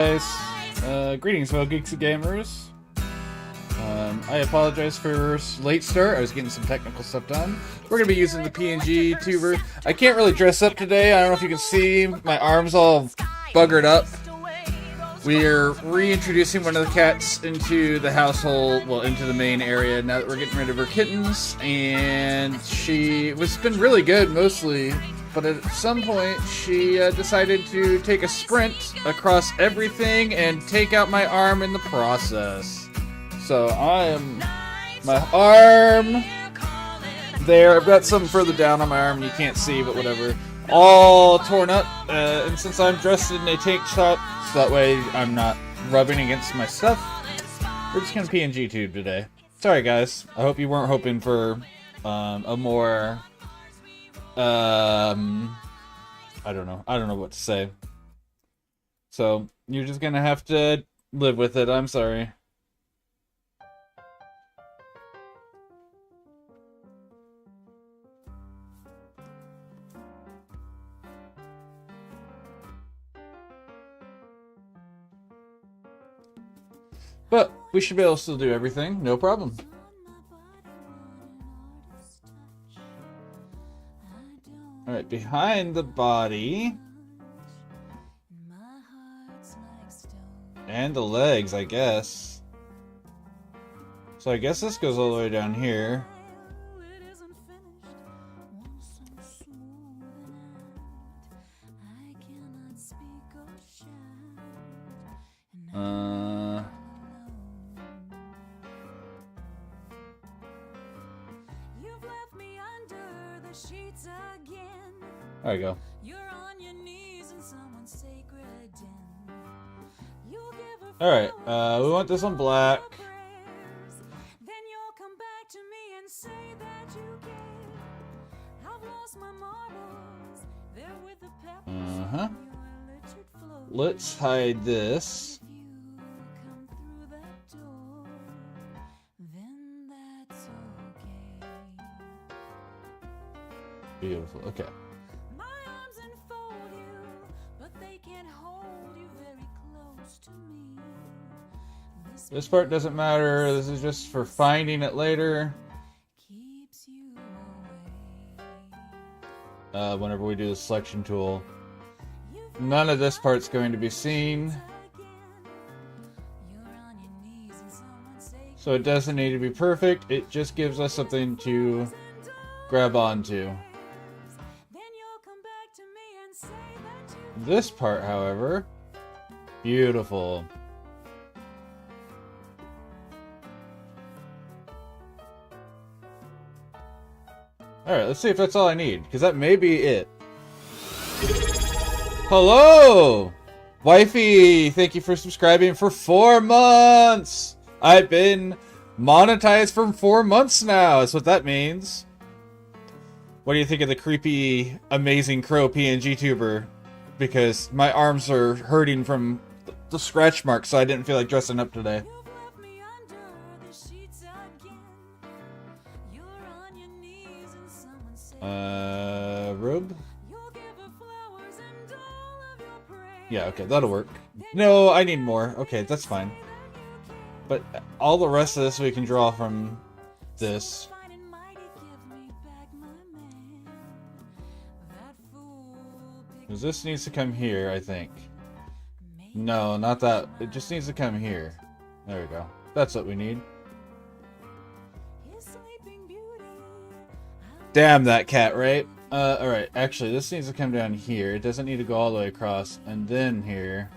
Guys, greetings fellow geeks and gamers. I apologize for late start. I was getting some technical stuff done. We're going to be using the PNG tuber. I can't really dress up today. I don't know if you can see my arms all buggered up. We're reintroducing one of the cats into the household, well, into the main area now that we're getting rid of her kittens. And it's been really good mostly. But at some point, she decided to take a sprint across everything and take out my arm in the process. So my arm there. I've got some further down on my arm you can't see, but whatever. All torn up. And since I'm dressed in a tank top, so that way I'm not rubbing against my stuff, we're just gonna PNG tube today. Sorry guys. I hope you weren't hoping for a more... I don't know what to say. So, you're just gonna have to live with it. I'm sorry. But, we should be able to still do everything. No problem. Alright, behind the body. And the legs, I guess. So I guess this goes all the way down here. There you go. Alright, we want this on black. Uh-huh. Let's hide this. Beautiful, okay. This part doesn't matter, this is just for finding it later. Whenever we do the selection tool. None of this part's going to be seen. So it doesn't need to be perfect, it just gives us something to grab onto. This part, however, beautiful. Alright, let's see if that's all I need, because that may be it. Hello! Wifey, thank you for subscribing for 4 months! I've been monetized for 4 months now, that's what that means. What do you think of the creepy, amazing crow PNG tuber? Because my arms are hurting from the scratch marks, so I didn't feel like dressing up today. Robe? Yeah, okay, that'll work. No, I need more. Okay, that's fine. But all the rest of this we can draw from this. Because this needs to come here, I think. No, not that. It just needs to come here. There we go. That's what we need. Damn that cat, right? Alright, actually, this needs to come down here. It doesn't need to go all the way across. And then here.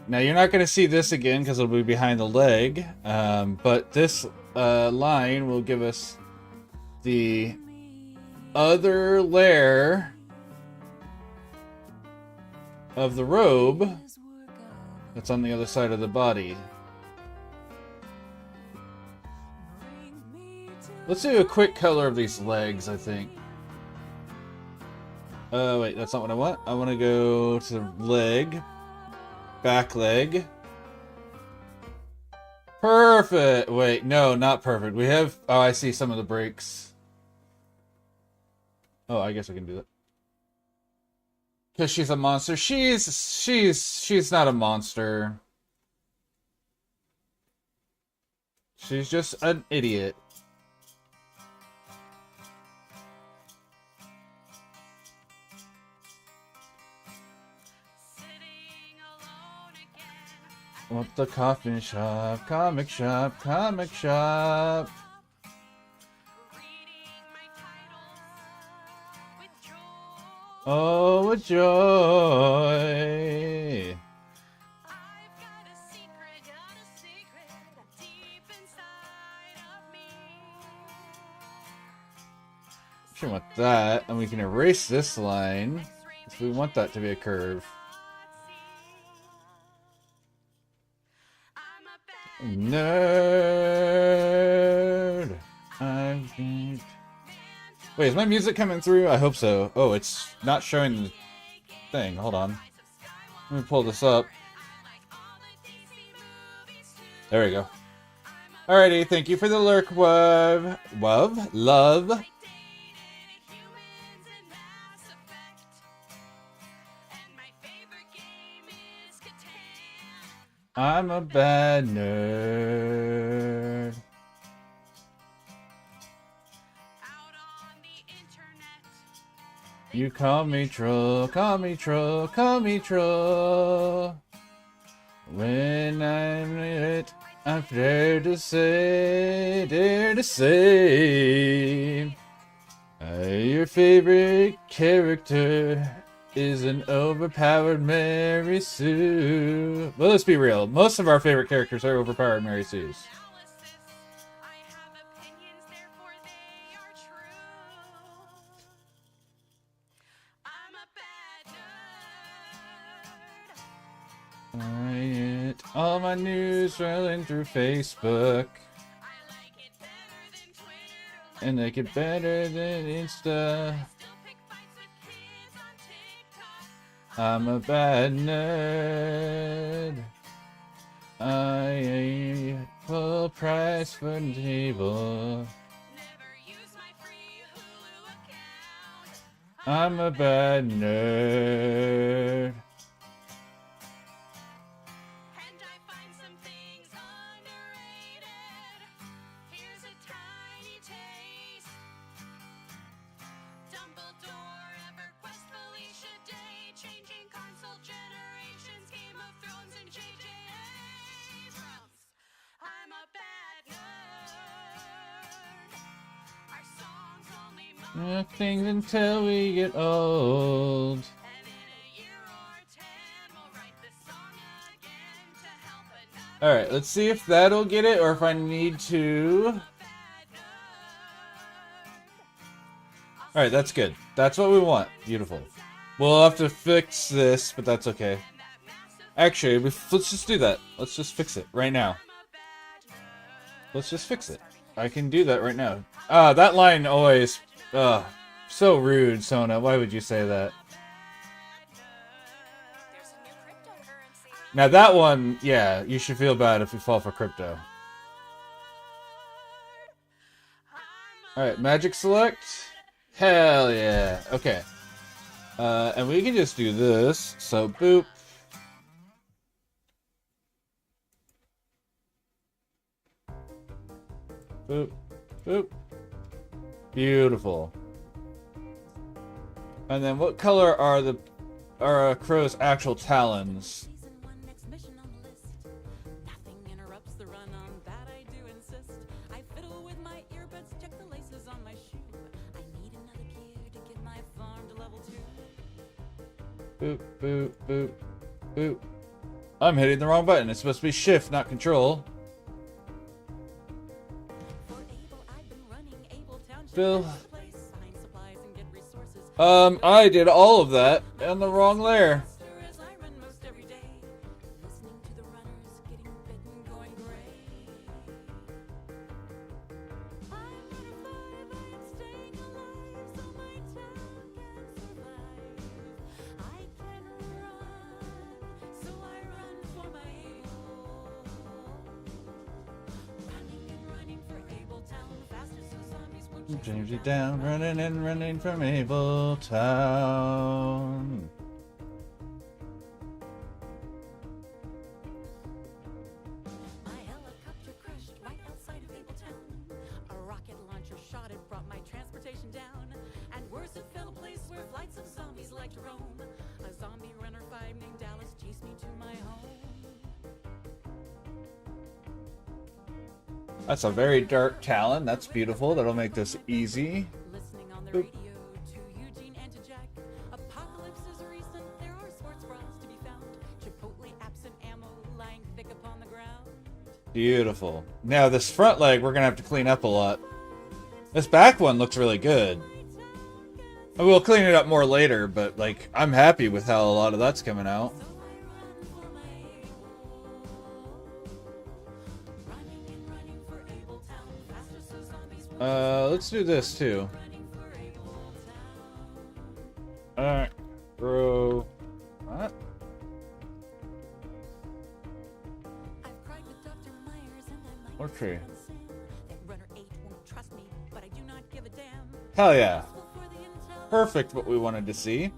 Now, you're not going to see this again because it'll be behind the leg. But this line will give us the other layer of the robe that's on the other side of the body. Let's do a quick color of these legs, I think. Wait, that's not what I want. I want to go to the leg. Back leg. Perfect! Wait, no, not perfect. We have... Oh, I see some of the breaks. Oh, I guess I can do that. Because she's a monster. She's not a monster. She's just an idiot. What the coffin shop, comic shop, comic shop. Oh, with joy. Sure want that, and we can erase this line if we want that to be a curve. Nerd. Wait, is my music coming through? I hope so. Oh, it's not showing the thing. Hold on. Let me pull this up. There we go. Alrighty, thank you for the lurk, love. I'm a bad nerd. You call me troll, call me troll, call me troll. When I'm it, I dare to say, your favorite character is an overpowered Mary Sue. Well, let's be real. Most of our favorite characters are overpowered Mary Sues. All my news rolling through Facebook. And they get better than Insta. I'm a bad nerd. I full price for the table. I'm a bad nerd. Things until we get old. Alright, let's see if that'll get it or if I need to. Alright, that's good. That's what we want. Beautiful. We'll have to fix this, but that's okay. Actually, let's just do that. Let's just fix it right now. Let's just fix it. I can do that right now. That line always... so rude, Sona. Why would you say that? Now that one, yeah, you should feel bad if you fall for crypto. Alright, magic select. Hell yeah. Okay. And we can just do this. So, boop. Boop. Boop. Beautiful. And then what color are a crow's actual talons? Boop, boop, boop, boop. I'm hitting the wrong button. It's supposed to be shift, not control. Phil. I did all of that in the wrong layer. James it down, running and running from Abel Town. That's a very dark talon. That's beautiful. That'll make this easy. Boop. Beautiful. Now this front leg we're gonna have to clean up a lot. This back one looks really good. We'll clean it up more later, but like I'm happy with how a lot of that's coming out. Let's do this too. Alright, bro. What? Okay. Hell yeah. Perfect what we wanted to see.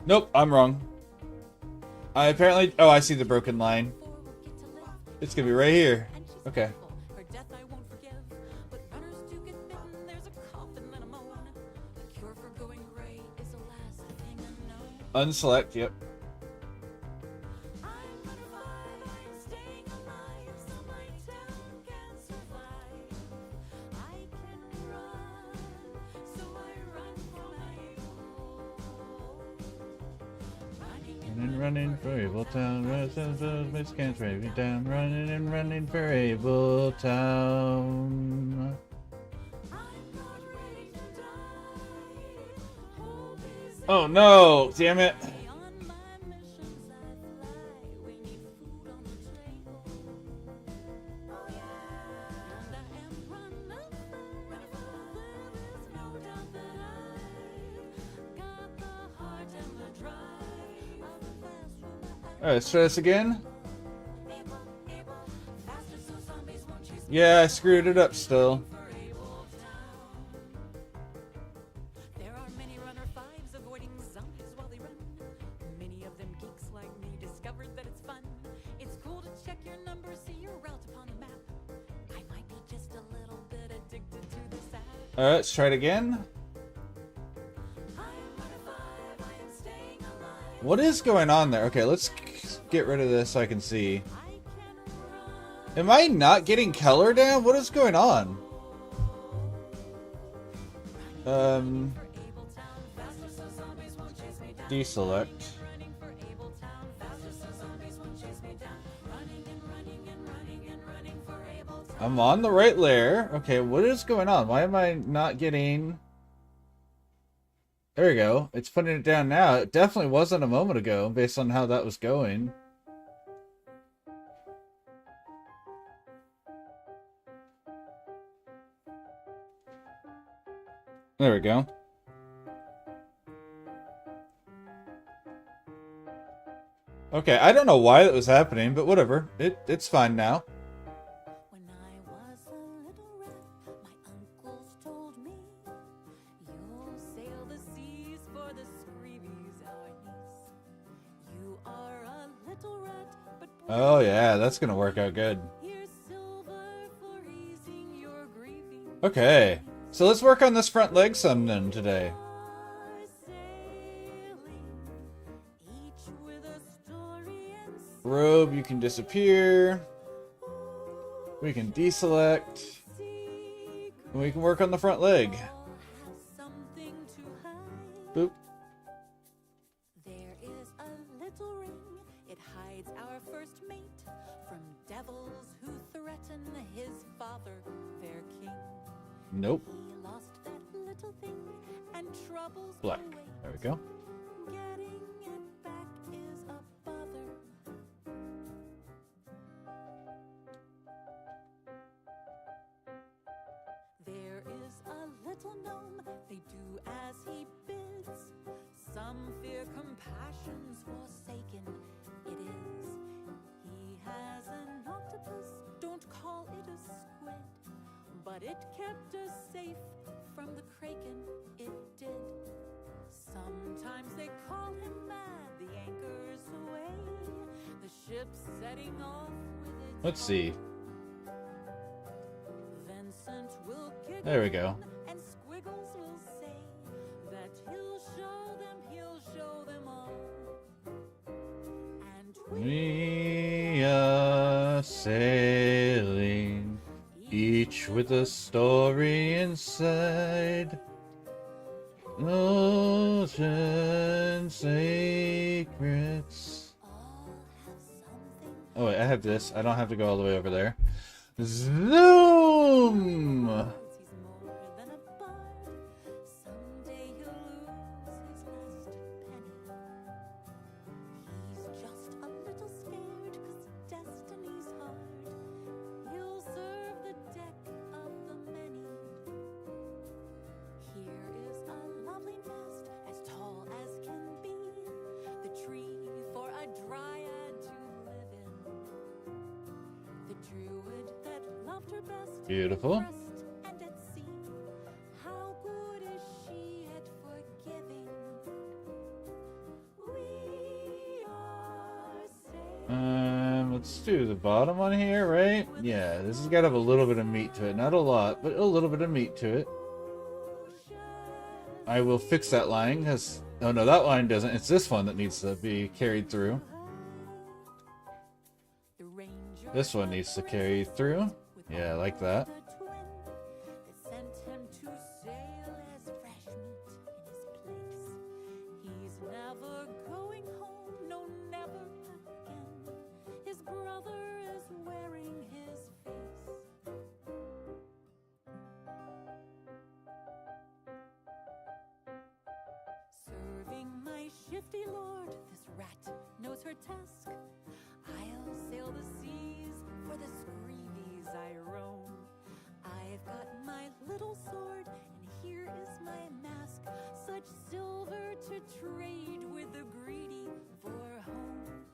Nope, I'm wrong. I apparently... Oh, I see the broken line. It's gonna be right here. Okay. Unselect, yep. Running for Able Town, can't brave me down, running for Able Town. Oh no, damn it. Alright, let's try this again. Yeah, I screwed it up still. There are many runner fives avoiding zombies while they run. Many of them geeks like me discovered that it's fun. It's cool to check your numbers, see your route upon the map. I might be just a little bit addicted to this app. Alright, let's try it again. What is going on there? Okay, let's get rid of this so I can see. Am I not getting color down? What is going on? Deselect. I'm on the right layer. Okay, what is going on? Why am I not getting... There we go. It's putting it down now. It definitely wasn't a moment ago, based on how that was going. There we go. Okay, I don't know why that was happening, but whatever. It's fine now. When I was a little rat, my uncles told me, you'll sail the seas for the screebies, our niece. You are a little rat, but Oh yeah, that's gonna work out good. here's silver for easing your grieving. Okay, so let's work on this front leg some then today. Are sailing, each with a story and Robe, you can disappear. We can deselect. secret. And we can work on the front leg. All have something to hide. Boop. There is a little ring, it hides our first mate from devils who threaten his father, their king. Nope. He lost that little thing and troubles Black. await. There we go. Getting it back is a bother. There is a little gnome, they do as he bids. Some fear compassion's forsaken, it is. He has an octopus, don't call it a squid. But it kept us safe from the kraken, it did. Sometimes they call him mad, the anchor's away. The ship's setting off with its Let's see. Vincent will There we go. And Squiggles will say that he'll show them all. And We are sailing, each with a story inside. Ocean secrets. all have something. Oh wait, I have this. I don't have to go all the way over there. Zoom! He's more than a bard. Someday he'll lose his last penny. He's just a little scared 'cause destiny's hard. He'll serve the deck of the many. Here is a lovely nest as tall as can be. The tree for a dryad to live in. The druid that loved her best. Beautiful. Rest and at sea. How good is she at forgiving? We are safe. Let's do the bottom one here, right? Yeah, this has got to have a little bit of meat to it. Not a lot, but a little bit of meat to it. I will fix that line, because... Oh no, that line doesn't. It's this one that needs to be carried through. The ranger This one needs to carry through. Yeah, I like that. the twin that sent him to sail as fresh meat in his place. He's never going home, no, never again. His brother is wearing his face. Serving my shifty lord, this rat knows her task. I'll sail the seas for the screevies I roam. I've got my little sword, and here is my mask. Such silver to trade with the greedy for home.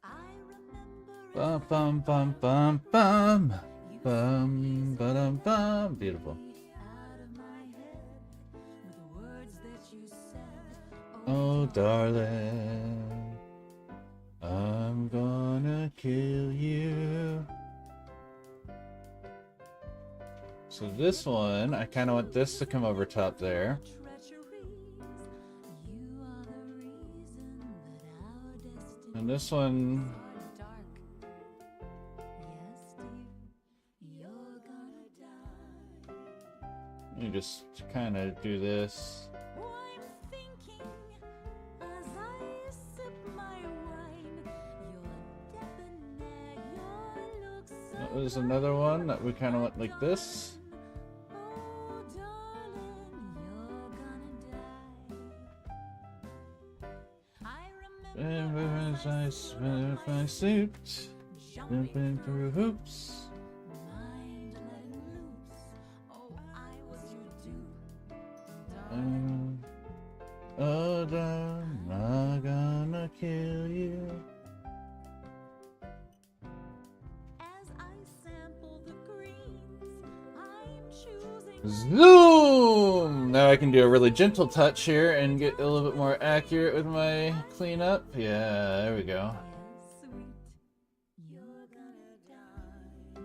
I remember Bum bum bum bum bum. Bum ba-dum bum. Beautiful. out of my head with the words that you said. Oh, darling, I'm gonna kill you. So this one, I kind of want this to come over top there. Treacheries, you are the reason that our destiny And this one, are dark. Yes, dear, you're gonna die. you just kind of do this. I'm thinking as I sip my wine, you're debonair, your looks That was another one that we kind of went like this. oh, darling, you're gonna die. I remember And as I smell my suit, jumping through hoops. mind let loose. Oh, I was your dupe. Oh, darling, I'm gonna kill you. As I sample the greens, I'm choosing Zoom! Now I can do a really gentle touch here and get a little bit more accurate with my cleanup. Yeah, there we go. yes, sweet. You're gonna die.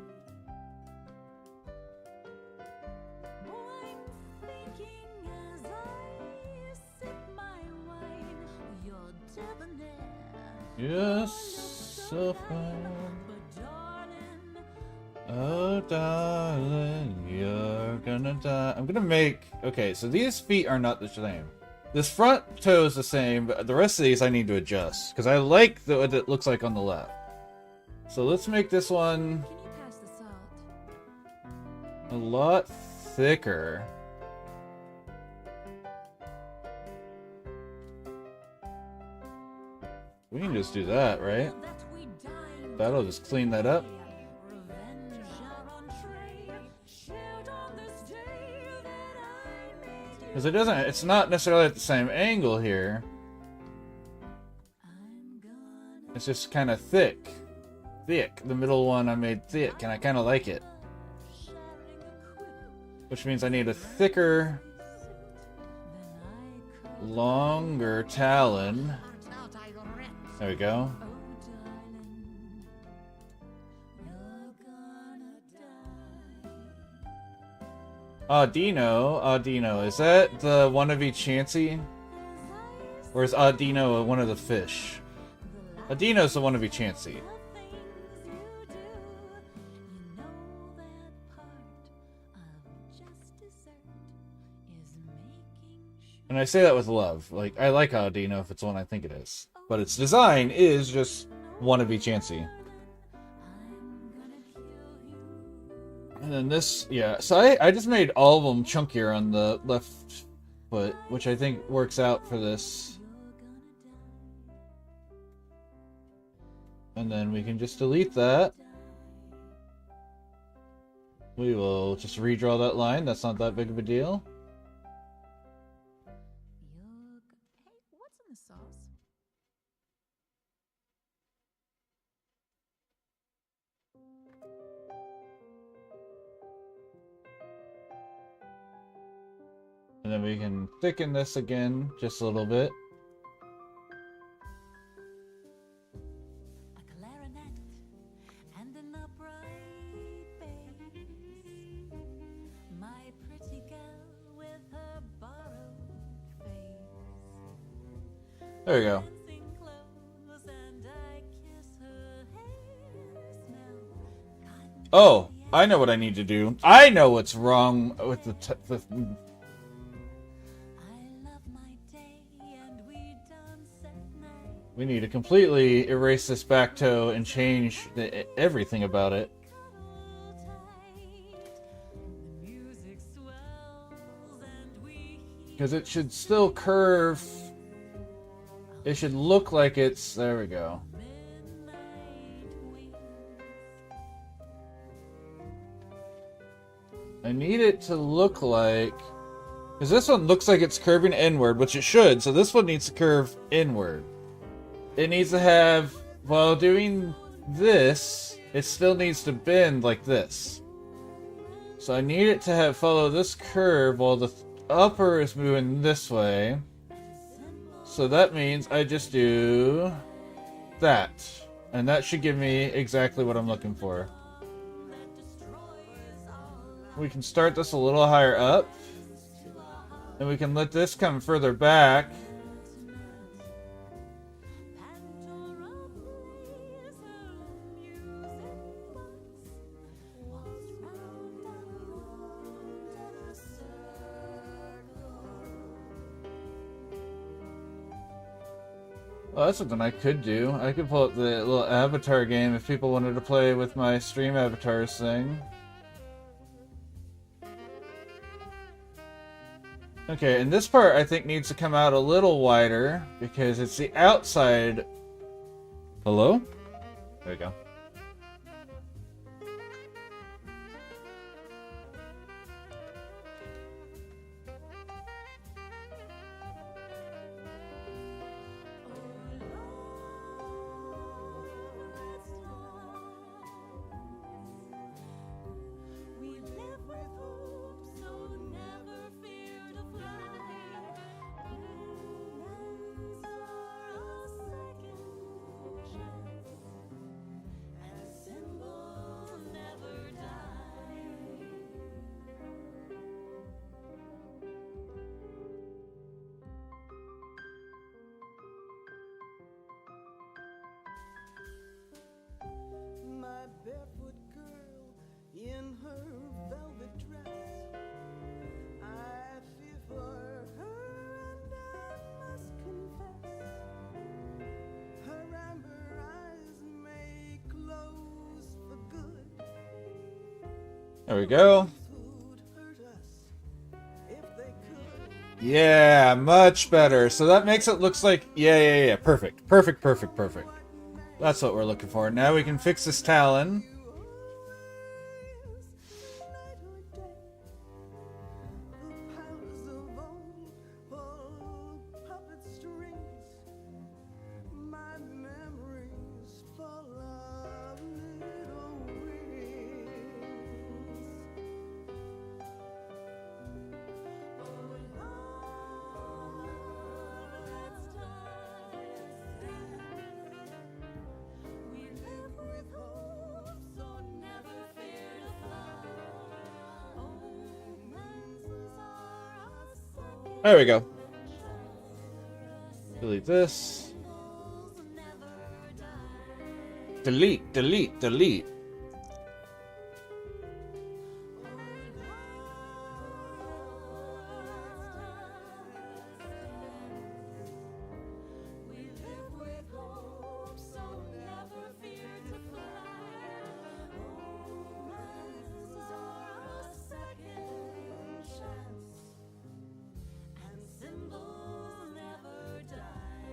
Oh, I'm thinking as I sip my wine, you're debonair. Yes, so fine. But darling, Oh, darling, you're gonna die. I'm gonna make... Okay, so these feet are not the same. This front toe is the same, but the rest of these I need to adjust. Because I like what it looks like on the left. So let's make this one can you pass the salt? a lot thicker. We can just do that, right? That'll just clean that up. Because it's not necessarily at the same angle here. It's just kind of thick. Thick. The middle one I made thick, and I kind of like it. Which means I need a thicker, longer talon. There we go. Audino, is that the one of each Chansey? Or is Audino one of the fish? Audino's the one of each Chansey. And I say that with love. Like, I like Audino if it's the one I think it is. But its design is just one of each Chansey. And then this, yeah. So I just made all of them chunkier on the left foot, which I think works out for this. And then we can just delete that. We will just redraw that line. That's not that big of a deal. Hey, what's in the sauce? And then we can thicken this again just a little bit. A clarinet and an upright bass. My pretty girl with her borrowed face. There we go. Dancing clothes and I kiss her hair smell. Cotton Oh, I know what I need to do. I know what's wrong with the We need to completely erase this back toe and change everything about it. Because it should still curve. It should look like it's... There we go. I need it to look like... Because this one looks like it's curving inward, which it should, so this one needs to curve inward. It needs to have, while doing this, it still needs to bend like this. So I need it to have follow this curve while the upper is moving this way. So that means I just do that. And that should give me exactly what I'm looking for. We can start this a little higher up. And we can let this come further back. Well, that's something I could do. I could pull up the little avatar game if people wanted to play with my stream avatars thing. Okay, and this part I think needs to come out a little wider because it's the outside. Hello? There we go. Barefoot girl in her velvet dress. I fear for her and I must confess, her amber eyes may close for good. There we go. Who'd hurt us if they could? Yeah, much better. So that makes it looks like yeah. Perfect. That's what we're looking for. Now we can fix this talon. There we go. Delete this. Delete.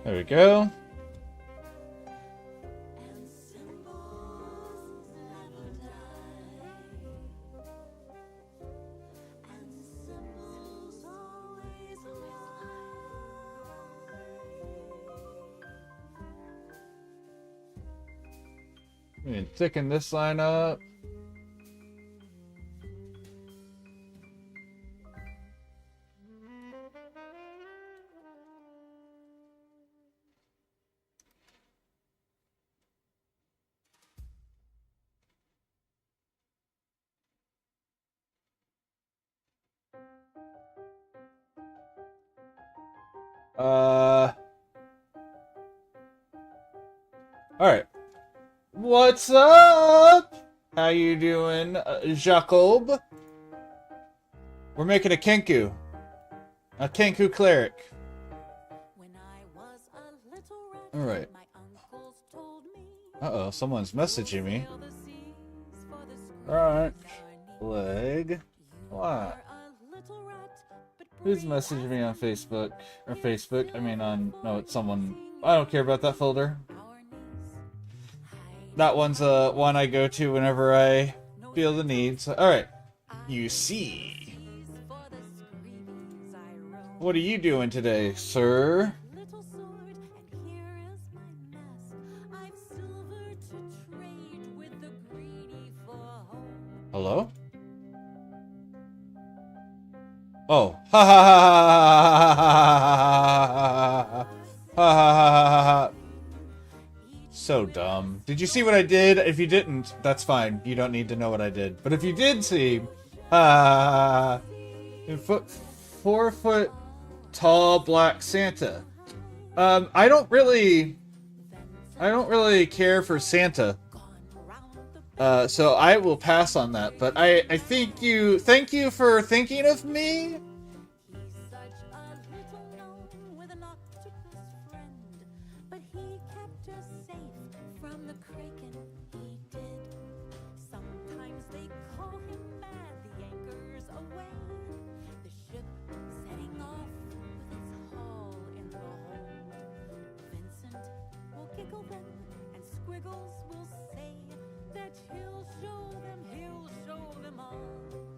There we go. We can thicken this line up. Alright. What's up? How you doing, Jacob? We're making a Kenku. A Kenku Cleric. Alright. Uh-oh, someone's messaging me. Alright. Leg. What? Who's messaging me on Facebook? Or Facebook? I mean on... No, it's someone... I don't care about that folder. That one's one I go to whenever I feel the need. So, alright. You see. What are you doing today, sir? Hello? Oh. Ha ha ha ha ha ha. So dumb. Did you see what I did? If you didn't, that's fine. You don't need to know what I did. But if you did see, 4 foot tall black Santa. I don't really care for Santa. So I will pass on that. But I thank you for thinking of me.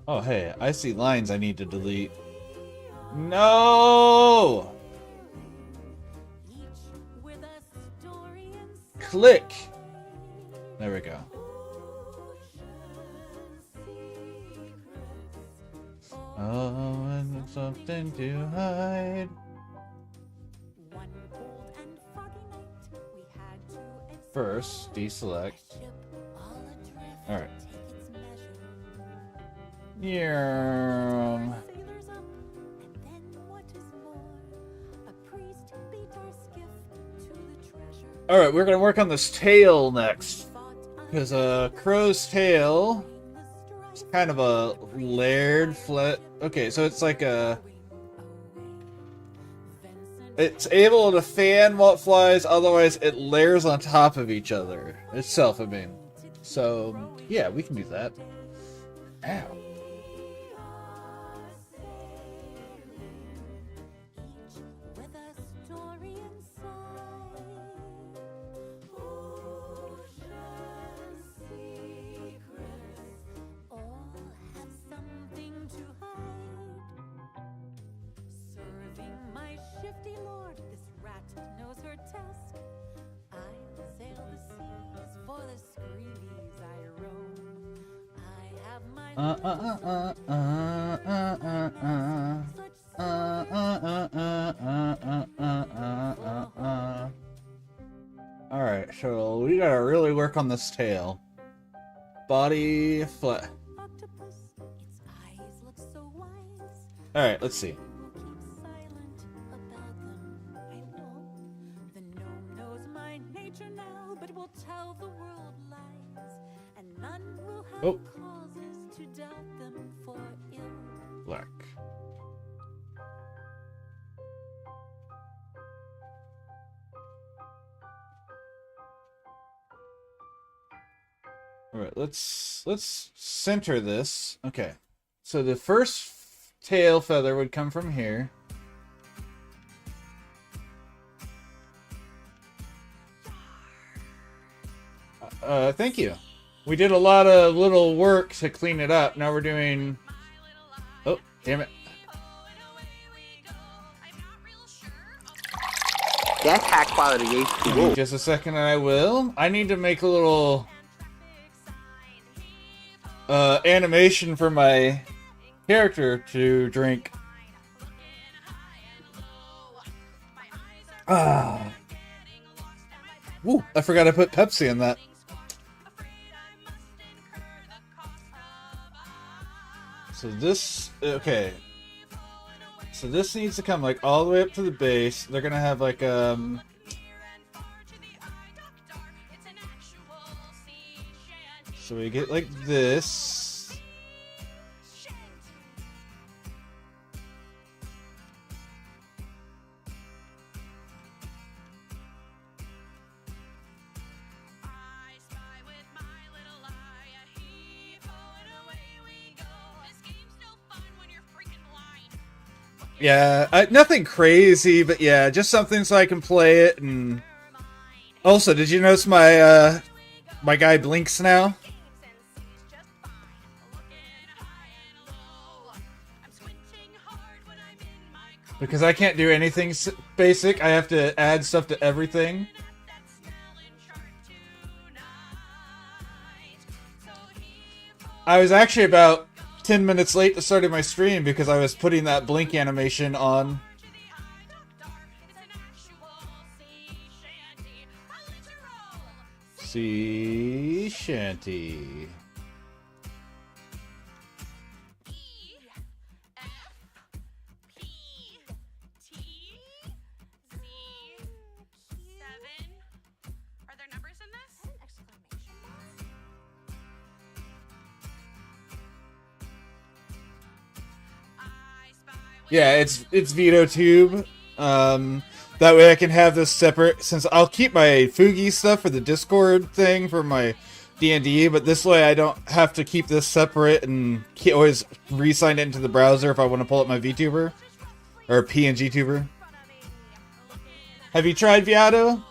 Oh, hey, I see lines I need to delete. No! Click! There we go. Oh, and something to hide. First, deselect. Alright. Yeah. Alright, we're gonna work on this tail next. Because a crow's tail is kind of a layered flat. Okay, so it's like a... It's able to fan while it flies, otherwise it layers on top of each other. Itself, I mean. So, yeah, we can do that. Ow. grotesque. I'll sail the seas for the screevies I roam. I have my Alright, so we gotta really work on this tail. Body, flat. octopus, its eyes look so wise. Alright, let's see. We'll keep silent about them, I know. The gnome knows my nature now, but will tell the world lies, and none will have Oh. causes to doubt them for ill. Black. Alright, let's center this. Okay. So the first tail feather would come from here. Thank you. We did a lot of little work to clean it up. Now we're doing... Oh, damn it. That's high quality Give me H2O. just a second and I will. I need to make a little animation for my character to drink. Ah. Woo, I forgot I put Pepsi in that. So this, okay. So this needs to come like all the way up to the base. They're gonna have like so we get like this. Yeah, nothing crazy, but yeah, just something so I can play it. And also, did you notice my my guy blinks now? Because I can't do anything basic, I have to add stuff to everything. I was actually about 10 minutes late to starting my stream because I was putting that blink animation on. Sea shanty. Yeah, it's VitoTube. That way I can have this separate, since I'll keep my Fugi stuff for the Discord thing for my D&D, but this way I don't have to keep this separate and always re-sign it into the browser if I want to pull up my VTuber or PNG tuber. Have you tried Viato?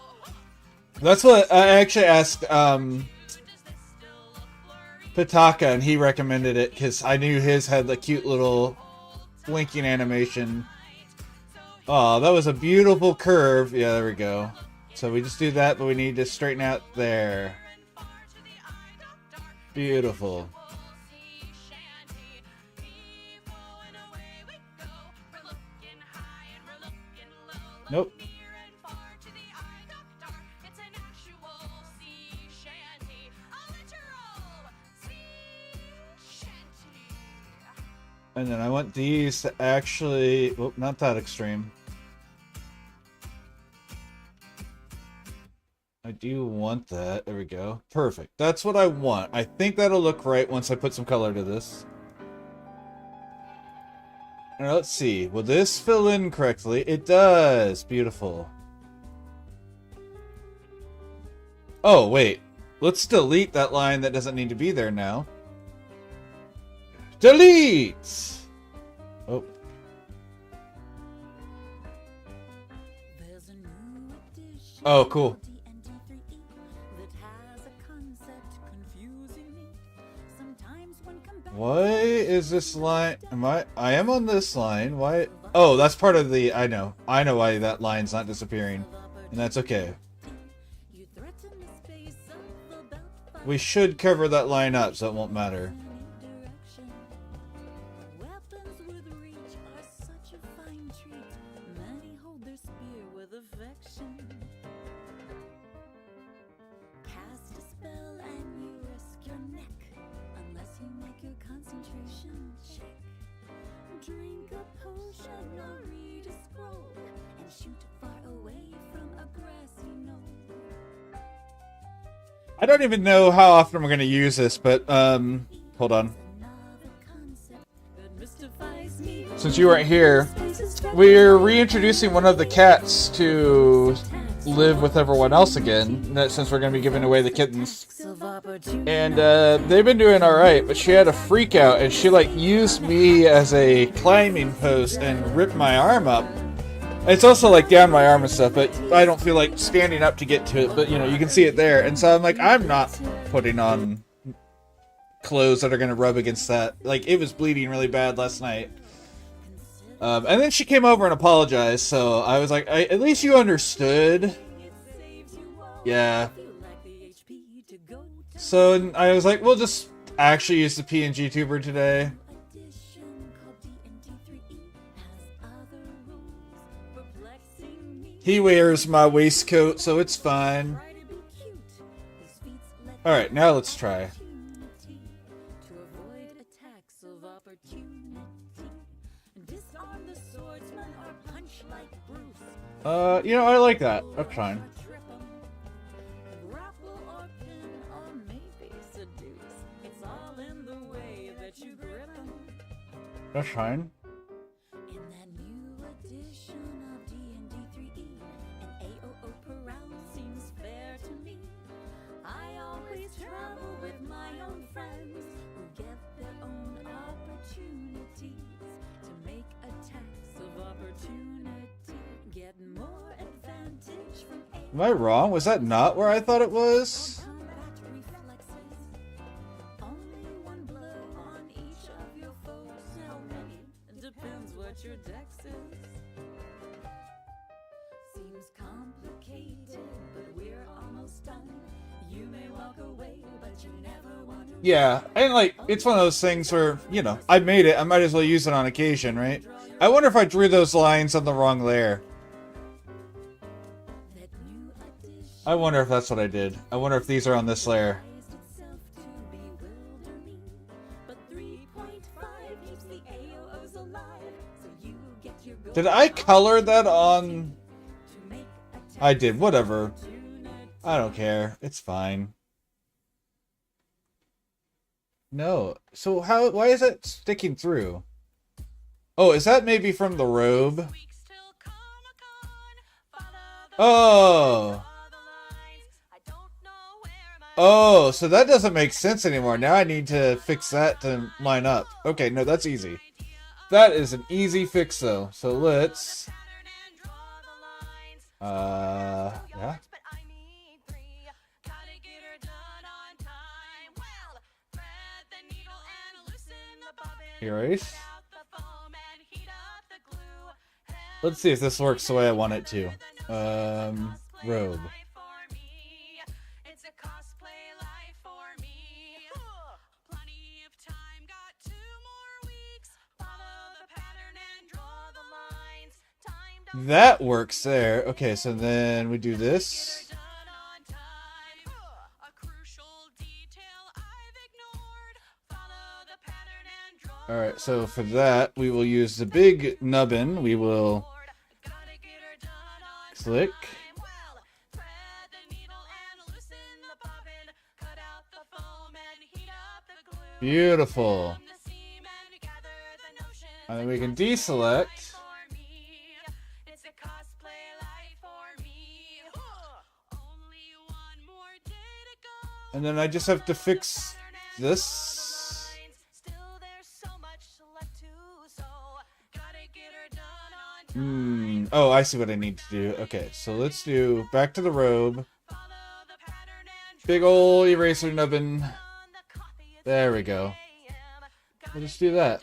That's what I actually asked Pitaka, and he recommended it because I knew his had the cute little blinking animation. Oh, that was a beautiful curve. Yeah, there we go. So we just do that, but we need to straighten out there. Beautiful. Nope. And then I want these to actually... Oh, not that extreme. I do want that. There we go. Perfect. That's what I want. I think that'll look right once I put some color to this. Now, let's see. Will this fill in correctly? It does. Beautiful. Oh, wait. Let's delete that line that doesn't need to be there now. Delete! Oh. Oh, cool. Why is this line... I am on this line. Why... Oh, that's part of the... I know why that line's not disappearing and that's okay. You threaten the space of about We should cover that line up, so it won't matter. any direction. Weapons with reach are such a fine treat. Many hold their spear with affection. Cast a spell and you risk your neck, unless you make your concentration check. Drink a potion or read a scroll, and shoot far away from a grassy knoll. I don't even know how often we're going to use this, but, hold on. Another concept that mystifies me. Since you weren't here, we're reintroducing one of the cats to live with everyone else again, since we're going to be giving away the kittens. Of opportunity. And they've been doing alright, but she had a freak out, and she, like, used me as a climbing post and ripped my arm up. It's also, like, down my arm and stuff, but I don't feel like standing up to get to it, but, you know, you can see it there. And so I'm like, I'm not putting on clothes that are going to rub against that. Like, it was bleeding really bad last night. And then she came over and apologized, so I was like, at least you understood. Yeah. So I was like, we'll just actually use the PNG tuber today. He wears my waistcoat, so it's fine. Alright, now let's try. You know, I like that. That's fine. That's fine. In that new edition of D&D 3E, an AOO per round seems fair to me. I always travel with my own friends who get their own opportunities to make attacks of opportunity, get more advantage from Am I wrong? Was that not where I thought it was? combat reflexes. Only one blow on each of your foes. How many? Depends what your dex is. Seems complicated, but we're almost done. You may walk away, but you never want to. Yeah, and like, it's one of those things where, you know, I made it, I might as well use it on occasion, right? I wonder if I drew those lines on the wrong layer. That new addition I wonder if that's what I did. I wonder if these are on this layer. itself to bewilder me. But 3.5 keeps the AOOs alive, so you get your goal Did I color that on... to make attacks I did, whatever. of opportunity. I don't care. It's fine. No. So how... Why is that sticking through? Oh, is that maybe from the robe? Oh! Oh, so that doesn't make sense anymore. Now I need to fix that to line up. Okay, no, that's easy. That is an easy fix, though. So let's... yeah. Erase. Let's see if this works the way I want it to. Robe. That works there. Okay, so then we do this. Alright, so for that, we will use the big nubbin. We will click. Beautiful. And then we can deselect. And then I just have to fix this. Oh, I see what I need to do. Okay, so let's do back to the robe. Big ol' eraser nubbin. There we go. We'll just do that.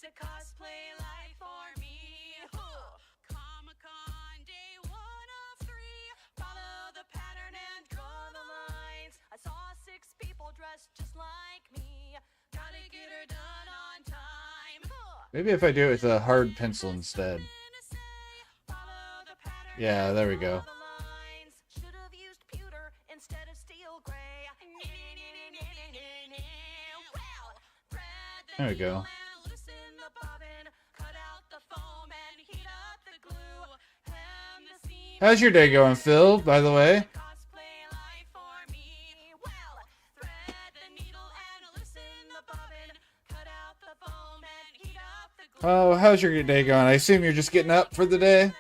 a cosplay life for me. Comic-Con day 1 of 3. Follow the pattern and draw the lines. I saw 6 people dressed just like me. Gotta get her done on time. Maybe if I do it with a hard pencil instead. Yeah, there we go. Should have used pewter instead of steel gray. There we go. How's your day going, Phil, by the way? Oh, how's your day going? I assume you're just getting up for the day?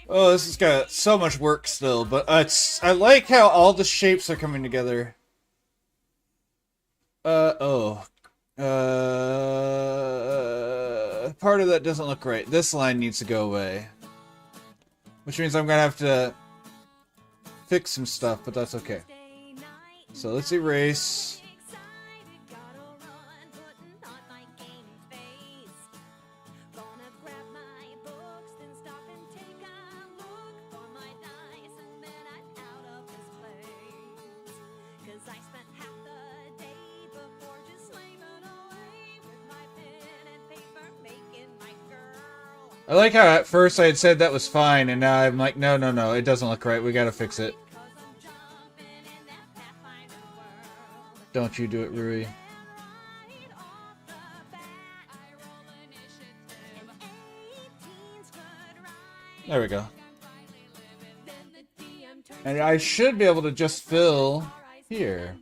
Oh, this has got so much work still, but I like how all the shapes are coming together. Part of that doesn't look right. This line needs to go away. Which means I'm gonna have to fix some stuff, but that's okay. So let's erase. I like how at first I had said that was fine, and now I'm like, no, it doesn't look right. We gotta fix it. Don't you do it, Rui. There we go. And I should be able to just fill here.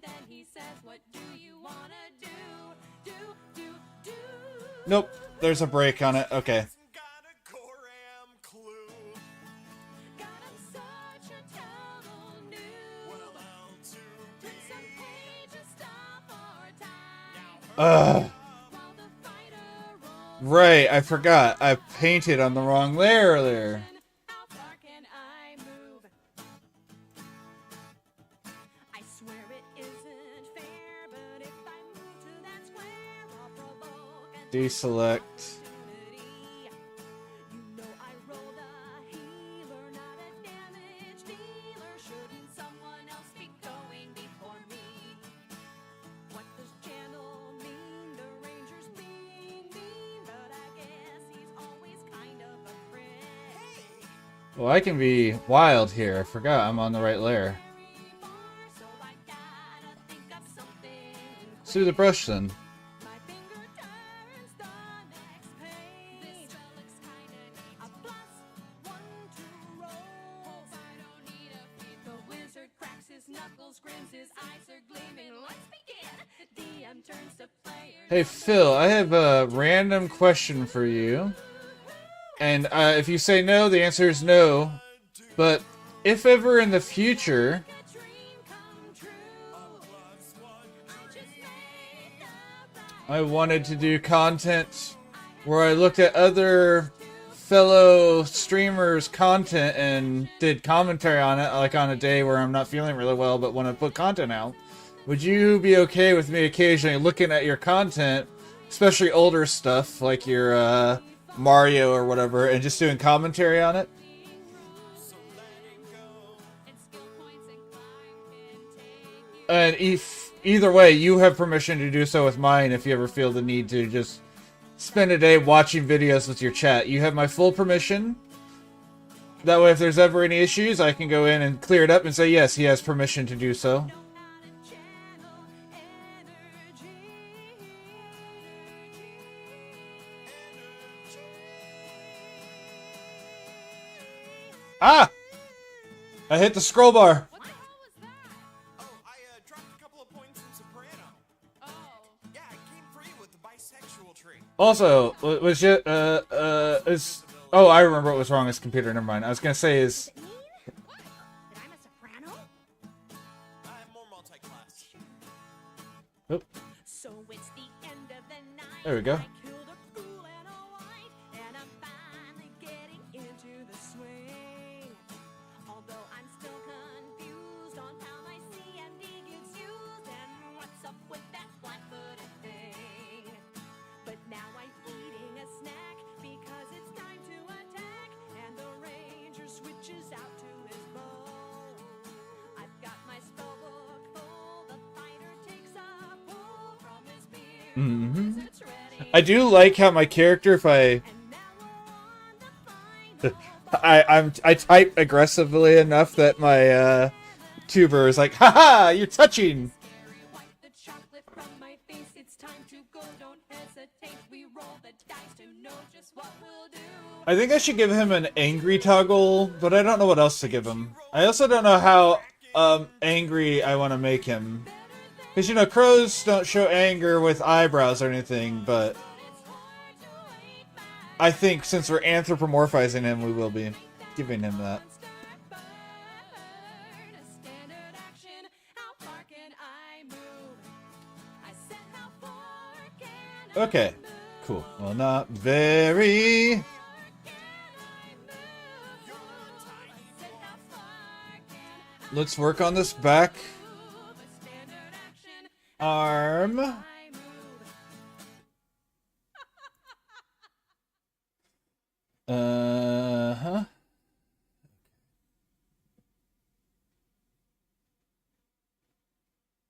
Nope, there's a break on it. Okay. Right, I forgot. I painted on the wrong layer earlier. Deselect. Well, I can be wild here. I forgot I'm on the right layer. Let's do the brush then. Hey Phil, I have a random question for you. And if you say no, the answer is no. But if ever in the future I wanted to do content where I looked at other fellow streamers' content and did commentary on it, like on a day where I'm not feeling really well but want to put content out, would you be okay with me occasionally looking at your content, especially older stuff like your Mario or whatever, and just doing commentary on it? And if either way, you have permission to do so with mine if you ever feel the need to just spend a day watching videos with your chat. You have my full permission. That way, if there's ever any issues, I can go in and clear it up and say, yes, he has permission to do so. Ah! I hit the scroll bar. What the hell was that? Oh, I dropped a couple of points in soprano. Oh. Yeah, I came free with the bisexual tree. Also, was it, is... Oh, I remember what was wrong with his computer. Never mind. I was gonna say is... What? That I'm a soprano? I'm more multi-class. Oop. So it's the end of the night. There we go. I killed a fool and a white, and I'm finally getting into the swing. Although I'm still confused on how my C and D gets used and what's a reaches out to his bow. I've got my spell book full. The fighter takes a pull from his beard. Mm-hmm. It's ready. I do like how my character, if I And now we're on the final I type aggressively enough that my tuber is like, haha, you're touching. Wipe the chocolate from my face. It's time to go. Don't hesitate. We roll the dice to know just what we'll do. I think I should give him an angry toggle, but I don't know what else to give him. I also don't know how angry I want to make him. Because, you know, crows don't show anger with eyebrows or anything, but I think since we're anthropomorphizing him, we will be giving him that. Okay, cool. Well, not very. Let's work on this back arm. Uh-huh.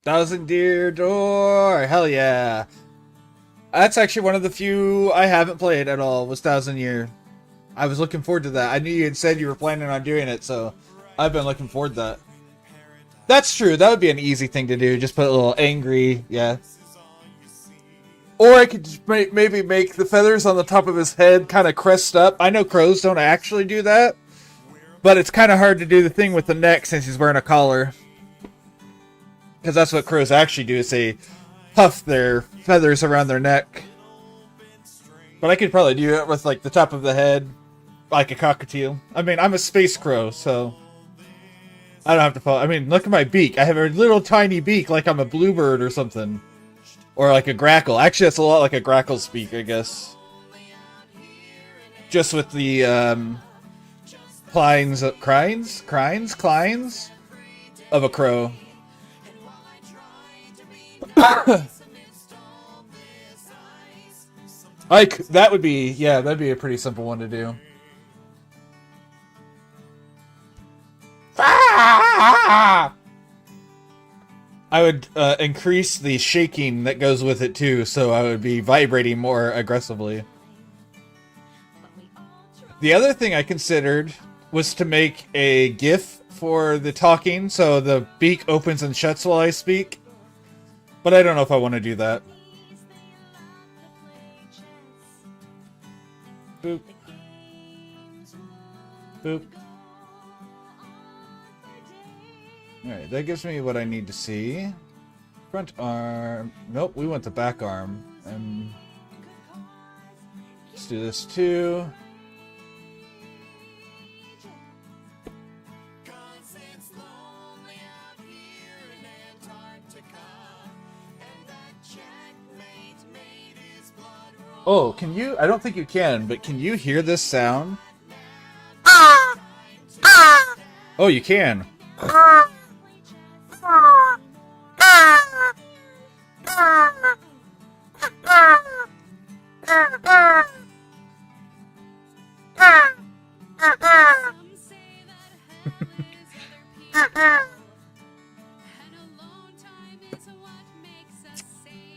Thousand Deer Door. Hell yeah. That's actually one of the few I haven't played at all, was Thousand Year. I was looking forward to that. I knew you had said you were planning on doing it, so I've been looking forward to that. That's true. That would be an easy thing to do. Just put a little angry, yeah. Or I could just maybe make the feathers on the top of his head kind of crest up. I know crows don't actually do that, but it's kind of hard to do the thing with the neck since he's wearing a collar. Because that's what crows actually do, is they puff their feathers around their neck. But I could probably do it with like the top of the head, like a cockatiel. I mean, I'm a space crow, so I don't have to follow. I mean, look at my beak. I have a little tiny beak like I'm a bluebird or something. Or like a grackle. Actually, that's a lot like a grackle's beak, I guess. Just with the clines of a crow. Like, that would be, yeah, that'd be a pretty simple one to do. I would increase the shaking that goes with it too, so I would be vibrating more aggressively. The other thing I considered was to make a GIF for the talking, so the beak opens and shuts while I speak. But I don't know if I want to do that. Boop. Boop. Alright, that gives me what I need to see. Front arm. Nope, we want the back arm. Let's do this too. Oh, can you? I don't think you can, but can you hear this sound? Oh, you can.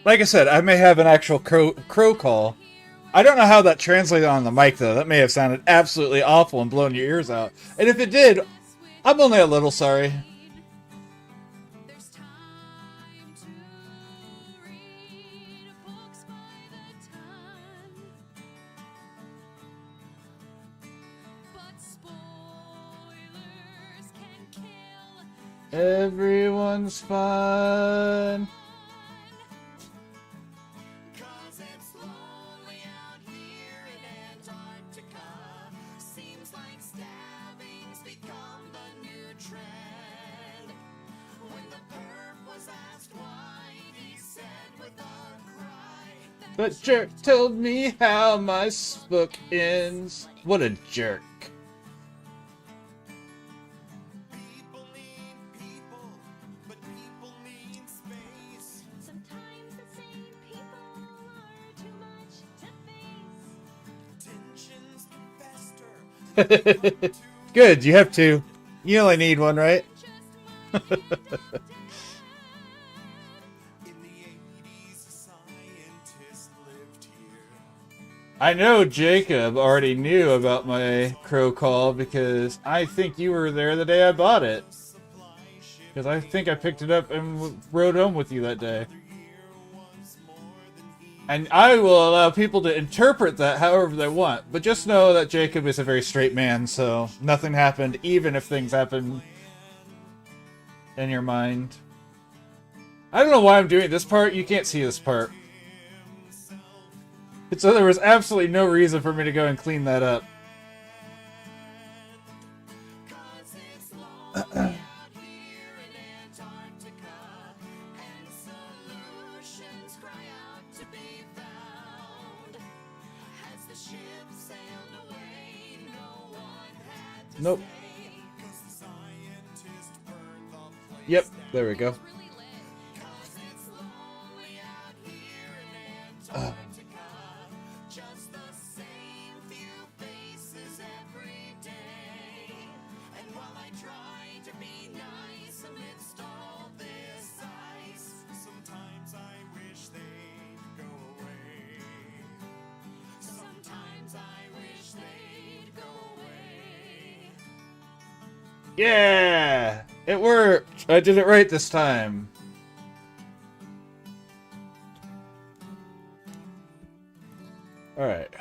Like I said, I may have an actual crow call. I don't know how that translated on the mic, though. That may have sounded absolutely awful and blown your ears out. And if it did, I'm only a little sorry. Everyone's fun. That jerk told me how my book ends. What a jerk. People need people, but people need space. Sometimes the same people are too much to face. Tensions can fester. Good, you have two. You only need one, right? In the 80s, a scientist lived here. I know Jacob already knew about my crow call because I think you were there the day I bought it. Because I think I picked it up and rode home with you that day. And I will allow people to interpret that however they want. But just know that Jacob is a very straight man, so nothing happened, even if things happen in your mind. I don't know why I'm doing this part. You can't see this part. So there was absolutely no reason for me to go and clean that up. Nope. Yep, there we go. Yeah! It worked! I did it right this time. Alright.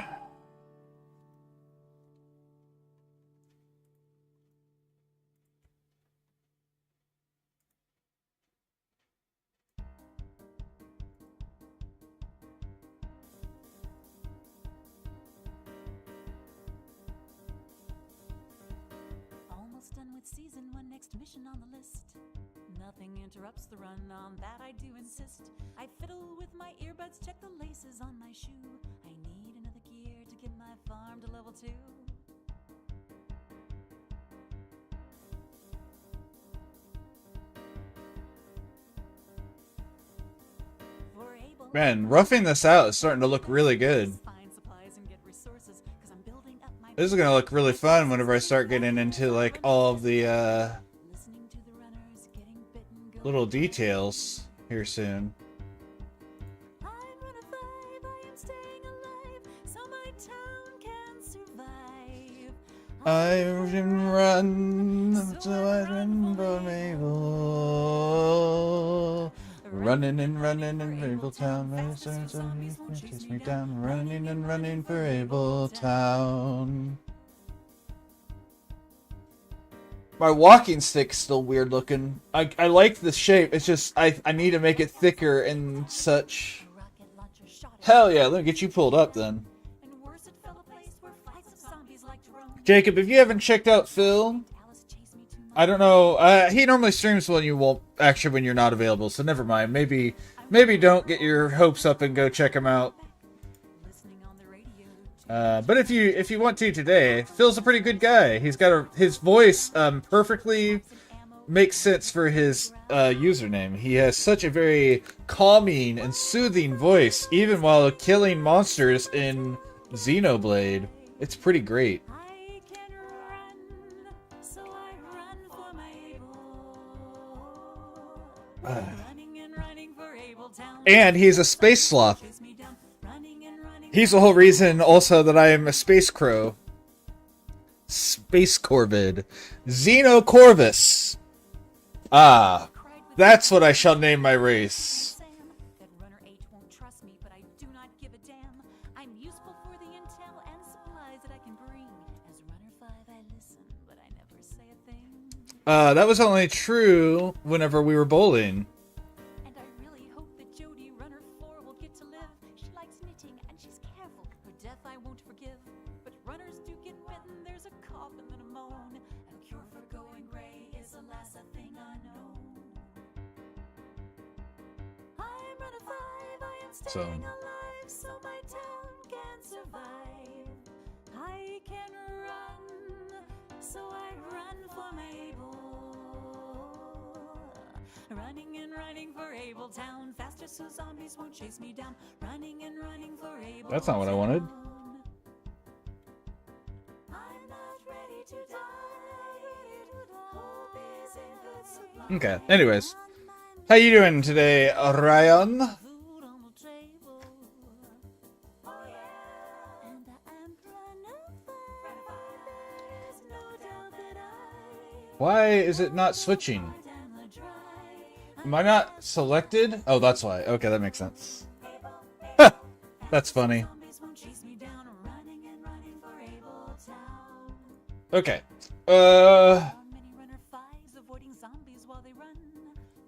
Almost done with season 1, next mission on the list. Nothing interrupts the run, on that I do insist. I fiddle with my earbuds, check the laces on my shoe. I need another gear to get my farm to level 2. For able Man, roughing this out is starting to look really good. find supplies and get resources, 'cause I'm building up my This is gonna look really fun whenever I start getting into, like, all of the, listening to the runners getting bitten, go little details here soon. I'm running 5, I am staying alive, so my town can survive. I can run, so I run for Mabel. Running and running in Able Town, chase me down. Running and running for Able Town. My walking stick's still weird looking. I like the shape. It's just I need to make it thicker and such. Rocket launcher shot it, Hell yeah! Let me get you pulled up then. and worse it fell a place where flights of zombies like to roam. Jacob, if you haven't checked out Phil, Alice chased me too much. I don't know. He normally streams when you won't, actually when you're not available. So never mind. Maybe don't get your hopes up and go check him out. Listening on the radio. But if you want to today, Phil's a pretty good guy. He's got his voice perfectly makes sense for his username. He has such a very calming and soothing voice, even while killing monsters in Xenoblade. It's pretty great. I can run, so I run for my able. Running and running for Able Town. And he's a space sloth. Chase me down, running and running. He's the whole reason also that I am a space crow. Space Corvid. Xenocorvus. Ah, that's what I shall name my race. Sam, that runner H won't trust me, but I do not give a damn. I'm useful for the intel and supplies that I can bring. As runner 5, I listen, but I never say a thing. That was only true whenever we were bowling. And I really hope that Jody, runner 4, will get to live. She likes knitting and she's careful. Her death I won't forgive. But runners do get bitten, there's a cough and then a moan. And a cure for going gray is alas a thing unknown. I'm runner 5, I am staying alive, so my town can survive. I can run, so I run for Mabel. Running and running for Able Town, faster so zombies won't chase me down. Running and running for Able. That's not what I wanted. Town. I'm not ready to die. Okay. Anyways, how you doing today, Ryan? Food on the table. Oh yeah. And I am there's no doubt that I Why is it not switching? down the dry. Am I not selected? Oh, that's why. Okay, that makes sense. That's funny. Zombies won't chase me down, running and running for Able Town. Okay. Many runner fives avoiding zombies while they run.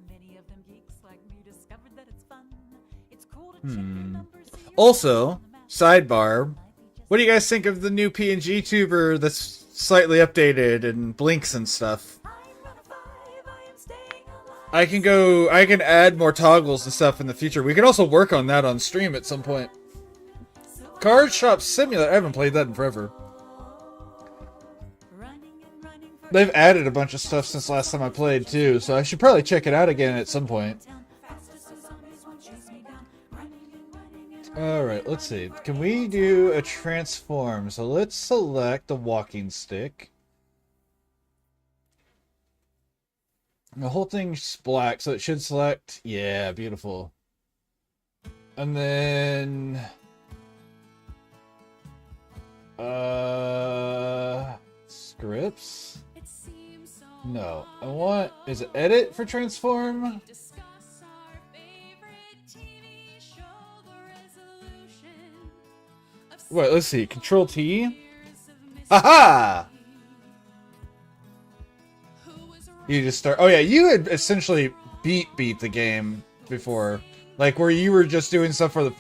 Many of them geeks like me discovered that it's fun. It's cool to check your numbers. So you're Also, on the map. sidebar. What do you guys think of the new PNG tuber that's slightly updated and blinks and stuff? I'm runner five, I am staying alive. I can add more toggles and stuff in the future. We can also work on that on stream at some point. Card Shop Simulator. I haven't played that in forever. Running and running for They've added a bunch of stuff since last time I played too, so I should probably check it out again at some point. town. Fastest so zombies won't chase me down. Running and running and Alright, let's see. Can we do a transform? So let's select the walking stick. The whole thing's black, so it should select. Yeah, beautiful. And then scripts? it seems so No. I want is it edit for transform? discuss our favorite TV show, the resolution of Wait, let's see. Control T. years of mystery. Haha! Who was wrong? You just start. Oh yeah, you had essentially beat the game before, like where you were just doing stuff for the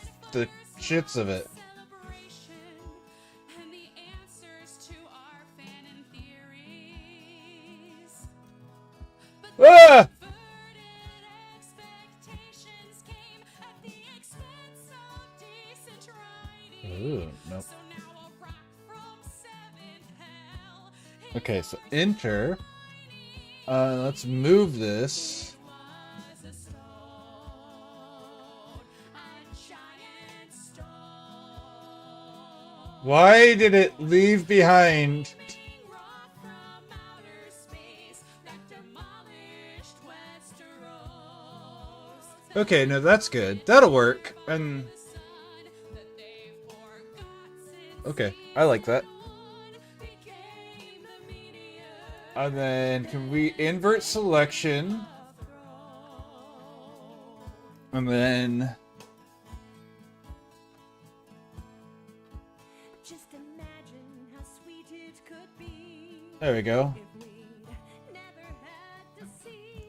shits of it. Celebration and the answers to our fan and theories. But Ah! perverted expectations came at the expense of decent writing. Ooh, nope. So now I'll rock from seventh hell. Okay, so enter. Let's move this. Was a stone, a giant stone. Why did it leave behind? Rock from outer space that demolished Westeros. Okay, no, that's good. That'll work. And Sun that they forgot since okay, I like that. became the meteor And then can we invert selection? And then Just imagine how sweet it could be there we go. if we'd never had to see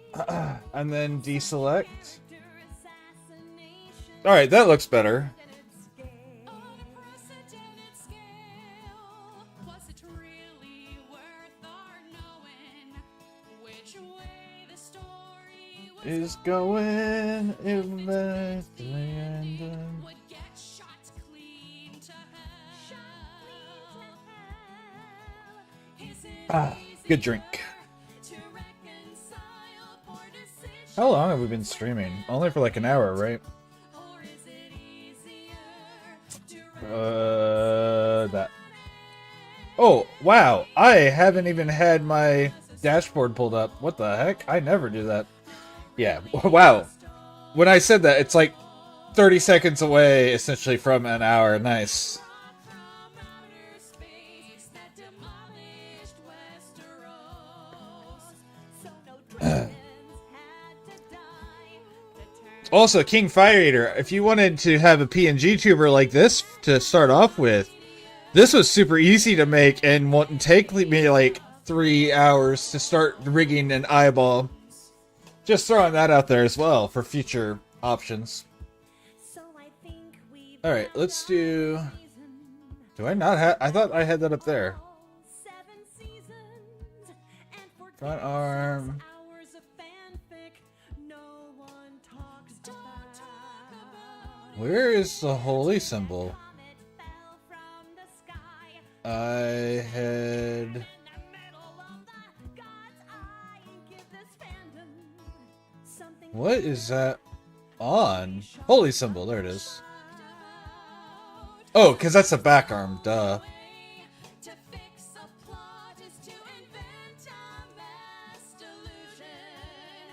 And then deselect. character assassination All right, that looks better. at its scale. On a precedented scale, was it really worth our knowing which way the story was Is going eventually would get shot clean to hell? Is it good drink. to reconcile poor decisions, How long have we been streaming? Only for like an hour, right? or is it easier to That. Oh, wow. I haven't even had my dashboard pulled up. What the heck? I never do that. Yeah, wow. When I said that, it's like 30 seconds away, essentially, from an hour. Nice. from outer space that demolished Westeros? So no dragons had to die to turn Also, King Fire Eater, if you wanted to have a PNG tuber like this to start off with, this was super easy to make and wouldn't take me like 3 hours to start rigging an eyeball. Just throwing that out there as well for future options. So I think we've Alright, let's do... season. Do I not have... I thought I had that up there. 7 seasons and for Front 10 arm. hours of fanfic no one talks about. Where is the holy symbol? Comet fell from the sky I had... in the middle of the God's eye. Give this fandom something What is that on? Holy symbol, there it is. Oh, because that's the back arm, duh. to fix a plot is to invent a mass delusion.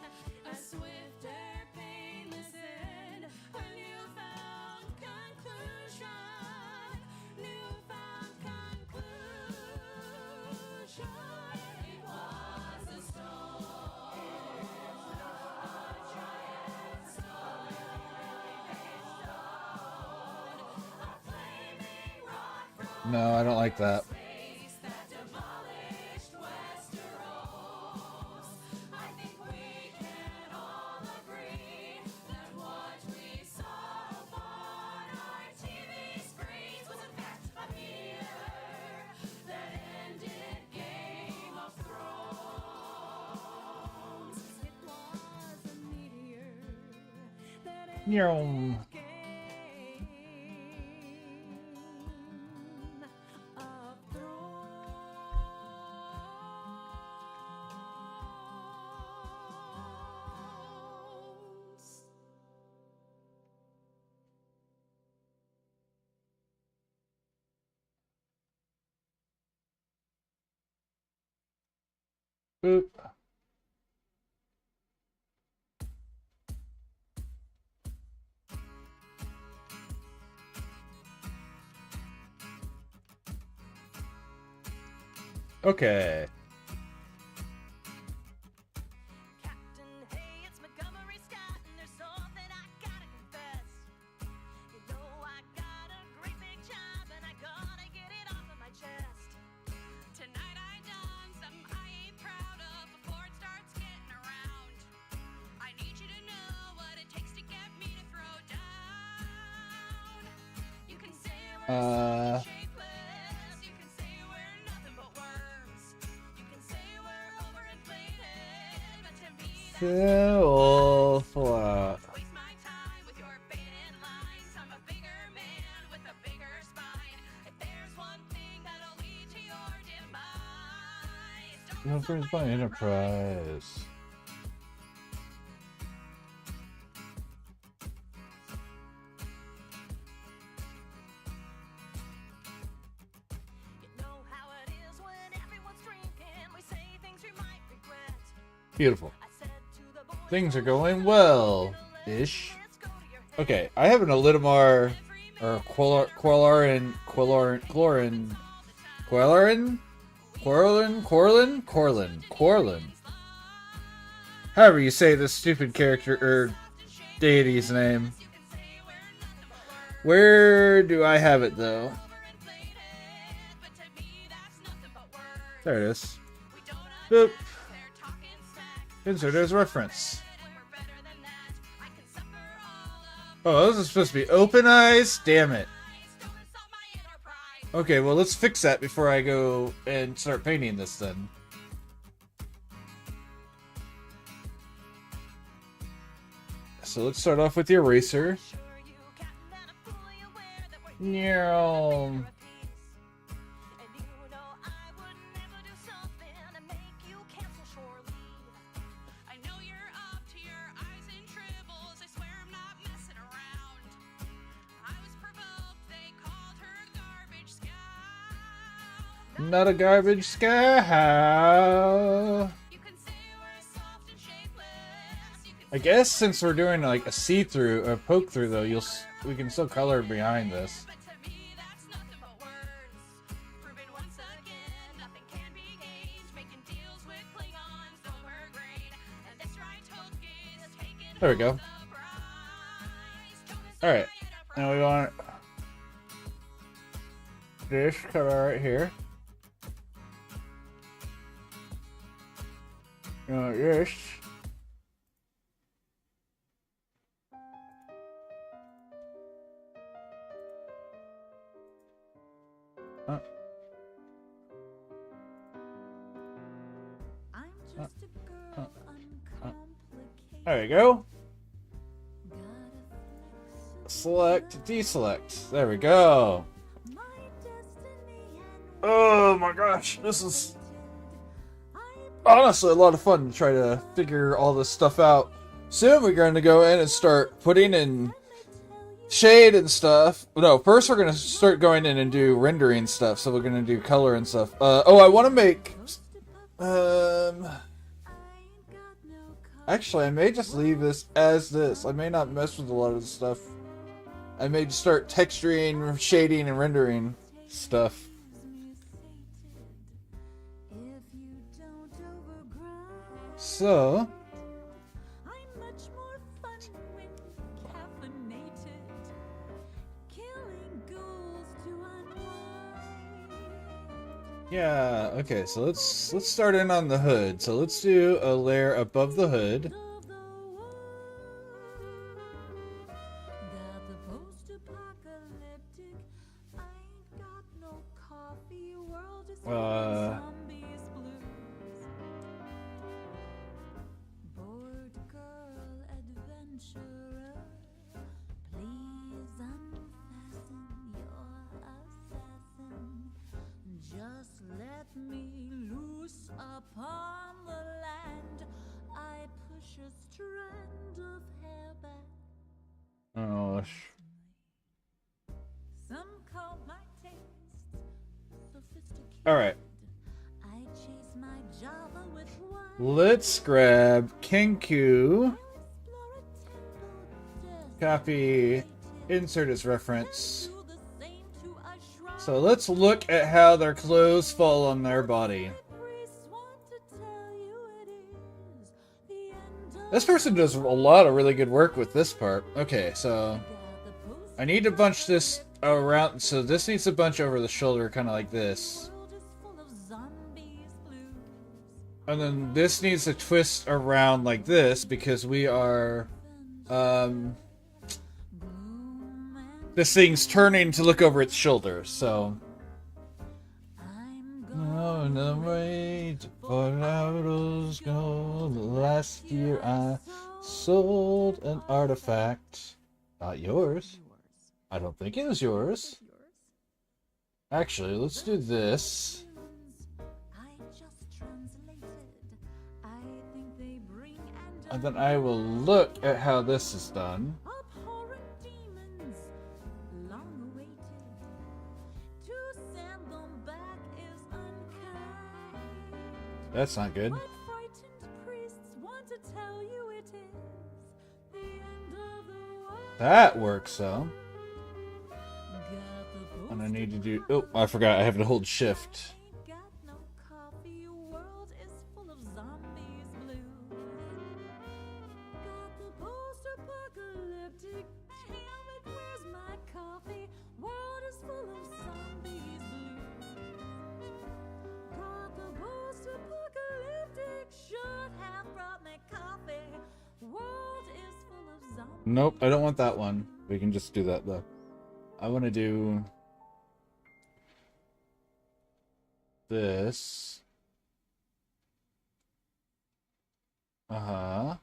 No, I don't like that. Yum. Boop. Okay. Captain, hey, it's Montgomery Scott, and there's something I gotta confess. You know I got a great big job, and I gotta get it off of my chest. Tonight I done something I ain't proud of before it starts getting around. I need you to know what it takes to get me to throw down. You can say we're shapeless, you can say we're nothing but worms. You can say we're overinflated, but to me that's Fill flat. waste my time with your baited lines. I'm a bigger man with a bigger spine. If there's one thing that'll lead to your demise, No friends by Enterprise. you know how it is when everyone's drinking. We say things we might regret. Beautiful. I said to the boys, Things are going well-ish. let's go to your head. Okay, I have an Alitamar or Quarlarin. However you say this stupid character or deity's name. Where do I have it though? There it is. Boop. Insert as reference. Oh, this is supposed to be open eyes? Damn it. Okay, well let's fix that before I go and start painting this then. So let's start off with the eraser. No. Not a garbage scout. I guess since we're doing like a see-through, a poke-through though, we can still color behind this. There we go. Alright, now we want this color right here. This. I'm just a girl, uncomplicated. There we go. Gotta flex Select, deselect. There we go. my destiny and Oh my gosh, this is honestly a lot of fun to try to figure all this stuff out. Soon we're going to go in and start putting in shade and stuff. No, first we're going to start going in and do rendering stuff. So we're going to do color and stuff. Oh, I want to make... Actually, I may just leave this as this. I may not mess with a lot of the stuff. I may just start texturing, shading, and rendering stuff. So... I'm much more fun when caffeinated. Killing ghouls to unwind. Yeah, okay, so let's start in on the hood. So let's do a layer above the hood. Got the post-apocalyptic, I ain't got no coffee, world is full of zombies blues. Bored girl adventurer, please unfasten your assassin. Just let me loose upon the land. I push a strand of hair back. Oh, Some call my taste sophisticated. alright. I chase my Java with wine. Let's grab Kenku, Explore a temple copy, insert as reference. do the same to a shrine. So let's look at how their clothes fall on their body. Priests want to tell you it is the end of This person does a lot of really good work with this part. Okay, so the post. I need to bunch this around. So this needs to bunch over the shoulder, kind of like this. World is full of zombies blues. And then this needs to twist around like this because we are, Gloom and this thing's turning to look over its shoulder. So, I'm oh, no wait for Naruto's gold. Last year I sold an artifact. Not yours. I don't think it was yours. Actually, let's do this. I just translated. I think they bring And then I will look at how this is done. abhorrent demons, long awaited. To send them back is unkind. That's not good. But frightened priests want to tell you it is the end of the world. That works, though. Got the And I post- need to do... Oh, I forgot. I have to hold shift. Ain't got no coffee, world is full of zombies blues. Got the post-apocalyptic, damn it, where's my coffee? World is full of zombies blues. Got the post-apocalyptic, should have brought me coffee. World is full of zombies. Nope, I don't want that one. We can just do that, though. I want to do... this. Uh-huh.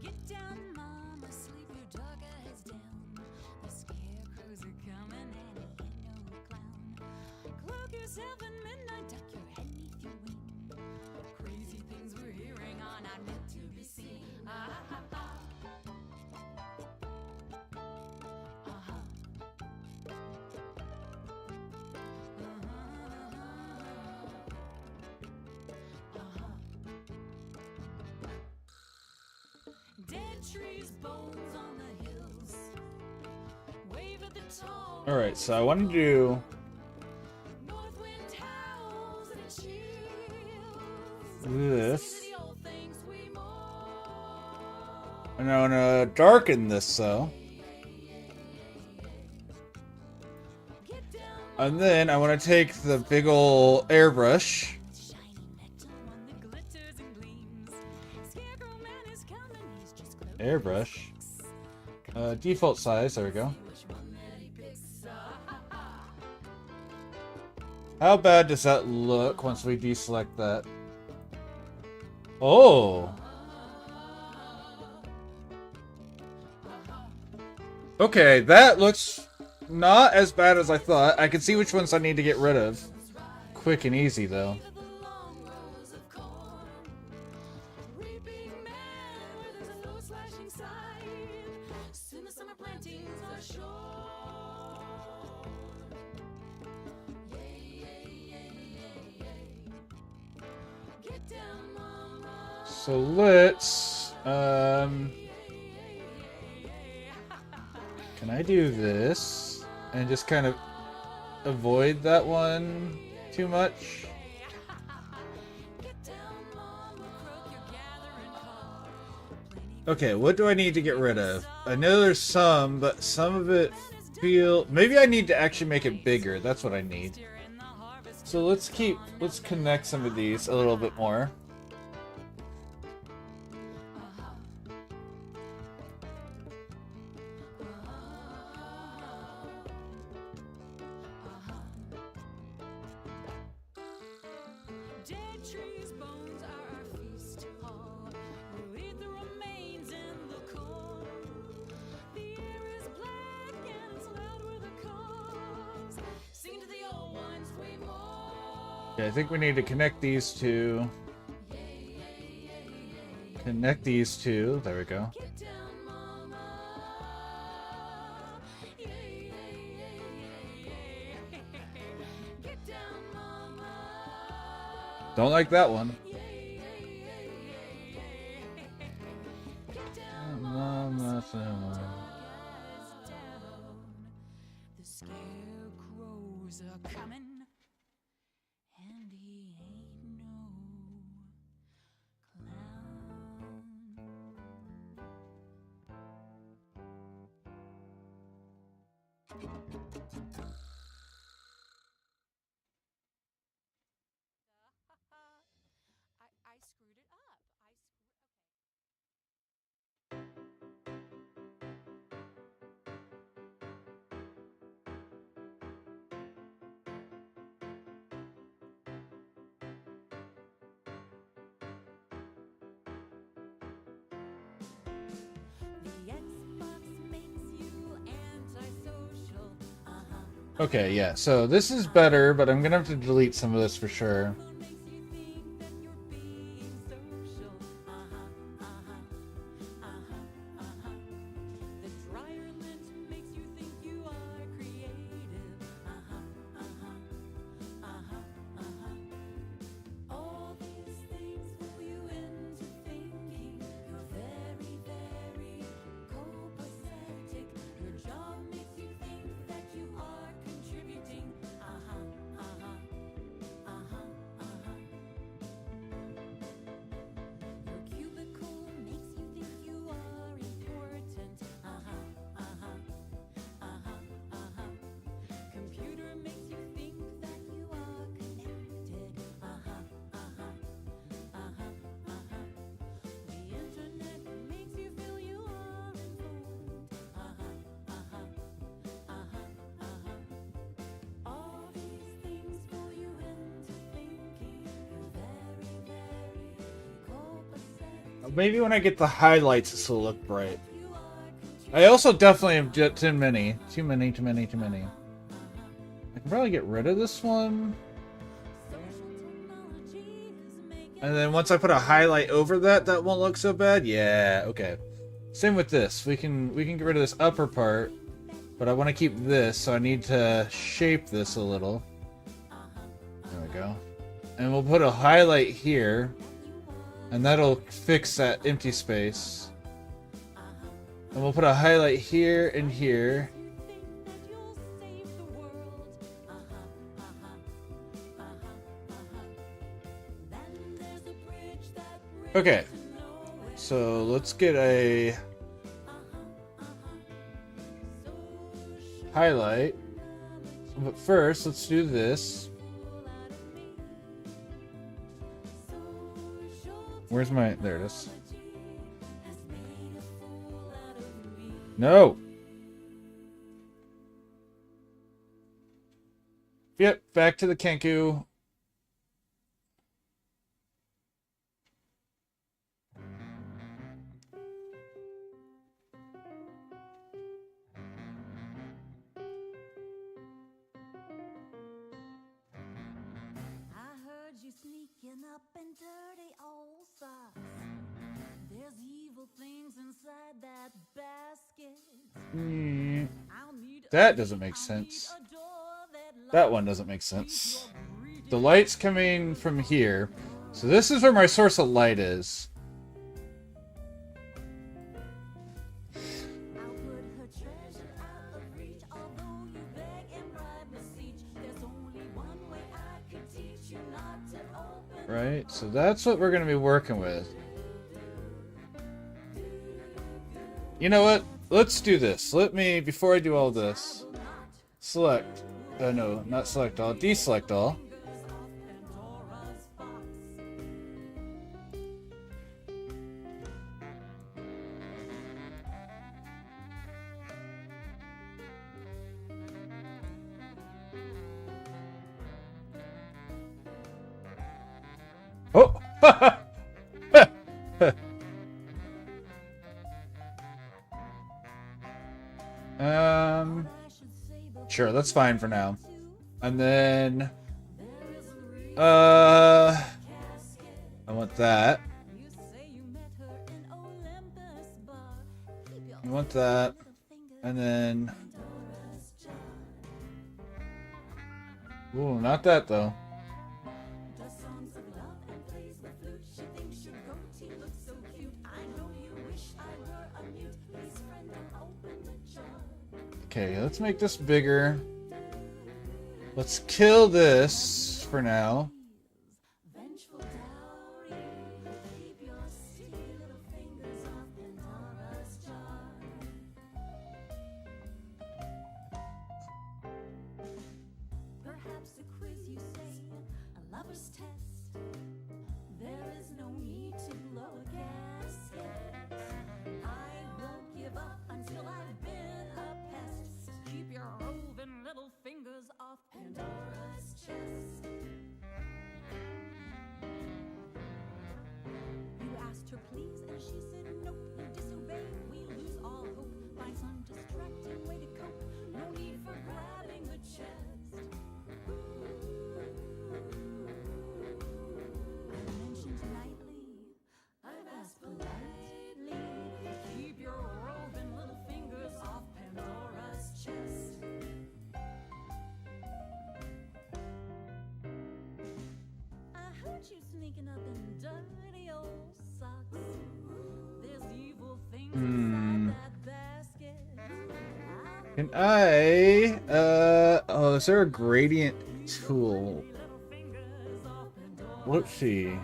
Get down, mama, sleep your dark eyes down. The scarecrows are coming and he ain't no clown. Cloak yourself in midnight, tuck your head neath your wing. Crazy things we're hearing are not meant to be seen. Ah, ah, ah. Uh-huh. Uh-huh. Dead trees, bones on the hills. Wave at the tall. Alright, so I want to do... North wind howls and it chills. this. The old things we mourn. And I want to darken this, though. Get down, And then I want to take the big ol' airbrush. shiny metal one that glitters and gleams. Scarecrow man is coming, he's just close. Airbrush. Default size, there we go. Which one that he picks? How bad does that look once we deselect that? Oh! Okay, that looks not as bad as I thought. I can see which ones I need to get rid of. Quick and easy, though. The long rows of corn. Reaping man where there's a low slashing side. Soon the summer plantings are short. Yay, yay, yay, yay, yay. Get down, mama. So let's, can I do this and just kind of avoid that one too much. Okay, what do I need to get rid of? I know there's some, but some of it feel... Maybe I need to actually make it bigger. That's what I need. So let's connect some of these a little bit more. Okay, I think we need to connect these two. Connect these two. There we go. Don't like that one. The scarecrows are coming. And he ain't no clown. I screwed it up. The Xbox makes you antisocial. Okay, yeah, so this is better, but I'm gonna have to delete some of this for sure. Makes you think that you're being social. The dryer lint makes you think you are creative. All these things fool you into thinking you're very, very copacetic. Your job makes you think that you are contributing. Your cubicle makes you think you are important. Computer makes you think that you are connected. The internet makes you feel you are informed. All these things fool you into thinking you're very, very copacetic. Maybe when I get the highlights, this will look bright. I also definitely have too many. Too many. I can probably get rid of this one. And then once I put a highlight over that, that won't look so bad. Yeah, okay. Same with this. We can get rid of this upper part, but I want to keep this, so I need to shape this a little. There we go. And we'll put a highlight here, and that'll fix that empty space. And we'll put a highlight here and here. Okay, so let's get a highlight. But first, let's do this. Where's my... There it is. No! Yep, back to the Kenku. You sneaking up in dirty old socks. There's evil things inside that basket. That doesn't make sense. That one doesn't make sense. The light's coming from here. So this is where my source of light is. Right? So that's what we're going to be working with. You know what? Let's do this. Let me, before I do all this, select. No, not select all. Deselect all. Oh! Sure, that's fine for now. And then, I want that. I want that. And then, ooh, not that though. Okay, let's make this bigger. Let's kill this for now. Perhaps a quiz, you say, a lover's test. There is no need to blow a gasket. I won't give up until I've been a pest. Keep your roving little fingers off Pandora's chest. You asked her please, and she said nope. You disobey, we lose all hope. Find some distracting way to cope. No need for grabbing the chest. I mentioned nightly, I've asked politely. Keep your roving little fingers off Pandora's chest. I heard you sneaking up in dirty old socks. There's evil things inside that basket. Can I, oh, is there a gradient tool? Let's see.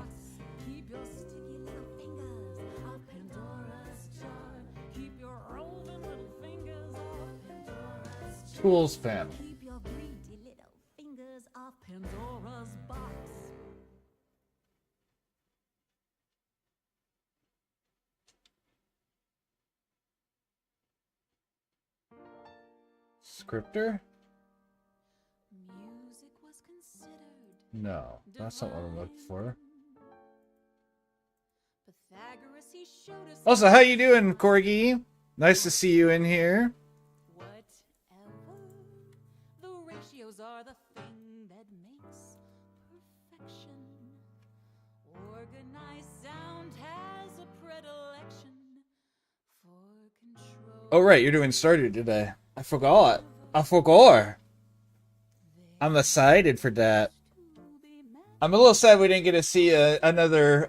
Keep your sticky little fingers off Pandora's jar. Keep your roving little fingers off Pandora's jar. Tools panel. Keep your greedy little fingers off Pandora's box. Scripter? Music was considered No, that's not what I'm looking for. Pythagoras, he showed us Also, how you doing, Corgi? Nice to see you in here. whatever. The ratios are the thing that makes perfection. Organized sound has a predilection for control. Oh, right, you're doing Stardew today. I forgot. I'm excited for that. I'm a little sad we didn't get to see another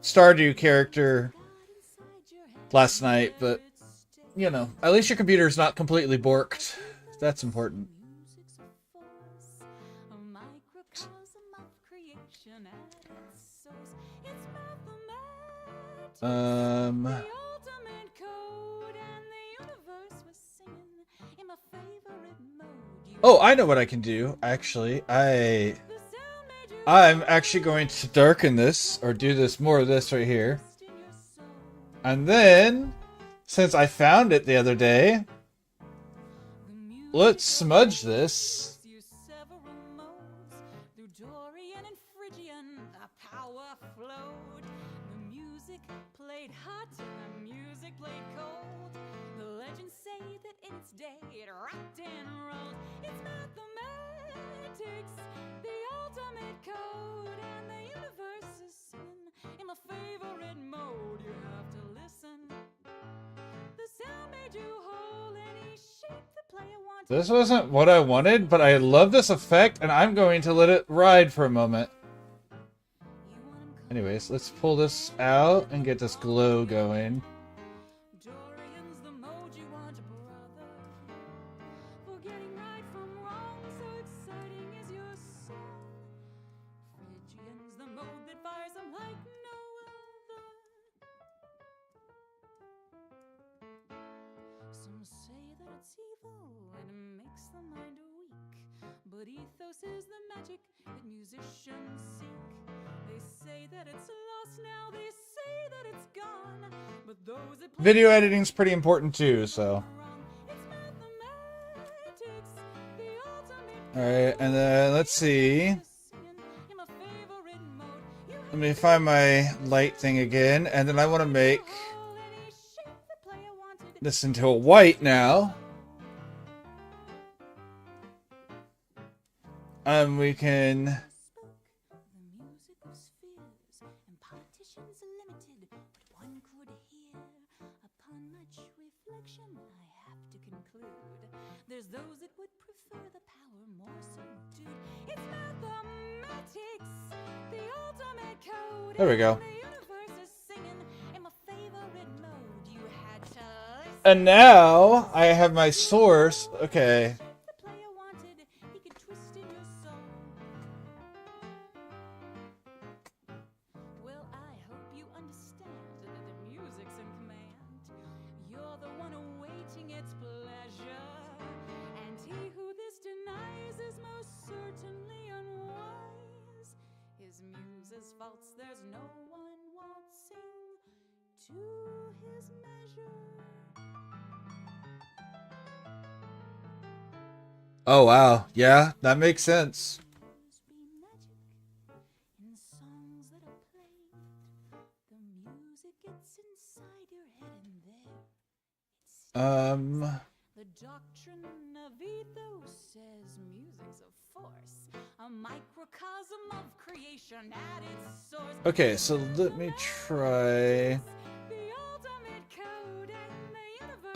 Stardew character last night, but, you know, at least your computer's not completely borked. That's important. Music's a force, a microcosm of creation at its source. It's mathematics, the ultimate code, and the universe was singing in my favorite mode. Oh, I know what I can do, actually. I'm actually going to darken this, or do this more of this right here. And then, since I found it the other day, let's smudge this. Dorian and Phrygian, the power flowed. The music played hot and the music played cold. The legends say that in its day it rocked and rolled. It's mathematics, the ultimate code, and the universe is singing in my favorite mode. You have to listen. The sound made you whole, any shape the player wanted. This wasn't what I wanted, but I love this effect, and I'm going to let it ride for a moment. Anyways, let's pull this out and get this glow going. Dorian's the mode you want, brother. Forgetting right from wrong, so exciting is your song. Phrygian's the mode the mind weak. But ethos is the magic that musicians seek. They say that it's lost now, they say that it's gone. But those that play Video editing's pretty important too, so. it's mathematics, the ultimate Alright, and then let's see. singing in my favorite mode. You Let me find my light thing again, and then I want to make hold any shape the player wanted. this into a white now. And we can... Spoke the music of spheres, and politicians limited what one could hear. Upon much reflection, I have to conclude there's those that would prefer the power more subdued. It's mathematics, the ultimate code. There we go. And the universe is singing in my favorite mode. You had to listen. And now I have my source. Okay. The player wanted, he could twist in your soul. Well, I hope you understand that the music's in command. You're the one awaiting its pleasure. And he who this denies is most certainly unwise. His muse's faults, there's no one waltzing to his measure. Oh, wow. Yeah, that makes sense. Be magic in songs that are played. The music gets inside your head and there it's the doctrine of ethos says music's a force, a microcosm of creation at its source. Okay, so let me try... The ultimate code and the universe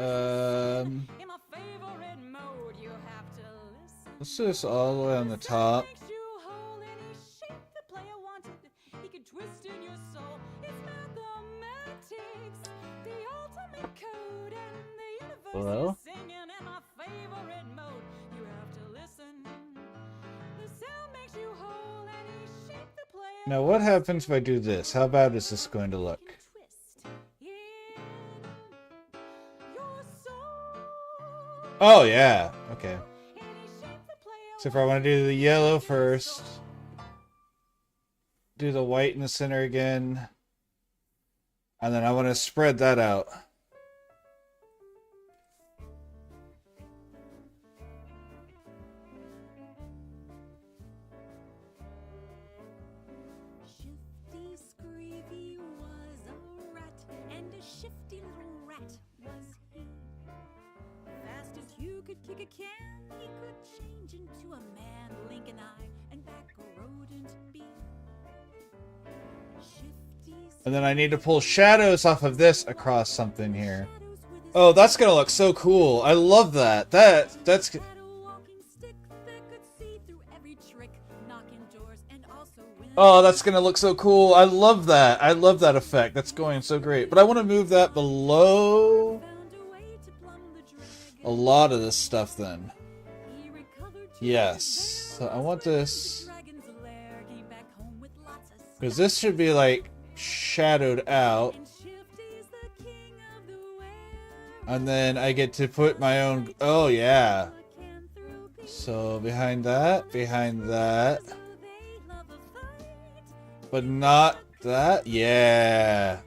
in my favorite mode. You have to listen. Let's do this all the way on the top. Makes you hold any shape the player wanted. He could twist in your soul. It's mathematics, the ultimate code, and the universe Hello? is singing in my favorite mode. You have to listen. The sound makes you hold any shape the player Now what happens if I do this? How bad is this going to look? twist in your soul. Oh, yeah. Okay. Any shape the player So if I want to do the yellow first, do the white in the center again, and then I want to spread that out. Shifty Screevy was a rat, and a shifty little rat was he. Fast as you could kick a can, he could change into a man, blink an eye, and back a rodent be. Shifty And then I need to pull shadows off of this across something here. shadows with his Oh, that's gonna look so cool. I love that. That's... shadow walking stick that could see through every trick, knocking doors and also win. Oh, that's gonna look so cool. I love that. I love that effect. That's going so great. But I want to move that below Found a way to plumb the dragon. a lot of this stuff then. He recovered to Yes. his So I lair, want this... dragon's lair, came back home with lots of Because this should be, like, shadowed out. and Shifty's the king of the were. And then I get to put my own... Oh, yeah. Lycanthropy, So behind that, so they love a fight. but not that. Yeah.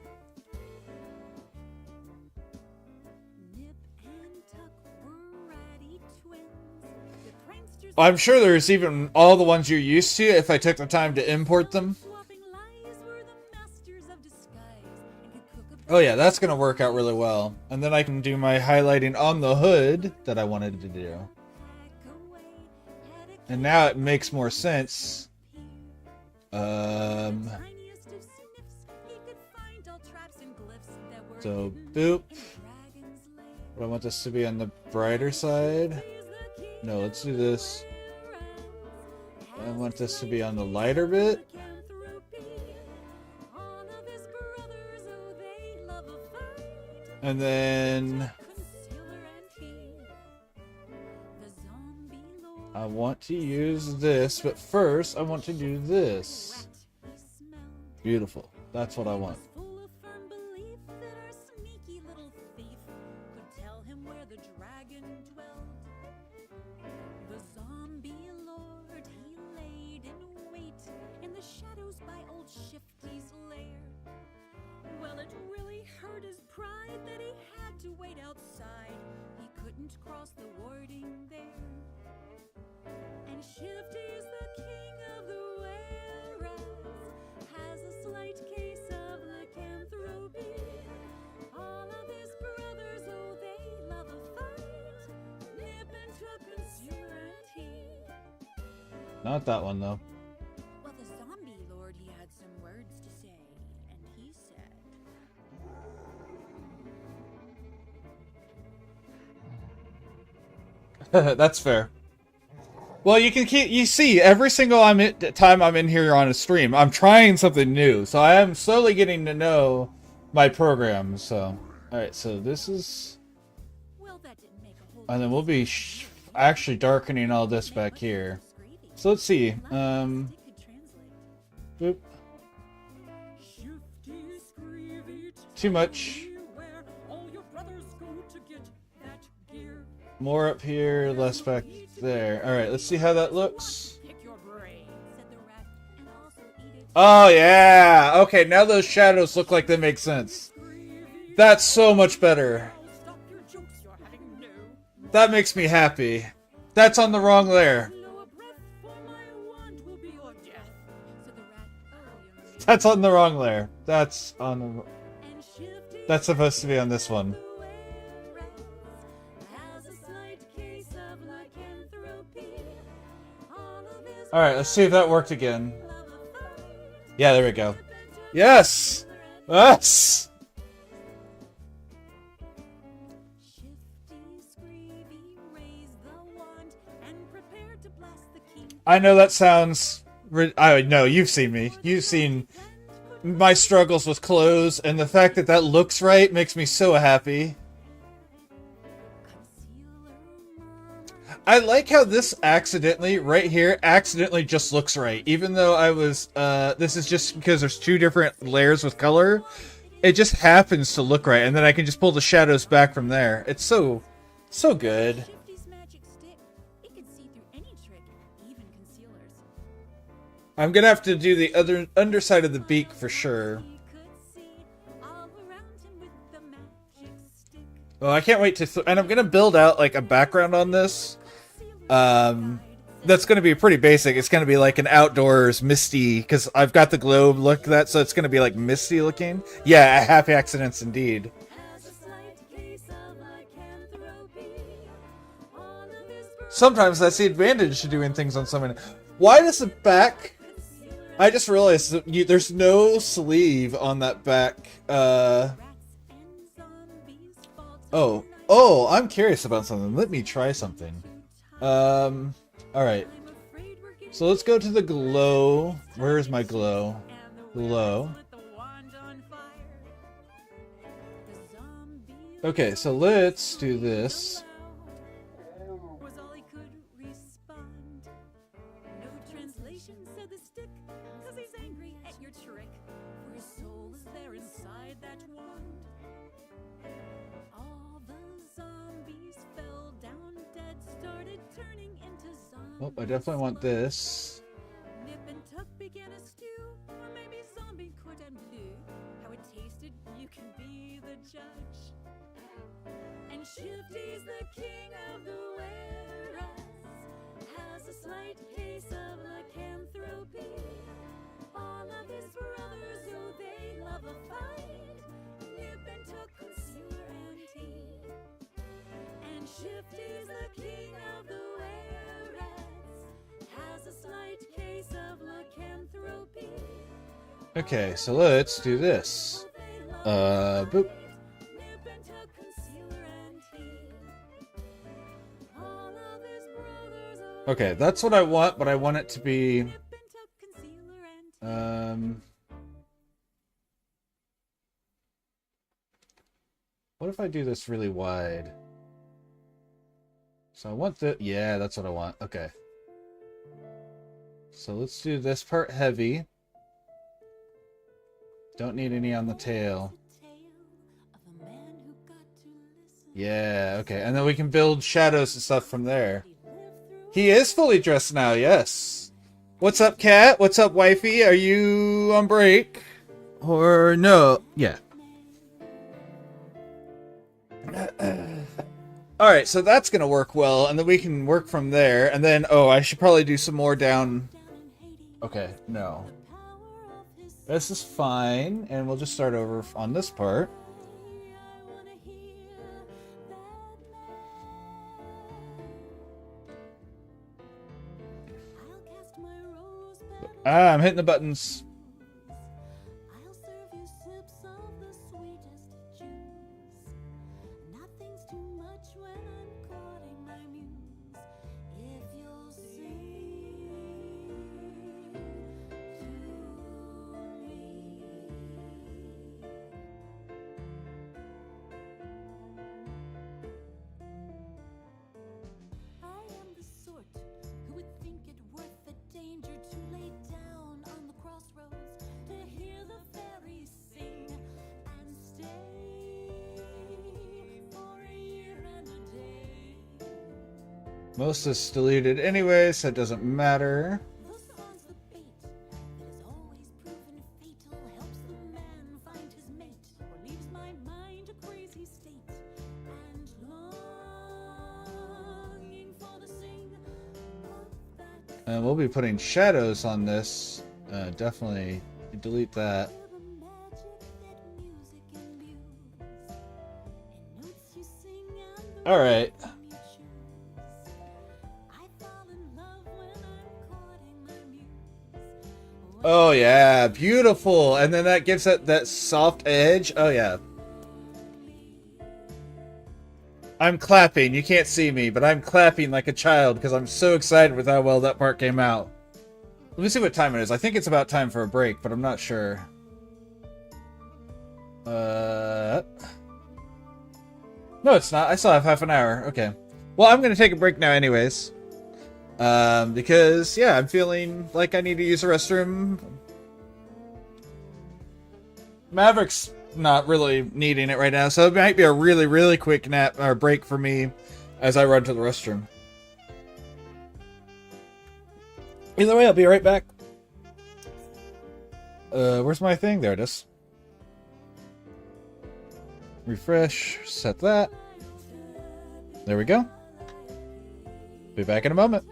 Nip and Tuck were ratty twins. The pranksters I'm sure there's even all the ones you're used to if I took the time to import them. swapping lies were the masters of disguise and could cook a Oh yeah, that's going to work out really well. And then I can do my highlighting on the hood that I wanted to do. pack away, had a And now it makes more sense. peer. Tiniest of sniffs, he could find all traps and glyphs that were So, hidden boop. in dragon's lair. But I want this to be on the brighter side. He's the king No, let's do this. of I want this to be on the lighter bit. lycanthropy. All of his brothers, oh, they love a fight. And then Concealer and he. The zombie lord I want to use this, but first I want to do this. rat he smelled. Beautiful. That's what I want. Was full of firm belief that our sneaky little thief could tell him where the dragon dwelled. The zombie lord, he laid in wait in the shadows by old Shifty's lair. Well, it really hurt his pride that he had to wait outside. He couldn't cross the warding there. And Shifty's the king of the whereas, has a slight case of lycanthropy. All of his brothers, oh, they love a fight. Nip into consumer and tea. Not that one though. Well, the zombie lord, he had some words to say, and he said, That's fair. Well, you see, every single time I'm in here on a stream, I'm trying something new. So I am slowly getting to know my program. So, alright, so this is... well, that didn't make a whole And then we'll be actually darkening all this back here. So let's see. Boop. Too much. More up here, less back there. Alright, let's see how that looks. Oh, yeah! Okay, now those shadows look like they make sense. That's so much better. That makes me happy. That's on the wrong layer. That's on the wrong layer. That's on the... That's supposed to be on this one. Alright, let's see if that worked again. Yeah, there we go. Yes! Yes! I know that sounds... I know, you've seen me. You've seen my struggles with clothes, and the fact that that looks right makes me so happy. I like how this accidentally, right here, accidentally just looks right. Even though I was, this is just because there's two different layers with color. It just happens to look right, and then I can just pull the shadows back from there. It's so good. I'm gonna have to do the other underside of the beak for sure. Oh, I can't wait to, and I'm gonna build out like a background on this. That's gonna be pretty basic. It's gonna be like an outdoors misty, because I've got the globe look that, so it's gonna be like misty looking. Yeah, happy accidents indeed. Sometimes that's the advantage to doing things on someone. Why does the back? I just realized that there's no sleeve on that back. Oh, I'm curious about something. Let me try something. Alright. So let's go to the glow. Where is my glow? Glow. Okay, so let's do this. Oh, I definitely want this. Nip and Tuck began a stew, or maybe zombie cordon bleu. How it tasted, you can be the judge. And Shifty's the king of the whereas, has a slight case of lycanthropy. All of his brothers, oh, they love a fight. Nip and Tuck concealer and tea. And Shifty's the king of the whereas, has a slight case of lycanthropy. Okay, so let's do this. Boop. Okay, that's what I want, but I want it to be... What if I do this really wide? So I want the... Yeah, that's what I want. Okay. So let's do this part heavy. Don't need any on the tail. Yeah, okay. And then we can build shadows and stuff from there. He is fully dressed now, yes. What's up, cat? What's up, wifey? Are you on break? Or no? Yeah. Alright, so that's gonna work well, and then we can work from there, and then, oh, I should probably do some more down... Okay, no. This is fine, and we'll just start over on this part. Ah, I'm hitting the buttons. I'll serve you sips of the sweetest juice. Nothing's too much when I'm courting my muse. If you'll sing to me. I am the sort who would think it worth the danger to lay down on the crossroads to hear the fairies sing and stay for a year and a day. Most is deleted anyway, so it doesn't matter. The song's the bait that is always proven fatal, helps the man find his mate, or leaves my mind a crazy state, and longing for the sing of that. And we'll be putting shadows on this. Definitely delete that. Feel the magic that music imbues, and notes you sing and the Alright. rhythm you choose. I fall in love when I'm courting my muse. Oh yeah, beautiful. And then that gives it that soft edge. Oh yeah. I'm clapping. You can't see me, but I'm clapping like a child because I'm so excited with how well that part came out. Let me see what time it is. I think it's about time for a break, but I'm not sure. No, it's not. I still have half an hour. Okay. Well, I'm going to take a break now anyways. Because, yeah, I'm feeling like I need to use the restroom. Maverick's not really needing it right now, so it might be a really, really quick nap or break for me as I run to the restroom. Either way, I'll be right back. Where's my thing? There it is. Refresh, set that. There we go. Be back in a moment.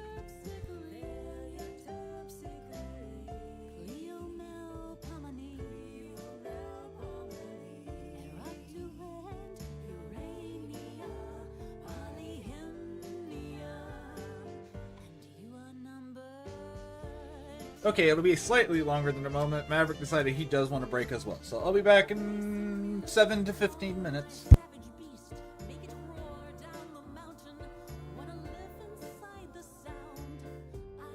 Okay, it'll be slightly longer than a moment. Maverick decided he does want to break as well. So I'll be back in 7 to 15 minutes. Savage beast, make it roar down the mountain. Wanna live inside the sound. I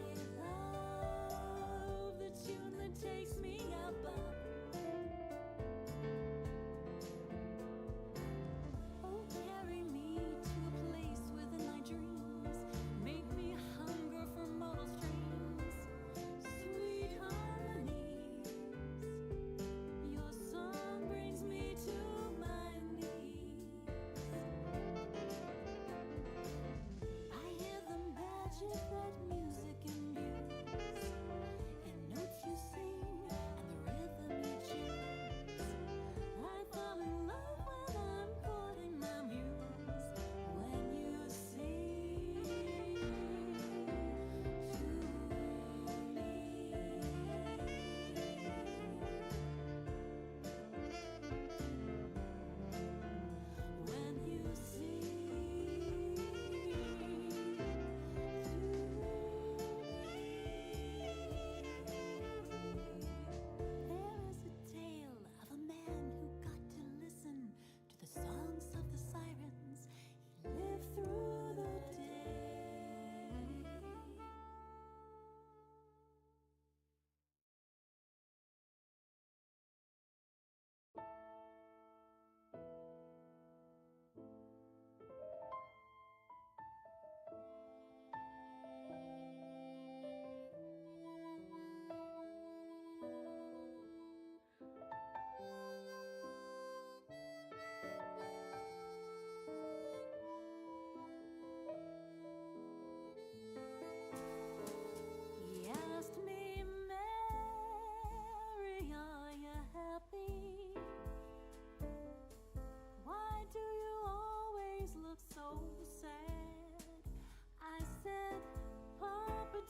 love the tune that takes me above. Oh, carry me to a place within my dreams. Make me hunger for mortal streams. Sweet harmonies. Your song brings me to my knees.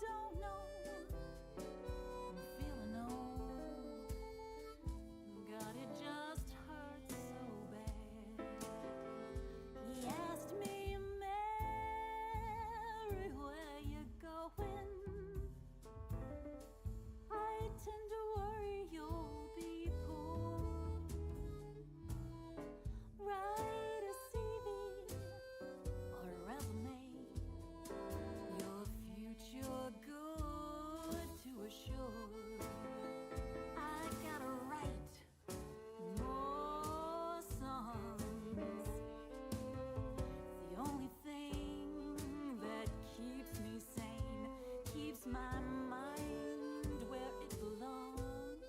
don't know. I'm feeling old. God, it just hurts so bad. He asked me, Mary, where you going? I tend to worry you'll be poor. Write a CV or a resume. Your future good to assure. I gotta write more songs. The only thing that keeps me sane, keeps my mind where it belongs,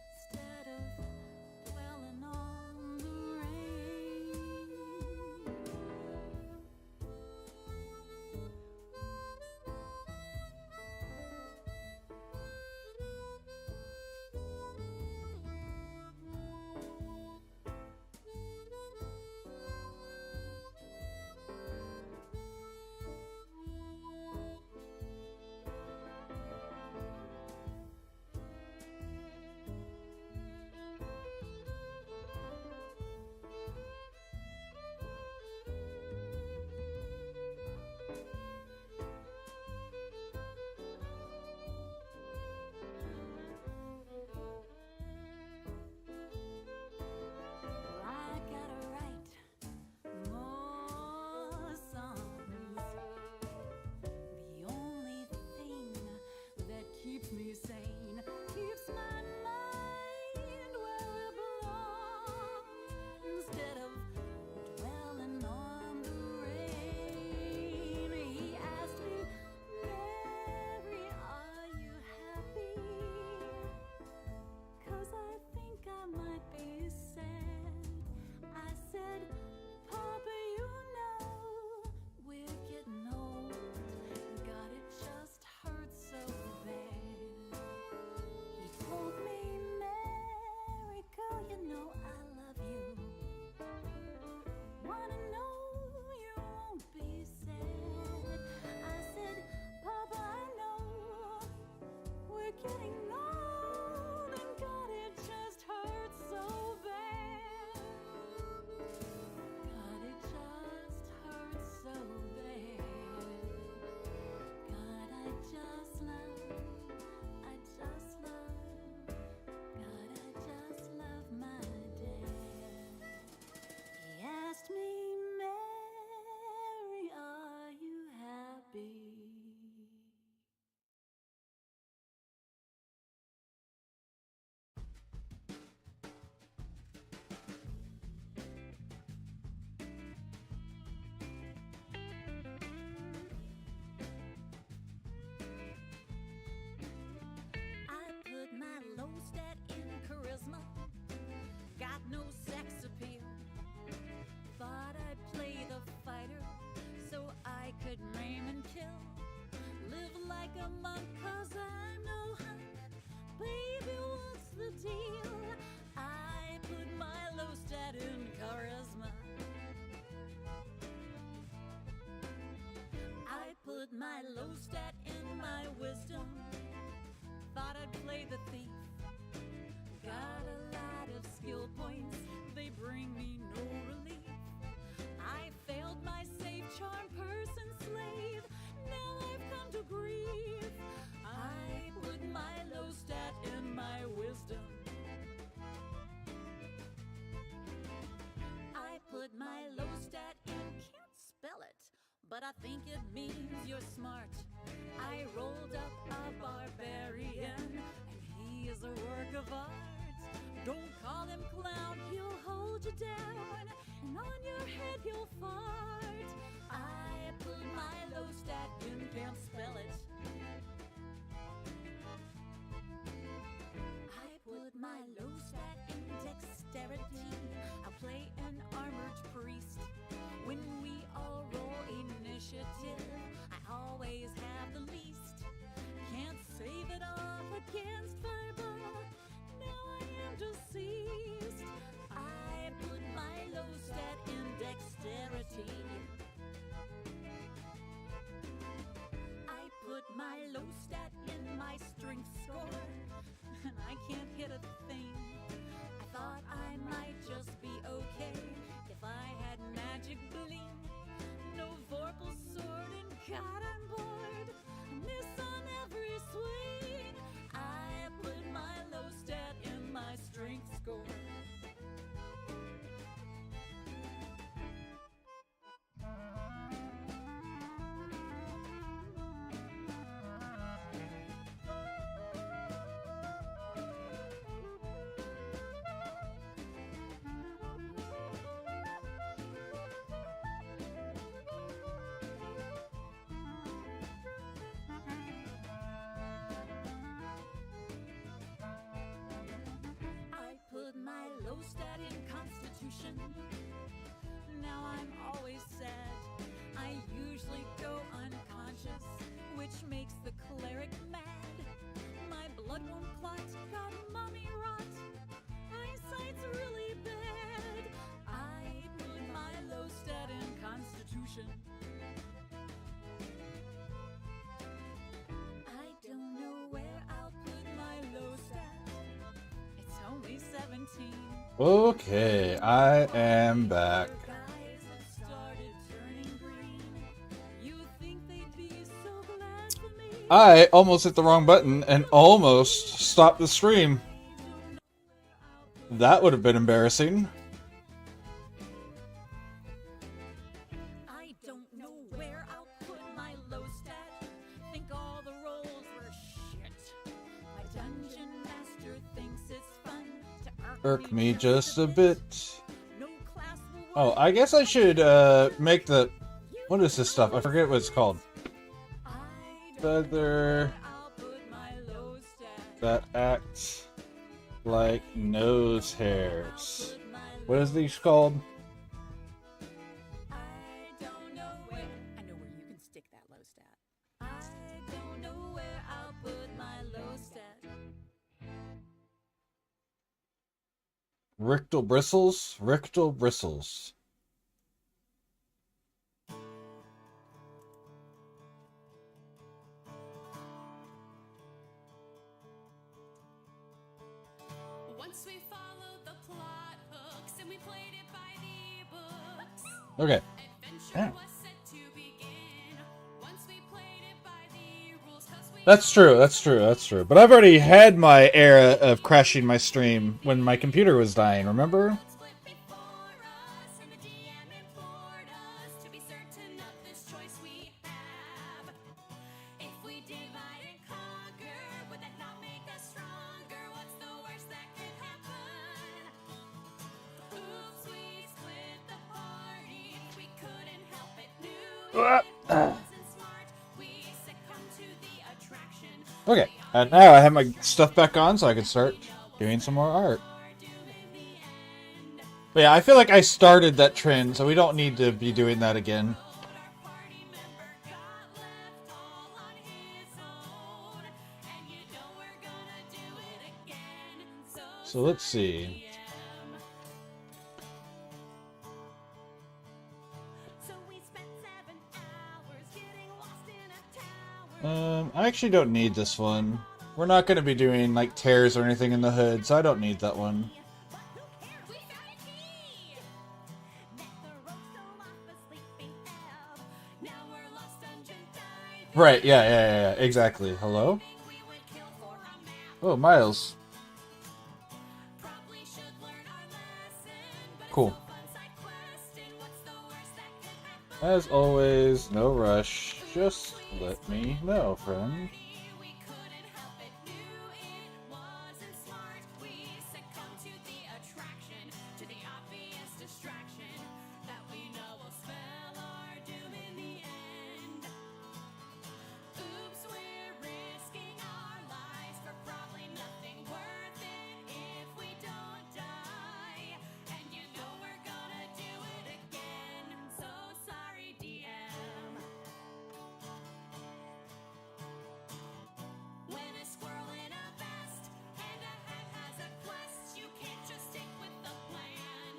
instead of dwelling on the rain. I gotta write more songs. The only thing that keeps me sane, keeps my mind where it belongs, instead of dwelling on the rain. He asked me, Mary, are you happy? 'Cause I think I might be sad. I said, Papa, you know we're getting old. God, it just hurts so bad. He told me, Mary, girl, you know I love you. Wanna know you won't be sad. I said, Papa, I know we're getting old, and God, it just hurts so bad. God, it just hurts so bad. God, I just love, God, I just love my dad. He asked me, Mary, are you happy? I put my low stat in charisma, got no sex appeal. Thought I'd play the fighter so I could maim and kill. Live like a monk 'cause I'm no hunk. Baby, what's the deal? I put my low stat in charisma. I put my low stat in my wisdom. Thought I'd play the thief. Got a lot of skill points, they bring me no relief. I failed my safe charm person slave, now I've come to grief. I put my low stat in my wisdom. I put my low stat in, can't spell it, but I think it means you're smart. I rolled up a barbarian, and he is a work of art. Don't call him clown, he'll hold you down, and on your head he'll fart. I put my low stat in, can't spell it. I put my low stat in dexterity. I'll play an armored priest. When we all roll initiative, I always have the least. Can't save it off against fireball, now I am deceased. I put my low stat in dexterity. got on board. Miss on every swing. I put my low stat in my strength score. I put my low stat in Constitution. Now I'm always sad. I usually go unconscious, which makes the cleric mad. My blood won't clot, got mommy rot. Eyesight's really bad. I put my low stat in Constitution. I don't know where I'll put my low stat. It's only 17. Okay, I am back. Guys have started turning green. You think they'd be so glad for me? I almost hit the wrong button and almost stopped the stream. That would have been embarrassing. I don't know where I'll put my low stat. Think all the rolls were shit. My dungeon master thinks it's fun to Irk me just a bit. No class will work. Oh, I guess I should make the... What is this stuff? I forget what it's called. I don't Feather I'll put my low stat. that acts like nose hairs. What is these called? I don't know where. I know where you can stick that low stat. I don't know where I'll put my low stat. Rictal bristles? Rictal bristles. Once we followed the plot hooks and we played it by the books. Okay. Adventure Yeah. was set to begin. Once we played it by the rules, 'cause we That's true, that's true, that's true. But I've already had my era of crashing my stream when my computer was dying, remember? split before us, and the DM implored us to be certain of this choice we have. If we divide and conquer, would that not make us stronger? What's the worst that could happen? Oops, we split the party. We couldn't help it. Knew it wasn't smart. We succumbed to the attraction. Okay, and now I have my stuff back on so I can start doing some more art. But yeah, I feel like I started that trend, so we don't need to be doing that again. Party member got left all on his own, and you know we're gonna do it again. So let's see. So we spent 7 hours getting lost in a tower. I actually don't need this one. We're not going to be doing like tears or anything in the hood, so I don't need that one. But who cares? We found a key! Met the rope stole off a sleeping elf. Now we're lost dungeon diving. Right, yeah, exactly. Hello? We would kill for a map. Oh, Miles. Probably should learn our lesson. But Cool. fun side quest, and what's the worst that could happen? As always, no rush. Just let me know, friend. We couldn't help it, knew it wasn't smart. We succumbed to the attraction, to the obvious distraction that we know will spell our doom in the end. Oops, we're risking our lives for probably nothing worth it if we don't die. And you know we're gonna do it again. So sorry, DM. When a squirrel in a vest and a hat has a quest, you can't just stick with the plan.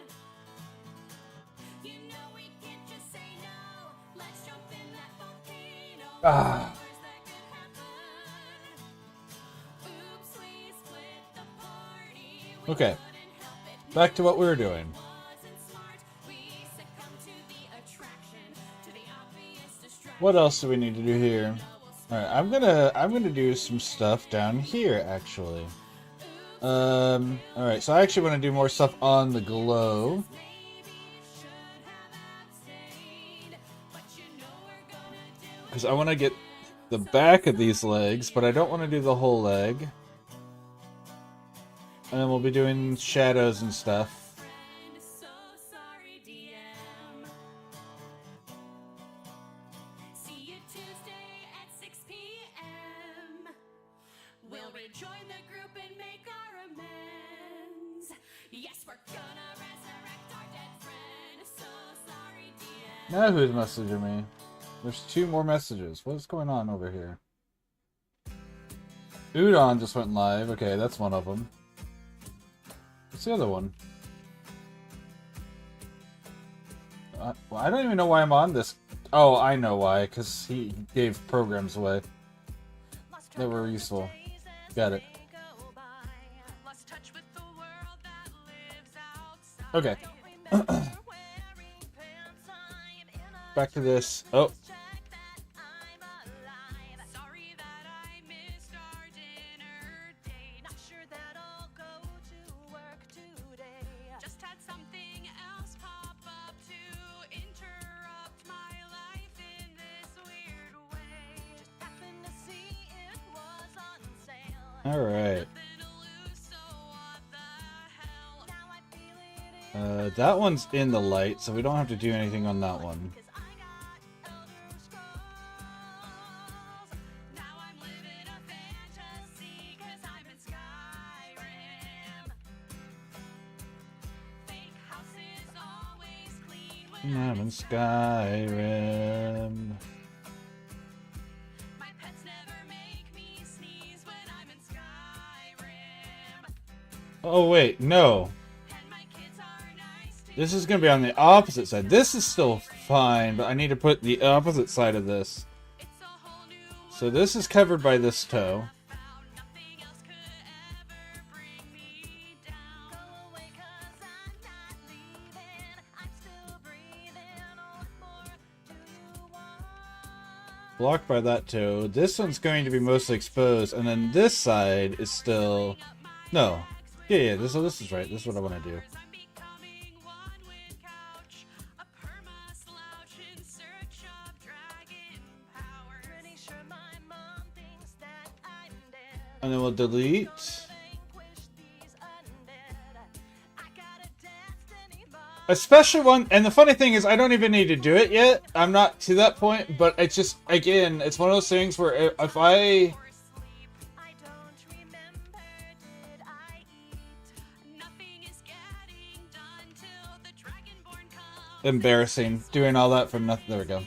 You know we can't just say no. Let's jump in that volcano. Ah. Worst that could happen. Oops, we split the party. We Okay, couldn't help it. back to what we were doing. Wasn't smart. We succumbed to the attraction, to the obvious distraction What else do we need to do here? Alright, I'm gonna do some stuff down here, actually. Alright, so I actually want to do more stuff on the glow. Because I want to get the back of these legs, but I don't want to do the whole leg. And then we'll be doing shadows and stuff. We'll rejoin the group and make our amends. Yes, we're gonna resurrect our dead friend. So sorry, DM. Now who's messaging me? There's 2 more messages. What's going on over here? Udon just went live. Okay, that's one of them. What's the other one? Well, I don't even know why I'm on this. Oh, I know why. Because he gave programs away that were useful. Got it. Okay. Back to this. Oh. Alright. That one's in the light, so we don't have to do anything on that one. I'm in Skyrim. Oh wait, no. This is going to be on the opposite side. This is still fine, but I need to put the opposite side of this. So this is covered by this toe. Blocked by that toe. This one's going to be mostly exposed, and then this side is still... No. Yeah, this is right. This is what I want to do. And then we'll delete. A special one, and the funny thing is I don't even need to do it yet. I'm not to that point, but it's just, again, it's one of those things where if I... Embarrassing, doing all that for nothing. There we go.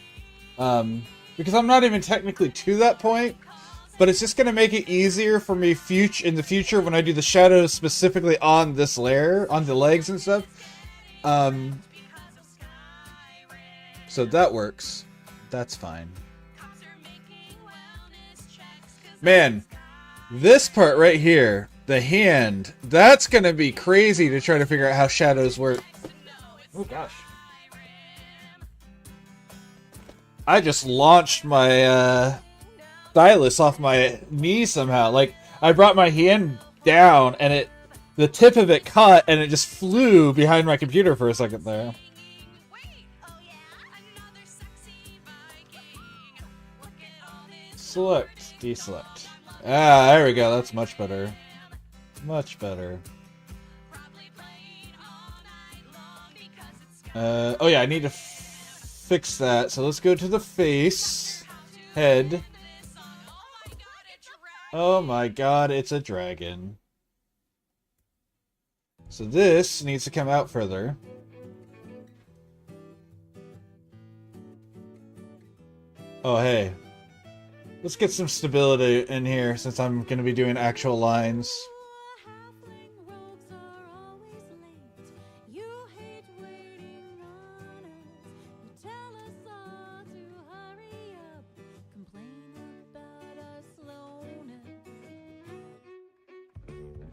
Because I'm not even technically to that point, but it's just going to make it easier for me in the future when I do the shadows specifically on this layer, on the legs and stuff. So that works. That's fine. Man, this part right here, the hand, that's going to be crazy to try to figure out how shadows work. Oh gosh. I just launched my stylus off my knee somehow. Like, I brought my hand down and the tip of it caught and it just flew behind my computer for a second there. Select, deselect. Ah, there we go. That's much better. Much better. Oh yeah, I need to fix that. So let's go to the face. Head. Oh my god, it's a dragon. So this needs to come out further. Oh hey. Let's get some stability in here since I'm going to be doing actual lines.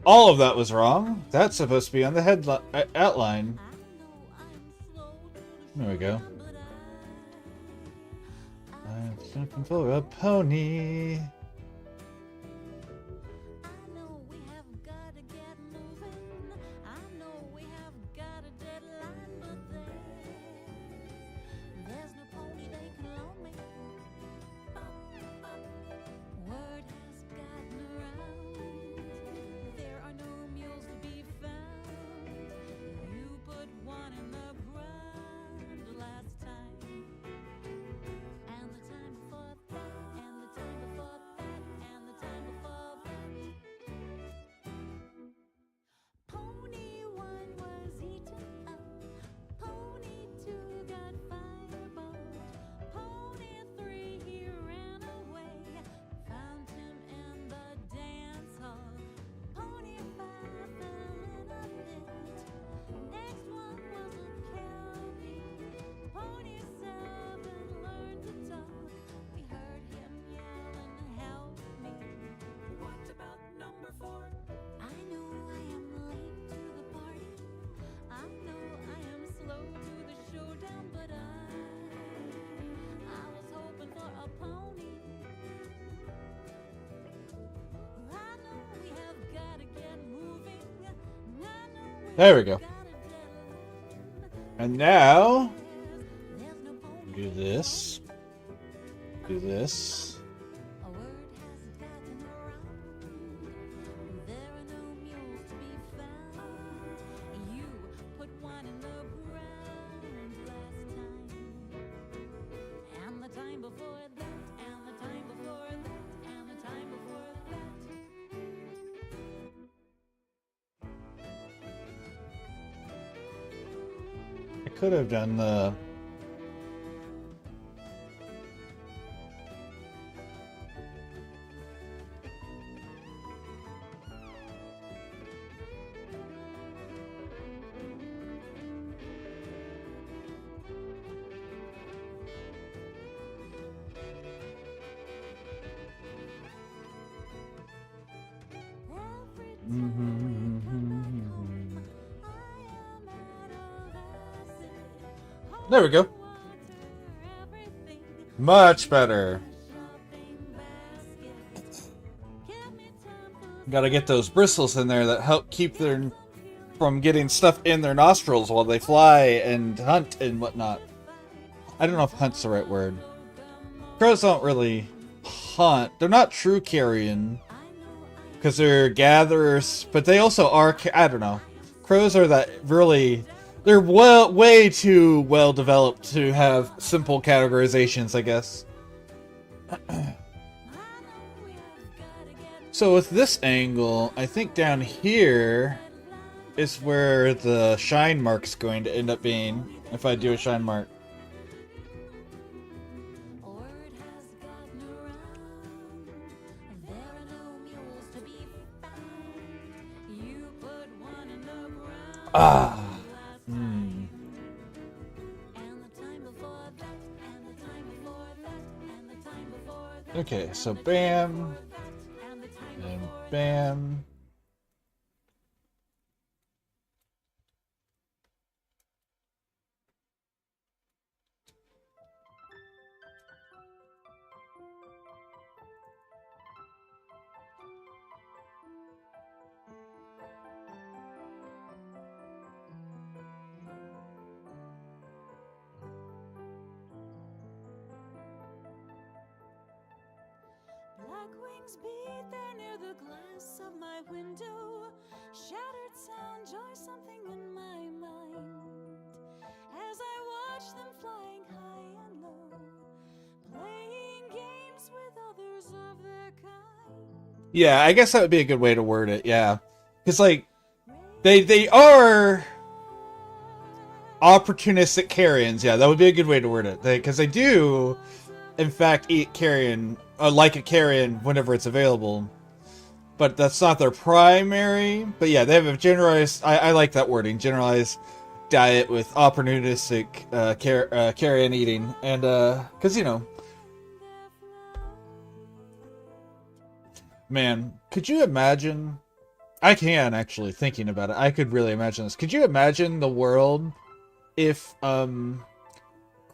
All of that was wrong. That's supposed to be on the head outline. There we go. Something for a pony. I know we have got to get moving. I know we have got a deadline, but there's no pony they can loan me. Word has gotten around. There are no mules to be found. You put one in the ground last time, and the time before that, and the time before that, and the time before that. Pony 1 was eaten up. Pony 2 got firebolt. Pony 3 he ran away. Found him in the dance hall. Pony 5 fell in a pit. Next one was a cowbell. Pony 7 learned to talk. We heard him yelling, "Help me." What about number 4? I know I am late to the party. I know I am slow to the showdown, but I was hoping for a pony. I know we have got to get moving. I know we There we go. got a deadline. And now, There's no pony. do this. Do this. A word has gotten around. There are no mules to be found. You put one in the ground last time, and the time before that, and the time before that, and the time before that. I could have done the... Every time I come back home, I am out of acid. There we go. Water, everything. Much better. Shopping basket. Give me time for Gotta get those bristles in there that help keep them from getting stuff in their nostrils while they fly and hunt and whatnot. I don't know if hunt's the right word. Crows don't really hunt. They're not true carrion because they're gatherers, but they also are. I don't know. Crows are that really. They're way too well developed to have simple categorizations, I guess. So with this angle, I think down here is where the shine mark's going to end up being, if I do a shine mark. a word has gotten around. There are no mules to be found. You put one in the ground Ah. last time, and the time before that, and the time before that, and the time before that. Okay, so bam, And the time and before that. bam. Black wings beat there near the glass of my window. Shattered sound, joy, something in my mind. As I watch them flying high and low, playing games with others of their kind. Yeah, I guess that would be a good way to word it. Yeah, because like they are opportunistic carrions. Yeah, that would be a good way to word it. Because they do, in fact, eat carrion, like a carrion whenever it's available. But that's not their primary. But yeah, they have a generalized. I like that wording. Generalized diet with opportunistic carrion eating, and because you know. Man, could you imagine? I can actually, thinking about it. I could really imagine this. Could you imagine the world if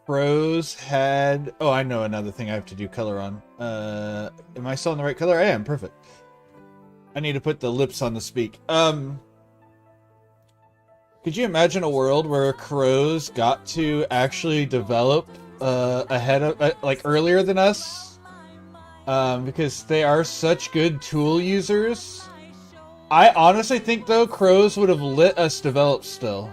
crows had... Oh, I know another thing I have to do color on. Am I still in the right color? I am. Perfect. I need to put the lips on the speak. Could you imagine a world where crows got to actually develop ahead of, like, earlier than us? Because they are such good tool users. I honestly think, though, crows would have let us develop still.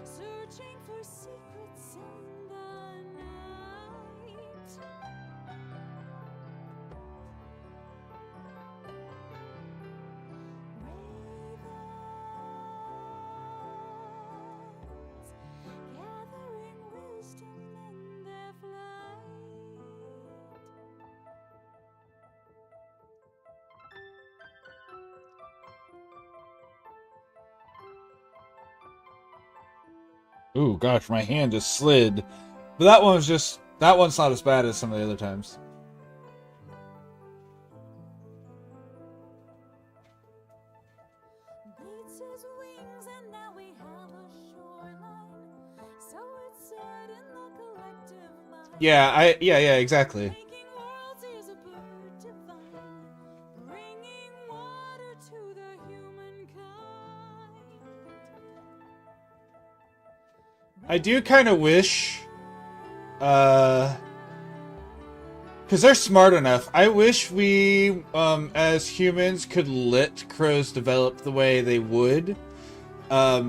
Searching for secrets in the night. Ravens gathering wisdom in their flight. Ooh, gosh, my hand just slid. But that one was just... That one's not as bad as some of the other times. Beats his wings and now we have a shoreline. So it's said in the collective mind. Yeah, exactly. Making worlds is a bird divine, bringing water to the humankind. I do kind of wish... because they're smart enough. I wish we, as humans, could let crows develop the way they would. But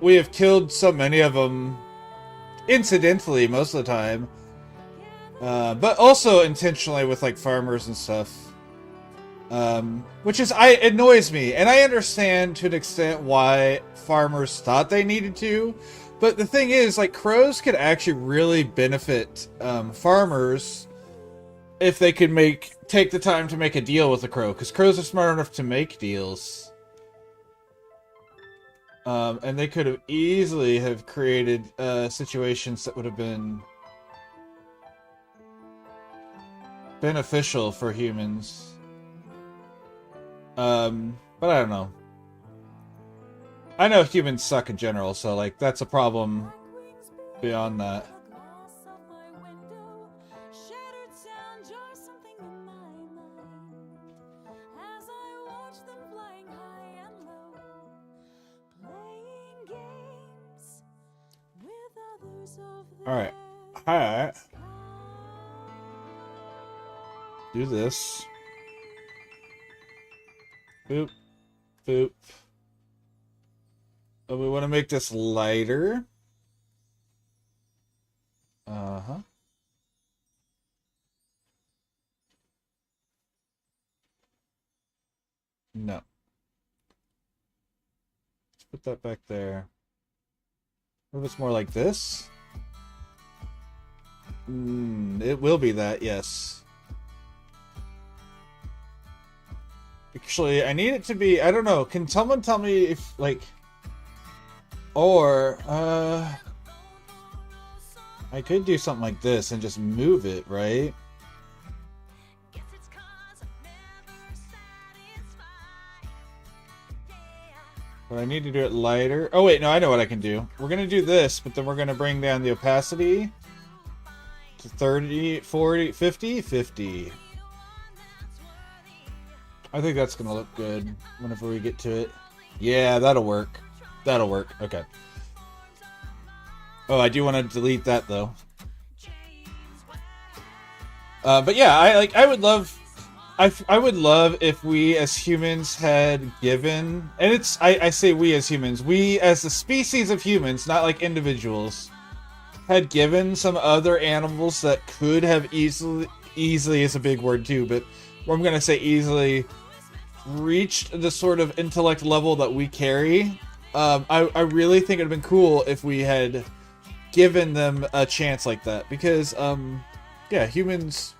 we have killed so many of them incidentally most of the time. But also intentionally with, like, farmers and stuff. Which annoys me. And I understand to an extent why farmers thought they needed to. But the thing is, like, crows could actually really benefit farmers if they could take the time to make a deal with a crow, because crows are smart enough to make deals. And they could have easily have created situations that would have been beneficial for humans. But I don't know. I know humans suck in general, so, like, that's a problem beyond that. The glass of my window, shattered sound jars something in my mind. As I watch them flying high and low, playing games with others of their Alright. Alright. Do this. Boop. Boop. Oh, we want to make this lighter. Uh-huh. No. Let's put that back there. What if it's more like this? It will be that, yes. Actually, I need it to be, I don't know, can someone tell me if, like... Or, I could do something like this and just move it, right? But I need to do it lighter. Oh wait, no, I know what I can do. We're gonna do this, but then we're gonna bring down the opacity to 30, 40, 50, 50. I think that's gonna look good whenever we get to it. Yeah, that'll work. That'll work. Okay. Oh, I do want to delete that though. But yeah, I would love if we as humans had given, and I say we as humans, we as the species of humans, not like individuals, had given some other animals that could have easily is a big word too, but I'm gonna say easily reached the sort of intellect level that we carry. I really think it'd have been cool if we had given them a chance like that, because yeah, humans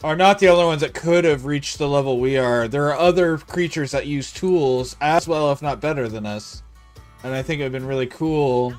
are not the only ones that could have reached the level we are. There are other creatures that use tools as well, if not better than us, and I think it would have been really cool.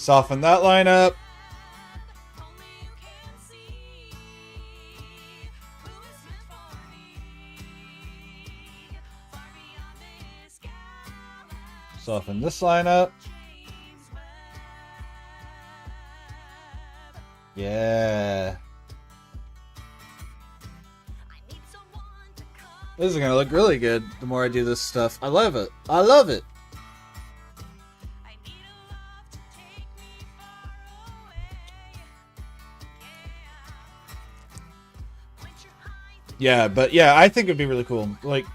Soften that line up. Only you can see who is meant for me. Far beyond this galaxy. Soften this line up. James Webb. Yeah. I need someone to come. This is gonna look really good the more I do this stuff. I love it. I love it. I need a love to take me far away. Yeah. Point your eye. Yeah, but yeah, I think it'd be really cool. Like,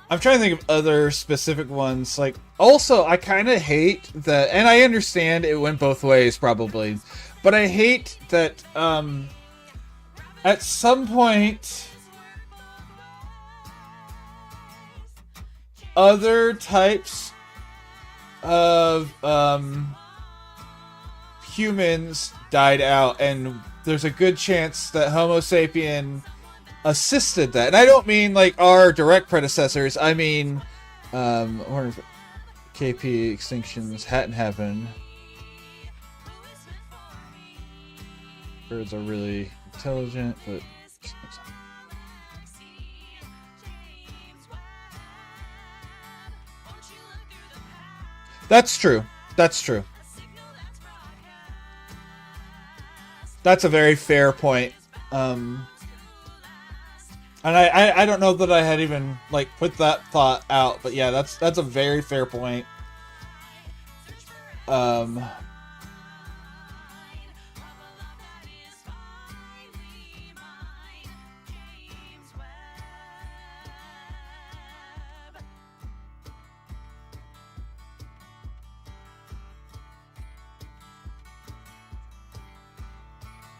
I'm trying to think of other specific ones. Like, also, I kind of hate that, and I understand it went both ways probably, but I hate that at some point other types of humans died out, and there's a good chance that Homo sapien assisted that. And I don't mean like our direct predecessors. I mean, I wonder if KP extinctions hadn't happened. Birds are really intelligent, but that's true. That's true. That's a very fair point. And I don't know that I had even like put that thought out, but yeah, that's a very fair point.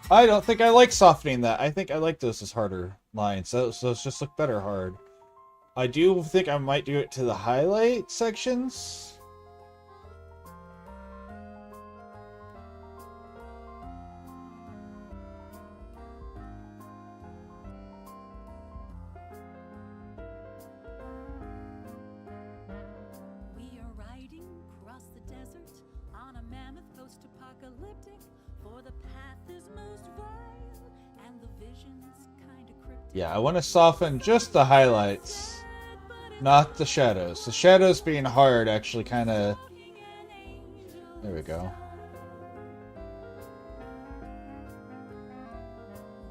I don't think I like softening that. I think I like those as harder lines. So it's just look better hard. I do think I might do it to the highlight sections. We are riding across the desert on a mammoth post-apocalyptic. For the path is most vile and the vision's kind of cryptic. Yeah, I want to soften just the highlights, not the shadows. The shadows being hard actually kind of... There we go.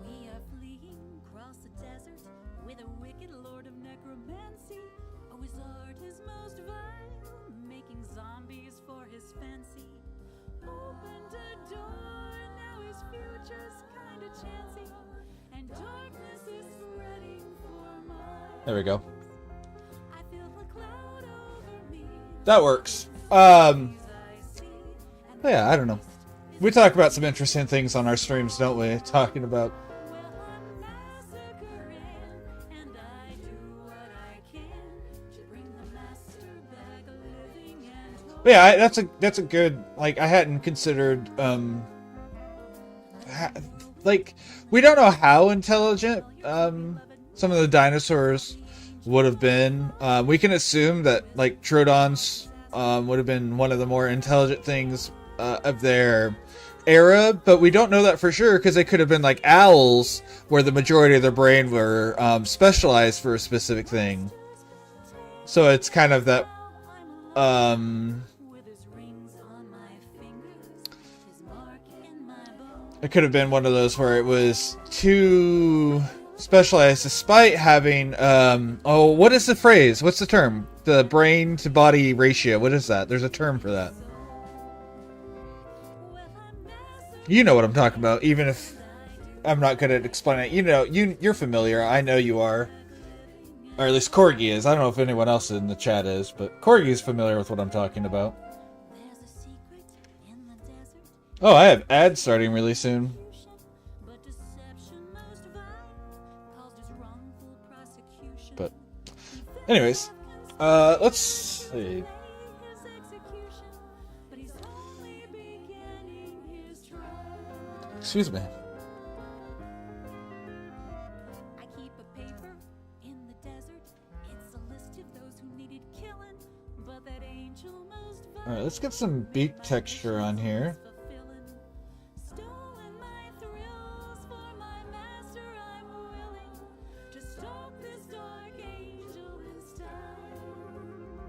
We are fleeing across the desert with a wicked lord of necromancy. A wizard is most vile, making zombies for his fancy. Opened a door, now his future's kinda chancy, and darkness is spreading for mine. There we go. I feel a cloud over me. That works. I see, and Yeah, I don't know. We talk about some interesting things on our streams, don't we? Talking about... well, I'm massacring, and I do what I can to bring the master back living and whole. But yeah, that's a good, like, I hadn't considered like, we don't know how intelligent some of the dinosaurs would have been. We can assume that like Troodons would have been one of the more intelligent things of their era, but we don't know that for sure because they could have been like owls, where the majority of their brain were specialized for a specific thing. So it's kind of that With his rings on my fingers, his mark in my bone. it could have been one of those where it was too specialized despite having oh, what is the phrase? What's the term? The brain to body ratio. What is that? There's a term for that. You know what I'm talking about, even if I'm not good at explaining it. You know, you're familiar. I know you are. Or at least Corgi is. I don't know if anyone else in the chat is, but Corgi is familiar with what I'm talking about. There's a secret in the desert, Oh, I have ads starting really soon. but deception most vile caused his wrongful prosecution. But anyways, let's see. His execution, but he's only beginning his trial. Excuse me. I keep a paper in the desert. It's a list of those who needed killing, but that angel most vile All right, let's get some beak texture on here.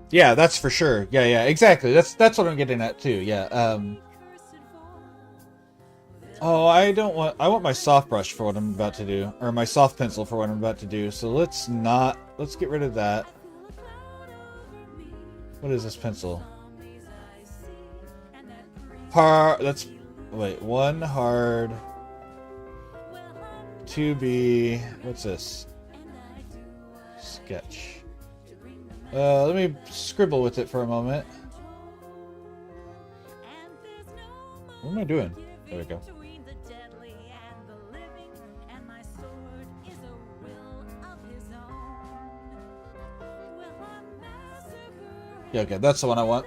Yeah, that's for sure. Yeah, exactly. That's what I'm getting at too. Yeah. Oh, I don't want. I want my soft brush for what I'm about to do, or my soft pencil for what I'm about to do. So let's not. Let's get rid of that. What is this pencil? That's. Wait, 1 hard. 2B. What's this? Sketch. Let me scribble with it for a moment. What am I doing? There we go. Yeah, okay, that's the one I want.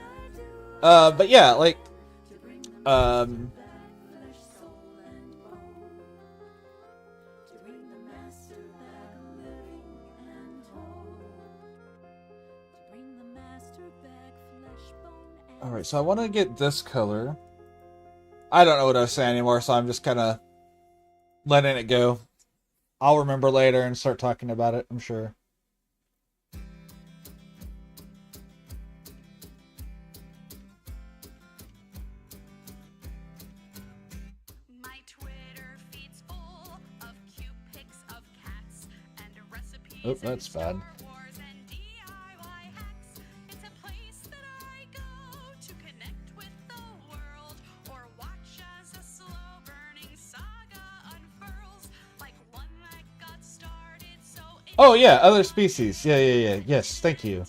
But yeah, like, alright, so I want to get this color. I don't know what I was saying anymore, so I'm just kind of letting it go. I'll remember later and start talking about it, I'm sure. My Twitter feed's full of cute pics of cats and recipes. Oh, that's bad. Star Wars and DIY hacks. It's a place that I go to connect with the world or watch as a slow burning saga unfurls like one that got started so Oh yeah, other species. Yeah. Yes, thank you.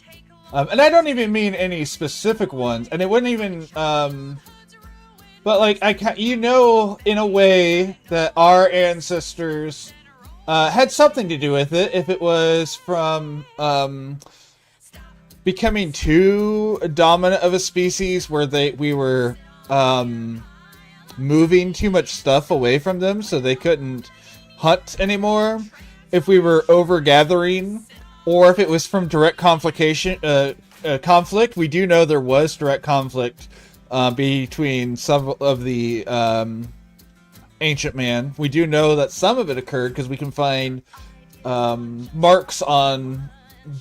And I don't even mean any specific ones, and it wouldn't even, but like you know, in a way that our ancestors had something to do with it. If it was from becoming too dominant of a species, where we were moving too much stuff away from them, so they couldn't hunt anymore. If we were overgathering, or if it was from direct conflict, we do know there was direct conflict between some of the ancient man. We do know that some of it occurred because we can find marks on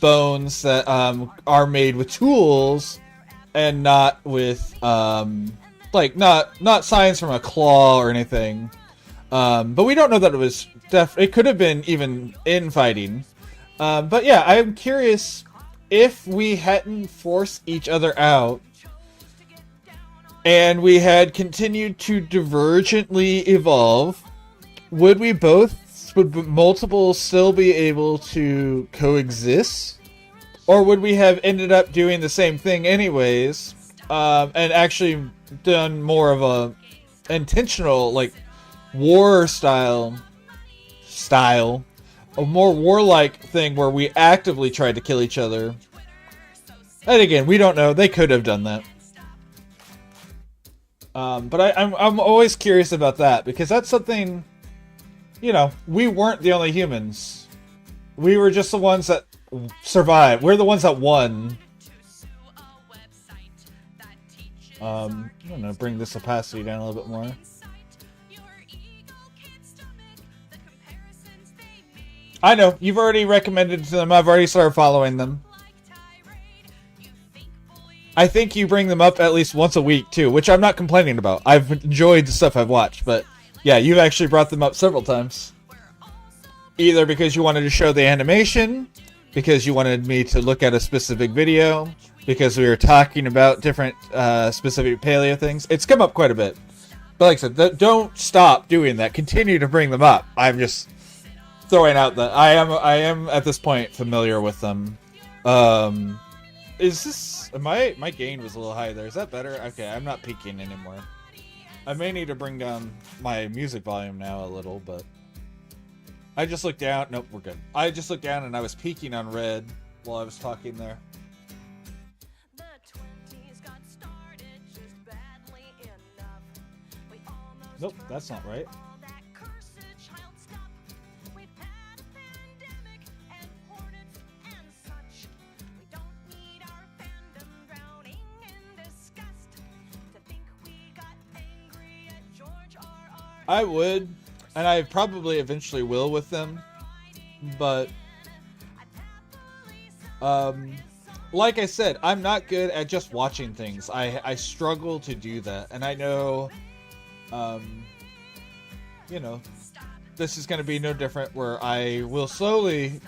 bones that are made with tools and not with like not signs from a claw or anything. But we don't know that it was it could have been even infighting. But yeah, I'm curious if we hadn't forced each other out and we had continued to divergently evolve, would multiple still be able to coexist? Or would we have ended up doing the same thing anyways, and actually done more of a intentional, like, war style, a more warlike thing where we actively tried to kill each other? And again, we don't know. They could have done that. But I'm always curious about that, because that's something, you know, we weren't the only humans. We were just the ones that survived. We're the ones that won. I'm gonna bring this opacity down a little bit more. I know, you've already recommended to them. I've already started following them. I think you bring them up at least once a week too, which I'm not complaining about. I've enjoyed the stuff I've watched, but yeah, you've actually brought them up several times. Either because you wanted to show the animation, because you wanted me to look at a specific video, because we were talking about different specific paleo things. It's come up quite a bit. But like I said, don't stop doing that. Continue to bring them up. I'm just throwing out that I am at this point familiar with them. Is this my gain was a little high there? Is that better? Okay, I'm not peaking anymore. I may need to bring down my music volume now a little, but I just looked down. Nope, we're good. I just looked down and I was peaking on red while I was talking there. Nope, that's not right. I would, and I probably eventually will with them, but like I said, I'm not good at just watching things. I struggle to do that, and I know, you know, this is going to be no different, where I will slowly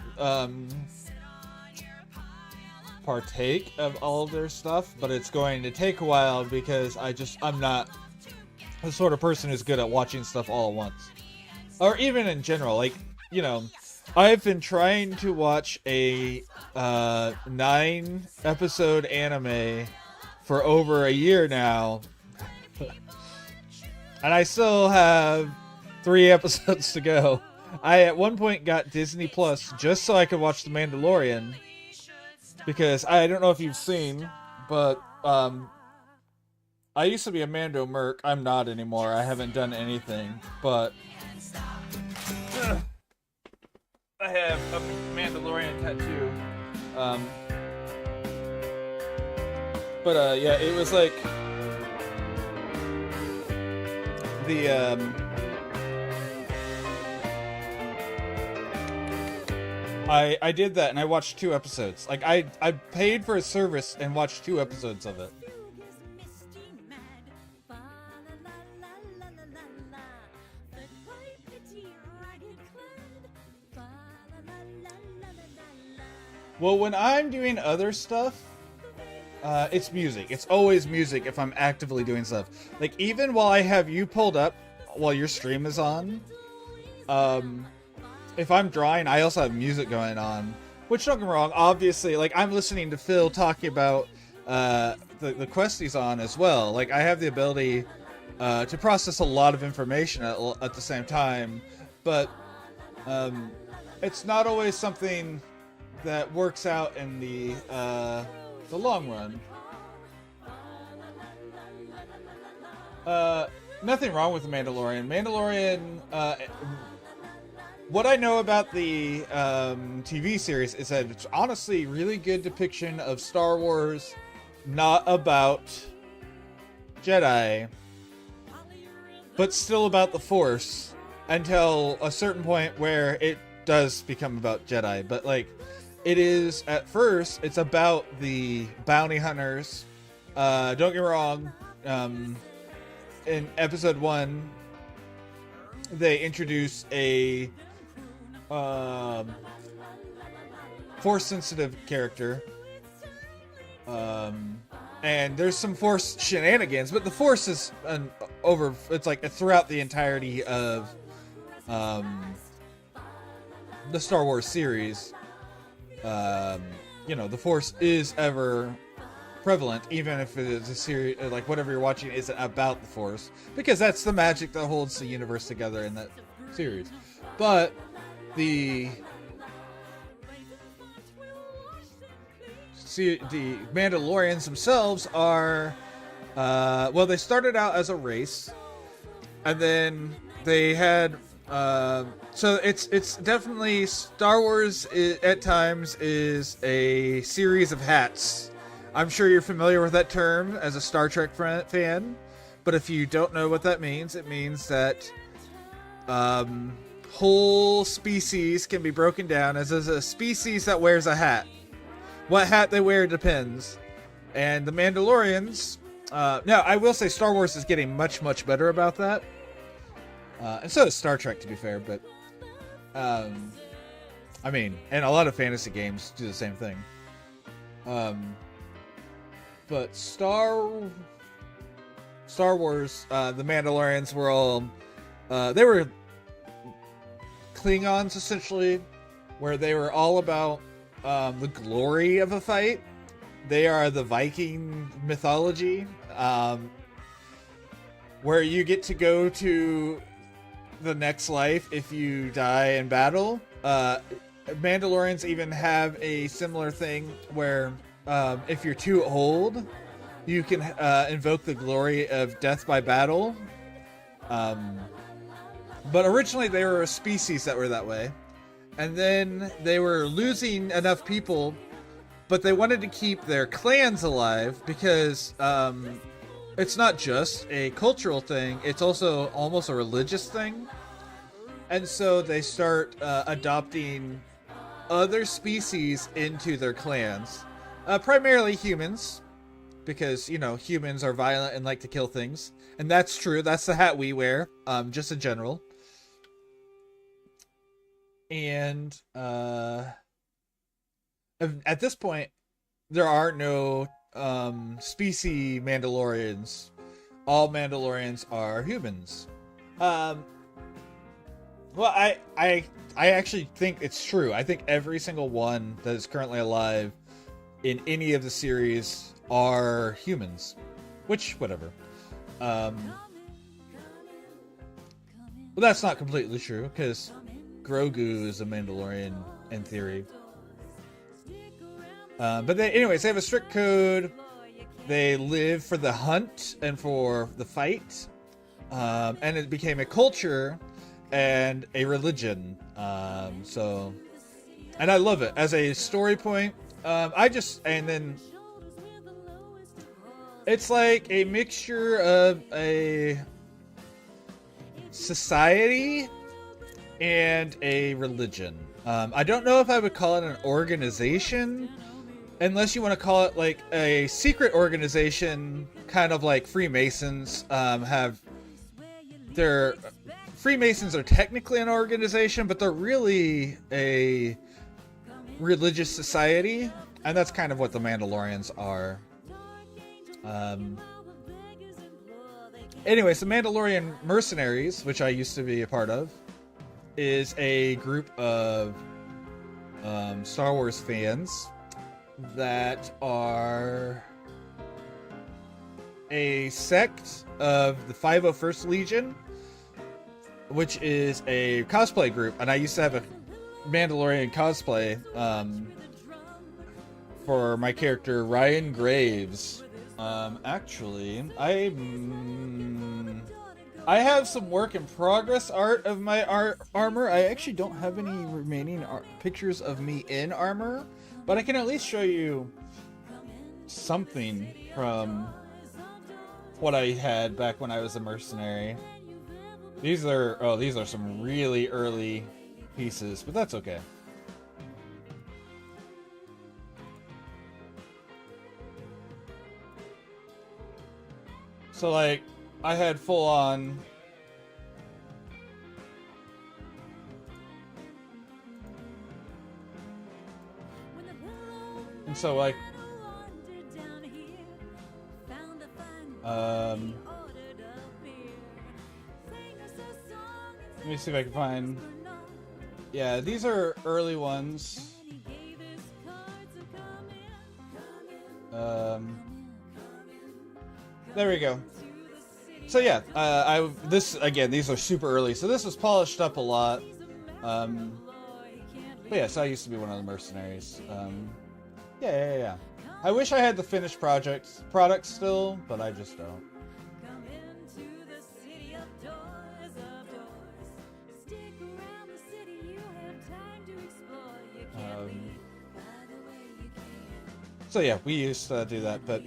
partake of all of their stuff, but it's going to take a while because I'm not the sort of person who's good at watching stuff all at once. Or even in general, like, you know, I've been trying to watch a 9-episode anime for over a year now, and I still have 3 episodes to go. I at one point got Disney Plus just so I could watch The Mandalorian, because I don't know if you've seen, but I used to be a Mando Merc. I'm not anymore. I haven't done anything, but I have a Mandalorian tattoo. But yeah, it was like the I did that, and I watched 2 episodes. Like, I paid for a service and watched 2 episodes of it. Well, when I'm doing other stuff, it's music. It's always music if I'm actively doing stuff. Like, even while I have you pulled up while your stream is on, if I'm drawing, I also have music going on. Which, don't get me wrong, obviously, like, I'm listening to Phil talking about the quest he's on as well. Like, I have the ability to process a lot of information at the same time, but it's not always something that works out in the long run. Nothing wrong with the Mandalorian. What I know about the TV series is that it's honestly really good depiction of Star Wars, not about Jedi, but still about the Force, until a certain point where it does become about Jedi. But, like, it is, at first, it's about the bounty hunters. Don't get me wrong, in episode 1, they introduce a Force-sensitive character. And there's some Force shenanigans, but the Force is it's like throughout the entirety of the Star Wars series. You know, the Force is ever prevalent, even if it is a series, like whatever you're watching isn't about the Force, because that's the magic that holds the universe together in that series. But the Mandalorians themselves are, well, they started out as a race, and then they had, so it's definitely Star Wars at times is a series of hats. I'm sure you're familiar with that term as a Star Trek fan, but if you don't know what that means, it means that whole species can be broken down as a species that wears a hat. What hat they wear depends. And the Mandalorians, now I will say Star Wars is getting much, much better about that. And so is Star Trek, to be fair, but I mean, and a lot of fantasy games do the same thing. But Star Wars, the Mandalorians were all, they were Klingons, essentially, where they were all about the glory of a fight. They are the Viking mythology, where you get to go to the next life if you die in battle. Mandalorians even have a similar thing where if you're too old, you can invoke the glory of death by battle. But originally they were a species that were that way. And then they were losing enough people, but they wanted to keep their clans alive because it's not just a cultural thing, it's also almost a religious thing. And so they start adopting other species into their clans. Primarily humans, because, you know, humans are violent and like to kill things. And that's true. That's the hat we wear, just in general. And at this point, there are no species Mandalorians. All Mandalorians are humans. Well, I actually think it's true. I think every single one that is currently alive in any of the series are humans. Which, whatever. Well, that's not completely true, because Grogu is a Mandalorian in theory. But anyways, they have a strict code. They live for the hunt and for the fight. And it became a culture and a religion. And I love it as a story point. And then it's like a mixture of a society and a religion. I don't know if I would call it an organization, unless you want to call it like a secret organization, kind of like Freemasons Freemasons are technically an organization, but they're really a religious society, and that's kind of what the Mandalorians are. Anyways, the Mandalorian Mercenaries, which I used to be a part of, is a group of Star Wars fans that are a sect of the 501st Legion, which is a cosplay group, and I used to have a Mandalorian cosplay for my character Ryan Graves. Actually, I have some work in progress art of my armor. I actually don't have any remaining pictures of me in armor, but I can at least show you something from what I had back when I was a mercenary. These are some really early pieces, but that's okay. So, like, I had full on and so like let me see if I can find. Yeah, these are early ones. There we go. So yeah, these are super early. So this was polished up a lot. But yeah, so I used to be one of the mercenaries. Yeah. I wish I had the finished product still, but I just don't. So yeah, we used to do that, but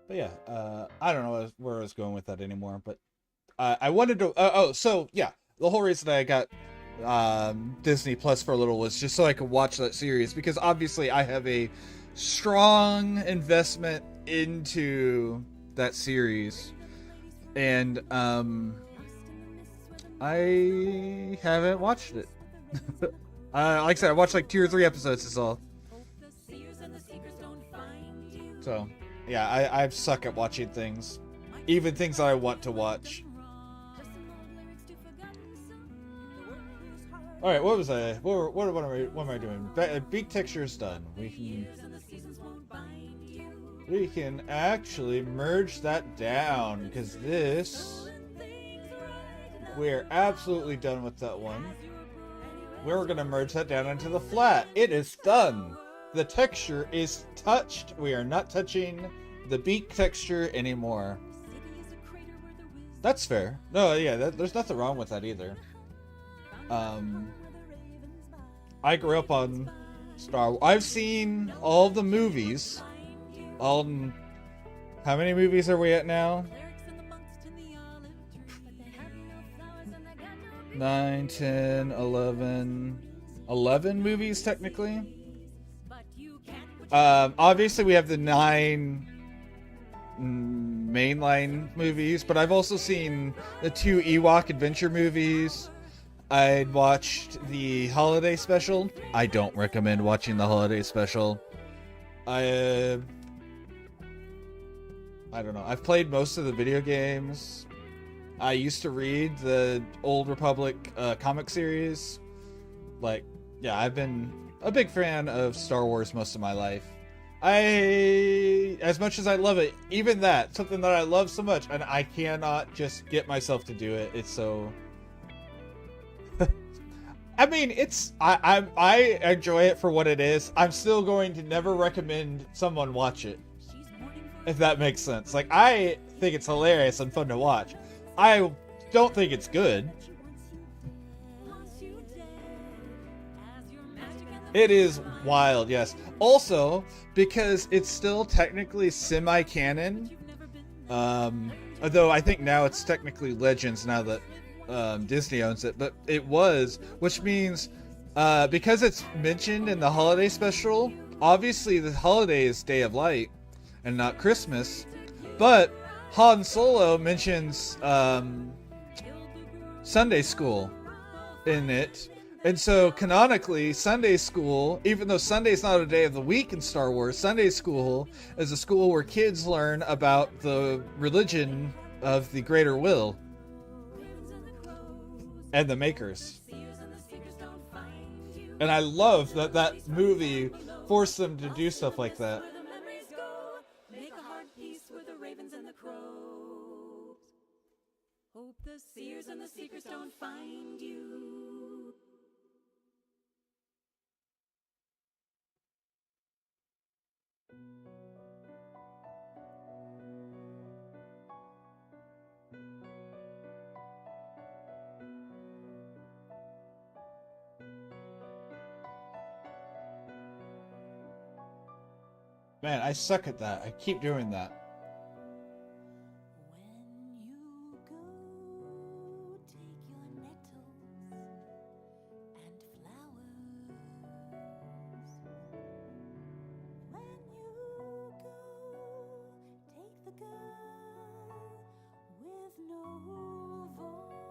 yeah, I don't know where I was going with that anymore, but I wanted to. So yeah, the whole reason I got Disney Plus for a little was just so I could watch that series, because obviously I have a strong investment into that series, and I haven't watched it. Like I said, I watched like 2 or 3 episodes is all. So yeah, I suck at watching things, even things that I want to watch. All right, what was I? What am I doing? Beak texture's done. We can actually merge that down, because we're absolutely done with that one. We're gonna merge that down into the flat. It is done. The texture is touched. We are not touching the beak texture anymore. That's fair. No, yeah, there's nothing wrong with that either. I grew up on Star Wars. I've seen all the movies. How many movies are we at now? 9, 10, 11... 11 movies, technically. Obviously, we have the 9 mainline movies, but I've also seen the 2 Ewok adventure movies. I'd watched the holiday special. I don't recommend watching the holiday special. I don't know. I've played most of the video games. I used to read the Old Republic comic series. Like, yeah, I've been a big fan of Star Wars most of my life. As much as I love it, even that, something that I love so much, and I cannot just get myself to do it. It's so... I mean, I enjoy it for what it is. I'm still going to never recommend someone watch it, if that makes sense. Like, I think it's hilarious and fun to watch. I don't think it's good. It is wild, yes. Also, because it's still technically semi-canon, although I think now it's technically Legends now that Disney owns it, but it was, which means because it's mentioned in the holiday special, obviously the holiday is Day of Light and not Christmas, but Han Solo mentions Sunday school in it. And so, canonically, Sunday school, even though Sunday's not a day of the week in Star Wars, Sunday school is a school where kids learn about the religion of the greater will. And the makers. And I love that that movie forced them to do stuff like that. Make a heart peace with the ravens and the crows. Hope the seers and the seekers don't find you. Man, I suck at that. I keep doing that. When you go, take your nettles and flowers. When you go, take the girl with no voice.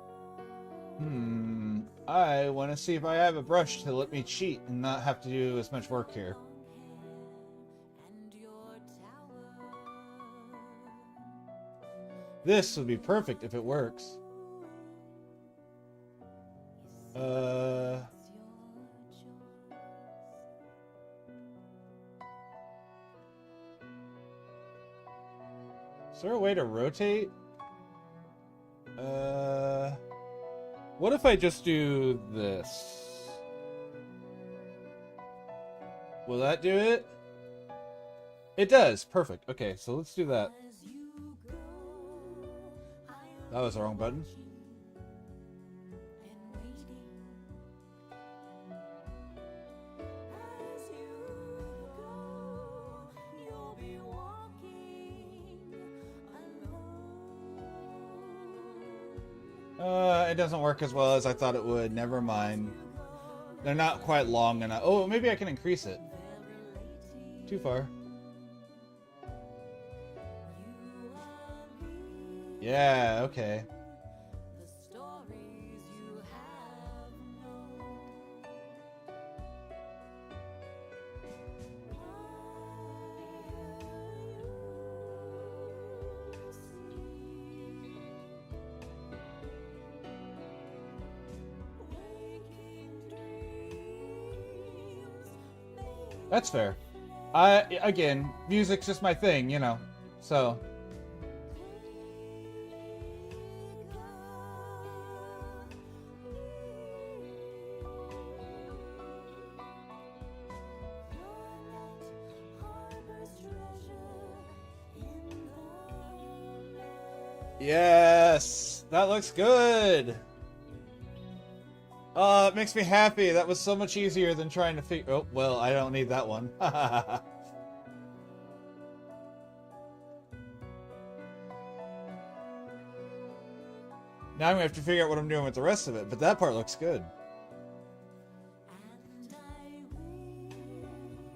I want to see if I have a brush to let me cheat and not have to do as much work here. And your tower. This would be perfect if it works. Is there a way to rotate? What if I just do this? Will that do it? It does. Perfect. Okay, so let's do that. That was the wrong button. It doesn't work as well as I thought it would. Never mind. They're not quite long enough. Oh, maybe I can increase it. Too far. Yeah, okay. That's fair. Again, music's just my thing, you know. So. Yes, that looks good. It makes me happy. That was so much easier than trying to figure... Oh, well, I don't need that one. Now I'm gonna have to figure out what I'm doing with the rest of it, but that part looks good. And I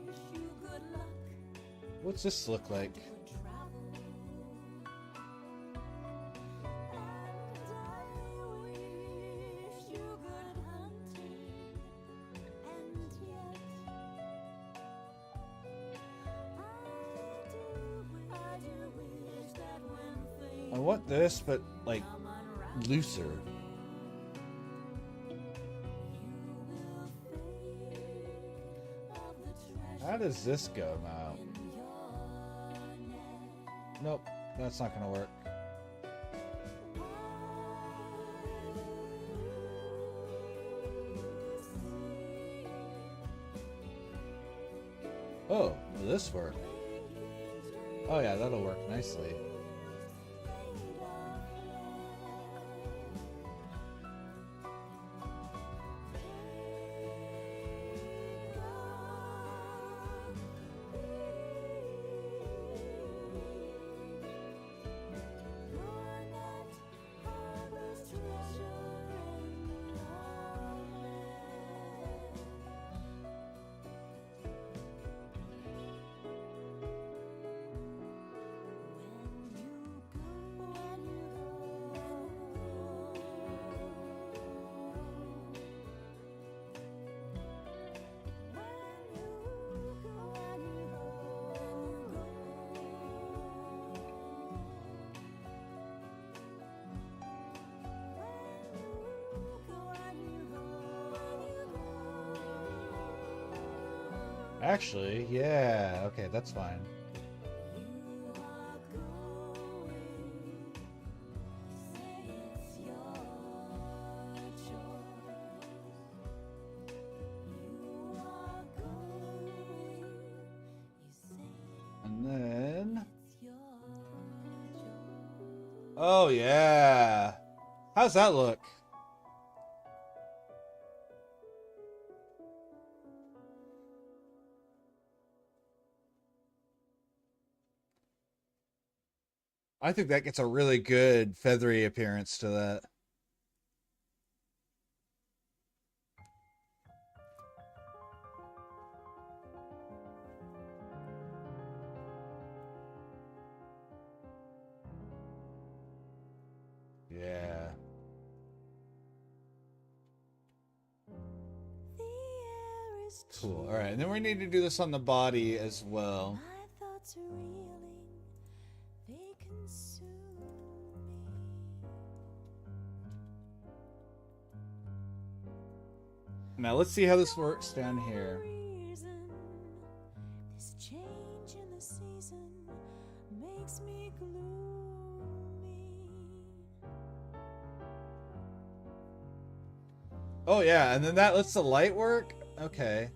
wish you good luck. What's this look like? I want this, but like looser. How does this go now? Nope, that's not gonna work. Oh, will this work? Oh yeah, that'll work nicely. Actually, yeah, okay, that's fine. And then... Oh, yeah. How's that look? I think that gets a really good feathery appearance to that. Yeah. Cool. All right, and then we need to do this on the body as well. My thoughts reeling, they consume me. Now let's see how this works down here. Reason, this change in the season makes me gloomy. Oh yeah, and then that lets the light work? Okay.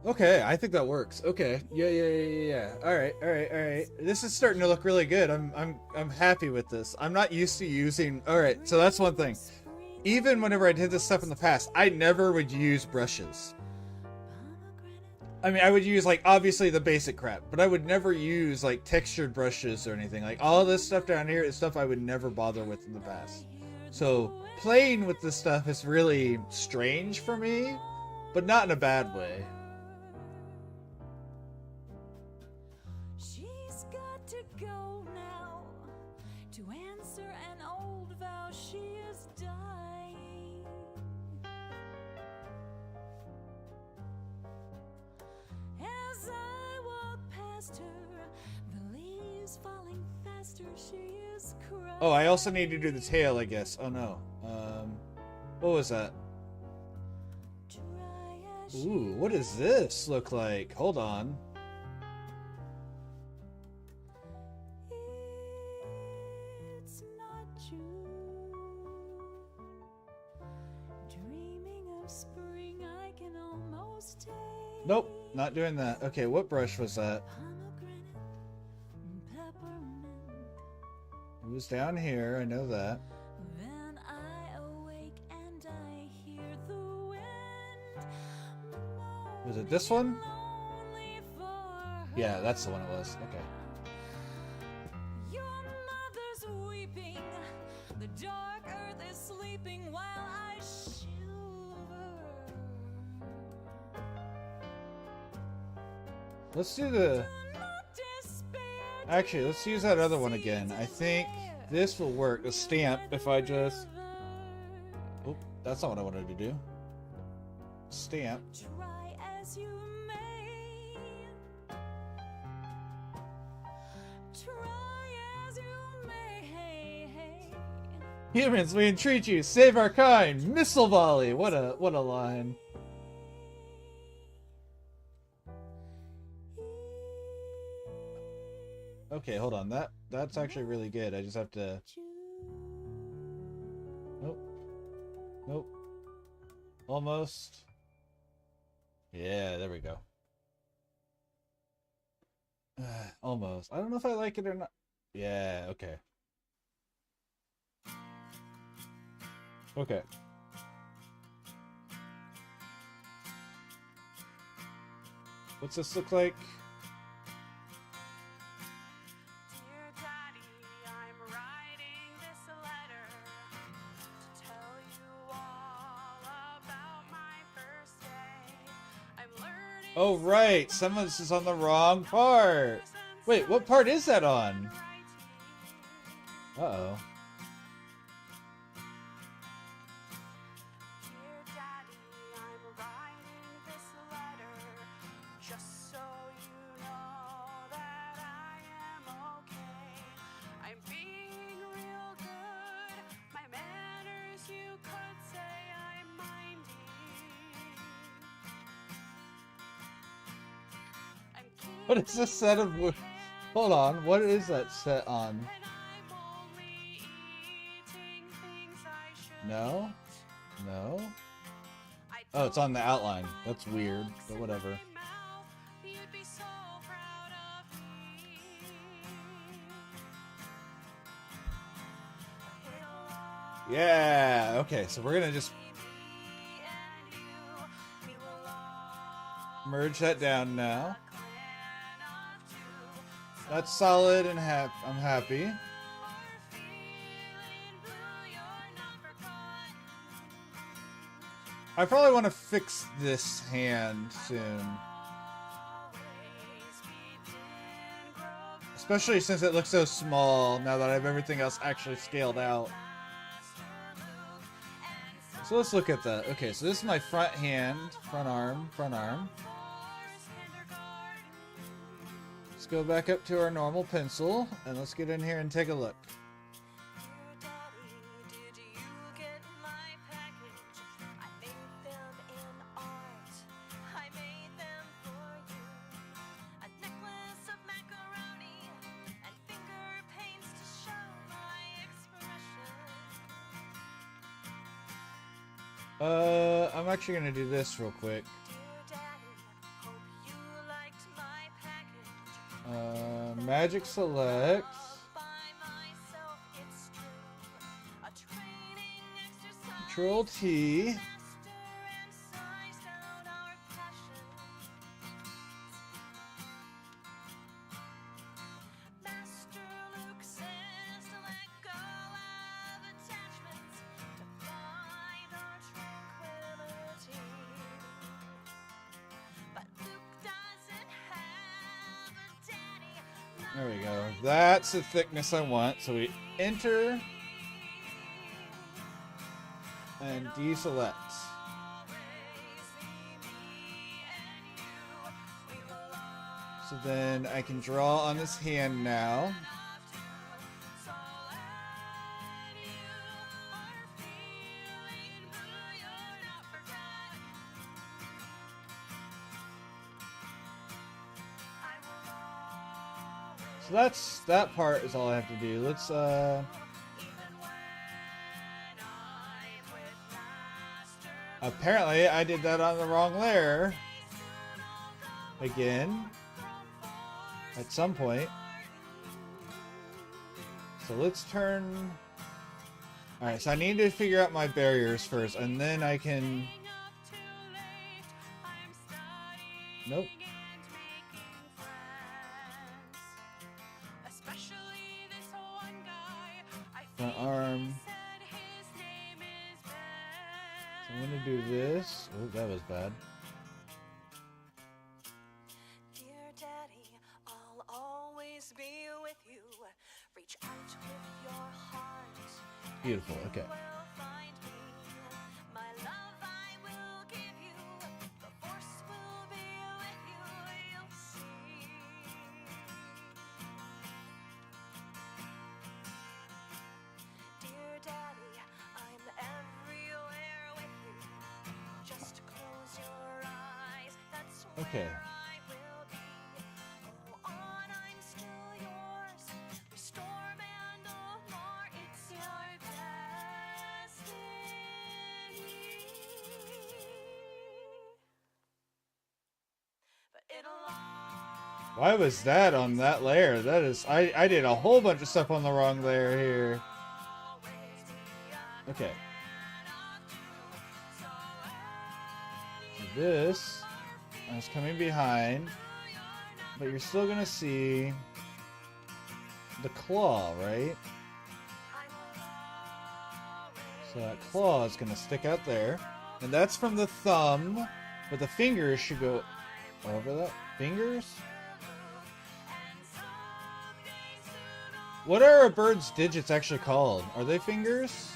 Okay, I think that works. Okay. Yeah. Alright. This is starting to look really good. I'm happy with this. I'm not used to using... Alright, so that's one thing. Even whenever I did this stuff in the past, I never would use brushes. I mean, I would use, like, obviously the basic crap, but I would never use, like, textured brushes or anything. Like, all this stuff down here is stuff I would never bother with in the past. So, playing with this stuff is really strange for me, but not in a bad way. She's got to go now to answer an old vow. She is dying. As I walk past her, the leaves falling faster. She is crying. Oh, I also need to do the tail, I guess. Oh no. What was that? Ooh, what does this look like? Hold on. It's not June. Dreaming of spring, I can almost taste. Nope, not doing that. Okay, what brush was that? Pomegranate, peppermint. It was down here, I know that. Then I awake and I hear the wind. Was it this one? Lonely for Yeah, that's the one it was. Okay. your mother's weeping The dark earth is sleeping while I shiver. Let's do the... Do not despair, Actually, let's use that other one again. I think this will work. The stamp, if I just... Oh, that's not what I wanted to do. Stamp. Try as you may. Try as you may. Humans, we entreat you, save our kind. Missile volley. What a line. Okay, hold on. That's actually really good. I just have to... Nope. Nope. Almost. Yeah, there we go. Almost. I don't know if I like it or not. Yeah, okay. Okay. What's this look like? Dear Daddy, I'm writing this letter to tell you all about my first day. I'm learning. Oh, right. Some of this is on the wrong part. Wait, what part is that on? Uh-oh. Dear Daddy, I'm writing this letter just so you know that I am okay. I'm being real good. My manners, you could say I'm minding. I'm What is this set of... Hold on. What is that set on? and I'm only eating things I should. No? No? I Oh, it's on the outline. That's weird, but whatever. my mouth, you'd be so proud of me. It'll Yeah, okay, so we're gonna just be me and you. We will all merge that down now. clan of two. That's solid and I'm happy. Are feeling blue, you're not forgotten. I probably want to fix this hand soon. Always be grow Especially since it looks so small now that I have everything else actually scaled out. So let's look at that. Okay, so this is my front hand, front arm. Let's go back up to our normal pencil, and let's get in here and take a look. Dear Daddy, did you get my package? I made them in art. I made them for you. A necklace of macaroni and finger paints to show my expression. I'm actually gonna do this real quick. Dear Daddy, hope you liked my package. Magic Select. By myself, it's true. A training exercise. Control T. Master and sized out our passions. Master Luke says to let go of attachments to find our tranquility. But Luke doesn't have a daddy. There we go. That's the thickness I want. So we enter and deselect. So then I can draw on this hand now. So that part is all I have to do. Let's apparently I did that on the wrong layer again at some point. So let's turn. Alright, so I need to figure out my barriers first, and then I can. Nope. Front arm. I'm gonna do this. Oh, that was bad. Dear Daddy, I'll always be with you. Reach out with your heart. Beautiful. Okay. You will find me. My love I will give you. The force will be with you. You'll see. Dear Daddy, I'm everywhere with you. Just close your eyes. That's Okay. where I will be. Go on, I'm still yours. Storm and no more. It's your destiny. But it'll Why was that on that layer? That is, I did a whole bunch of stuff on the wrong layer here. always be a Okay. so So this, I was coming behind, but you're still gonna see the claw, right? So that claw is gonna stick out there, and that's from the thumb, but the fingers should go over that. Fingers? What are a bird's digits actually called? Are they fingers?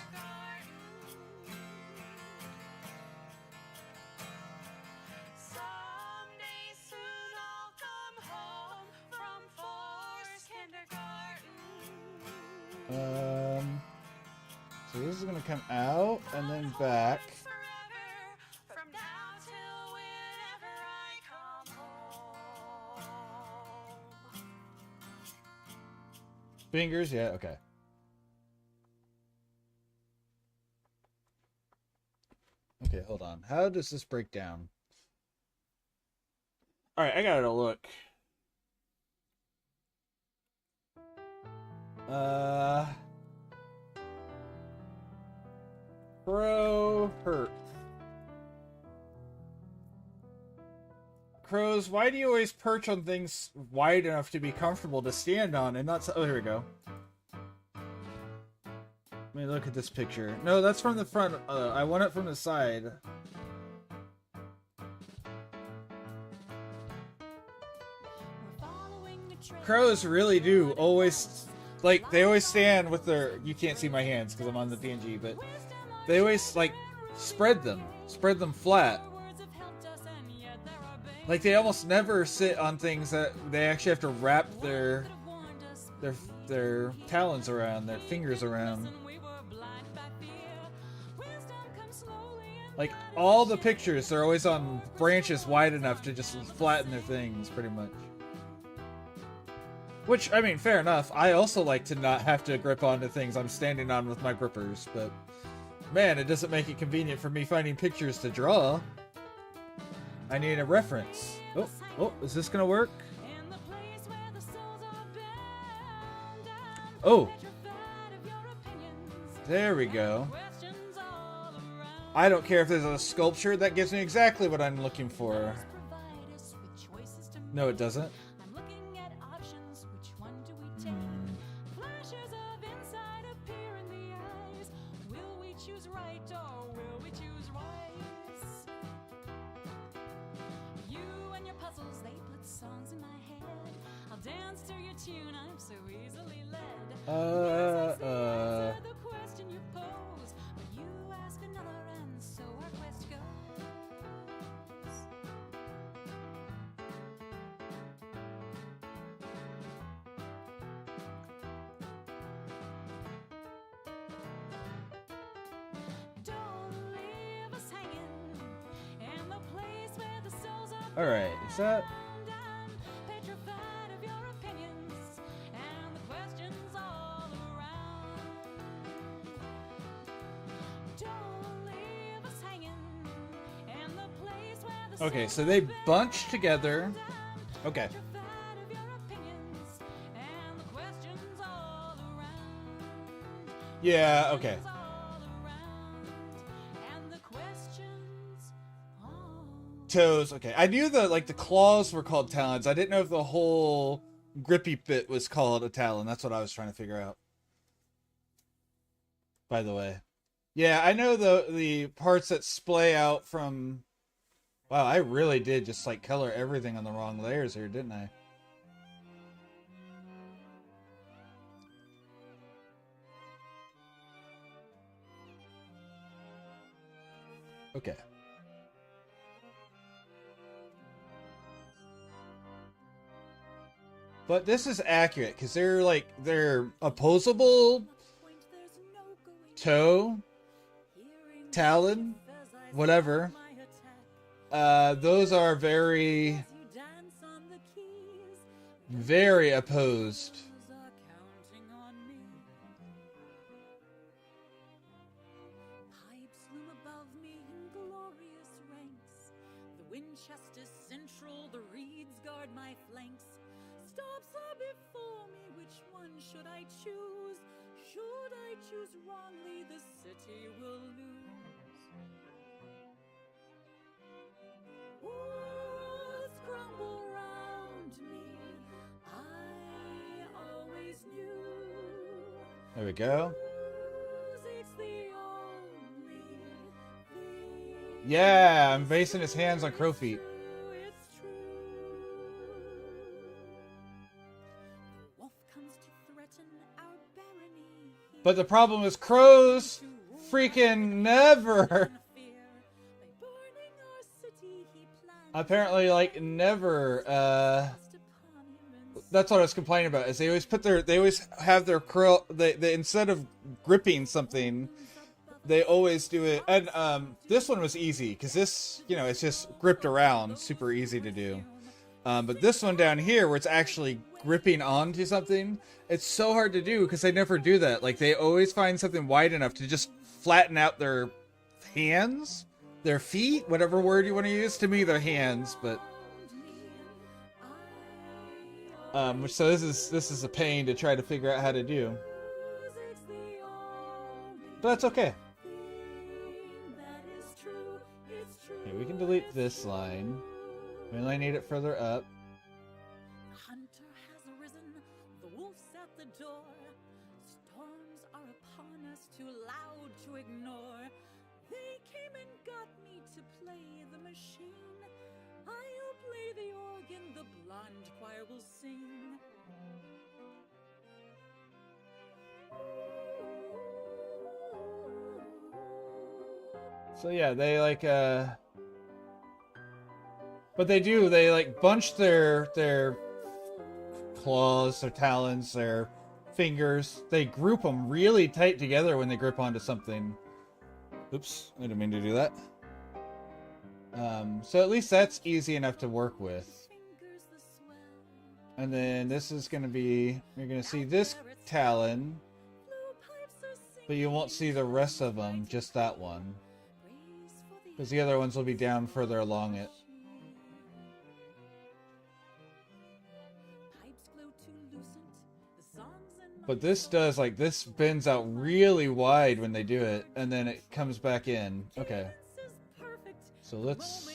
someday soon I'll come home from forced kindergarten. So this is gonna come out and then back. Forever, from now till whenever I come home. Fingers, yeah, okay. Okay, hold on. How does this break down? Alright, I gotta look. Crow hurt. Crows, why do you always perch on things wide enough to be comfortable to stand on and not... Oh, here we go. Let me look at this picture. No, that's from the front. I want it from the side. Crows really do always... Like, they always stand with their... You can't see my hands because I'm on the PNG, but... They always, like, spread them. Spread them flat. Like, they almost never sit on things that they actually have to wrap their talons around, their fingers around. Like, all the pictures, they're always on branches wide enough to just flatten their things, pretty much. Which, I mean, fair enough. I also like to not have to grip onto things I'm standing on with my grippers, but... Man, it doesn't make it convenient for me finding pictures to draw. I need a reference. Oh, is this gonna work? Oh! There we go. I don't care if there's a sculpture, that gives me exactly what I'm looking for. No, it doesn't. Alright, is that... Okay, so they bunch together. Okay. Yeah, okay. Toes, okay. I knew the claws were called talons. I didn't know if the whole grippy bit was called a talon. That's what I was trying to figure out. By the way. Yeah, I know the parts that splay out from. Wow, I really did just like color everything on the wrong layers here, didn't I? Okay. But this is accurate because they're opposable toe, talon, whatever. Those are very, very opposed. Pipes loom above me in glorious ranks. The Winchester's central, the reeds guard my flanks. Stops are before me, which one should I choose? Should I choose wrongly, the city will lose. Walls crumble round me, I always knew. There we go. Music's the only thing. Yeah, I'm basing his hands on crow feet. It's true. The wolf comes to threaten our barony. But the problem is crows freaking never. Apparently, like, never, that's what I was complaining about, is they always have their curl, they instead of gripping something, they always do it, and, this one was easy, because this, you know, it's just gripped around, super easy to do. But this one down here, where it's actually gripping onto something, it's so hard to do, because they never do that. Like, they always find something wide enough to just flatten out their hands? Their feet, whatever word you want to use. To me, they're hands, but so this is a pain to try to figure out how to do. But that's okay. Okay, we can delete this line. We only need it further up. The hunter has arisen, the wolf's at the door. Storms are upon us, too loud to ignore. They came and got me to play the machine. I'll play the organ, the blonde choir will sing. So yeah, they like but they like bunch their claws, their talons, their fingers. They group them really tight together when they grip onto something. Oops, I didn't mean to do that. So at least that's easy enough to work with. And then this is going to be, you're going to see this talon, but you won't see the rest of them, just that one. Because the other ones will be down further along it. But this does, like, this bends out really wide when they do it, and then it comes back in. Okay. So let's...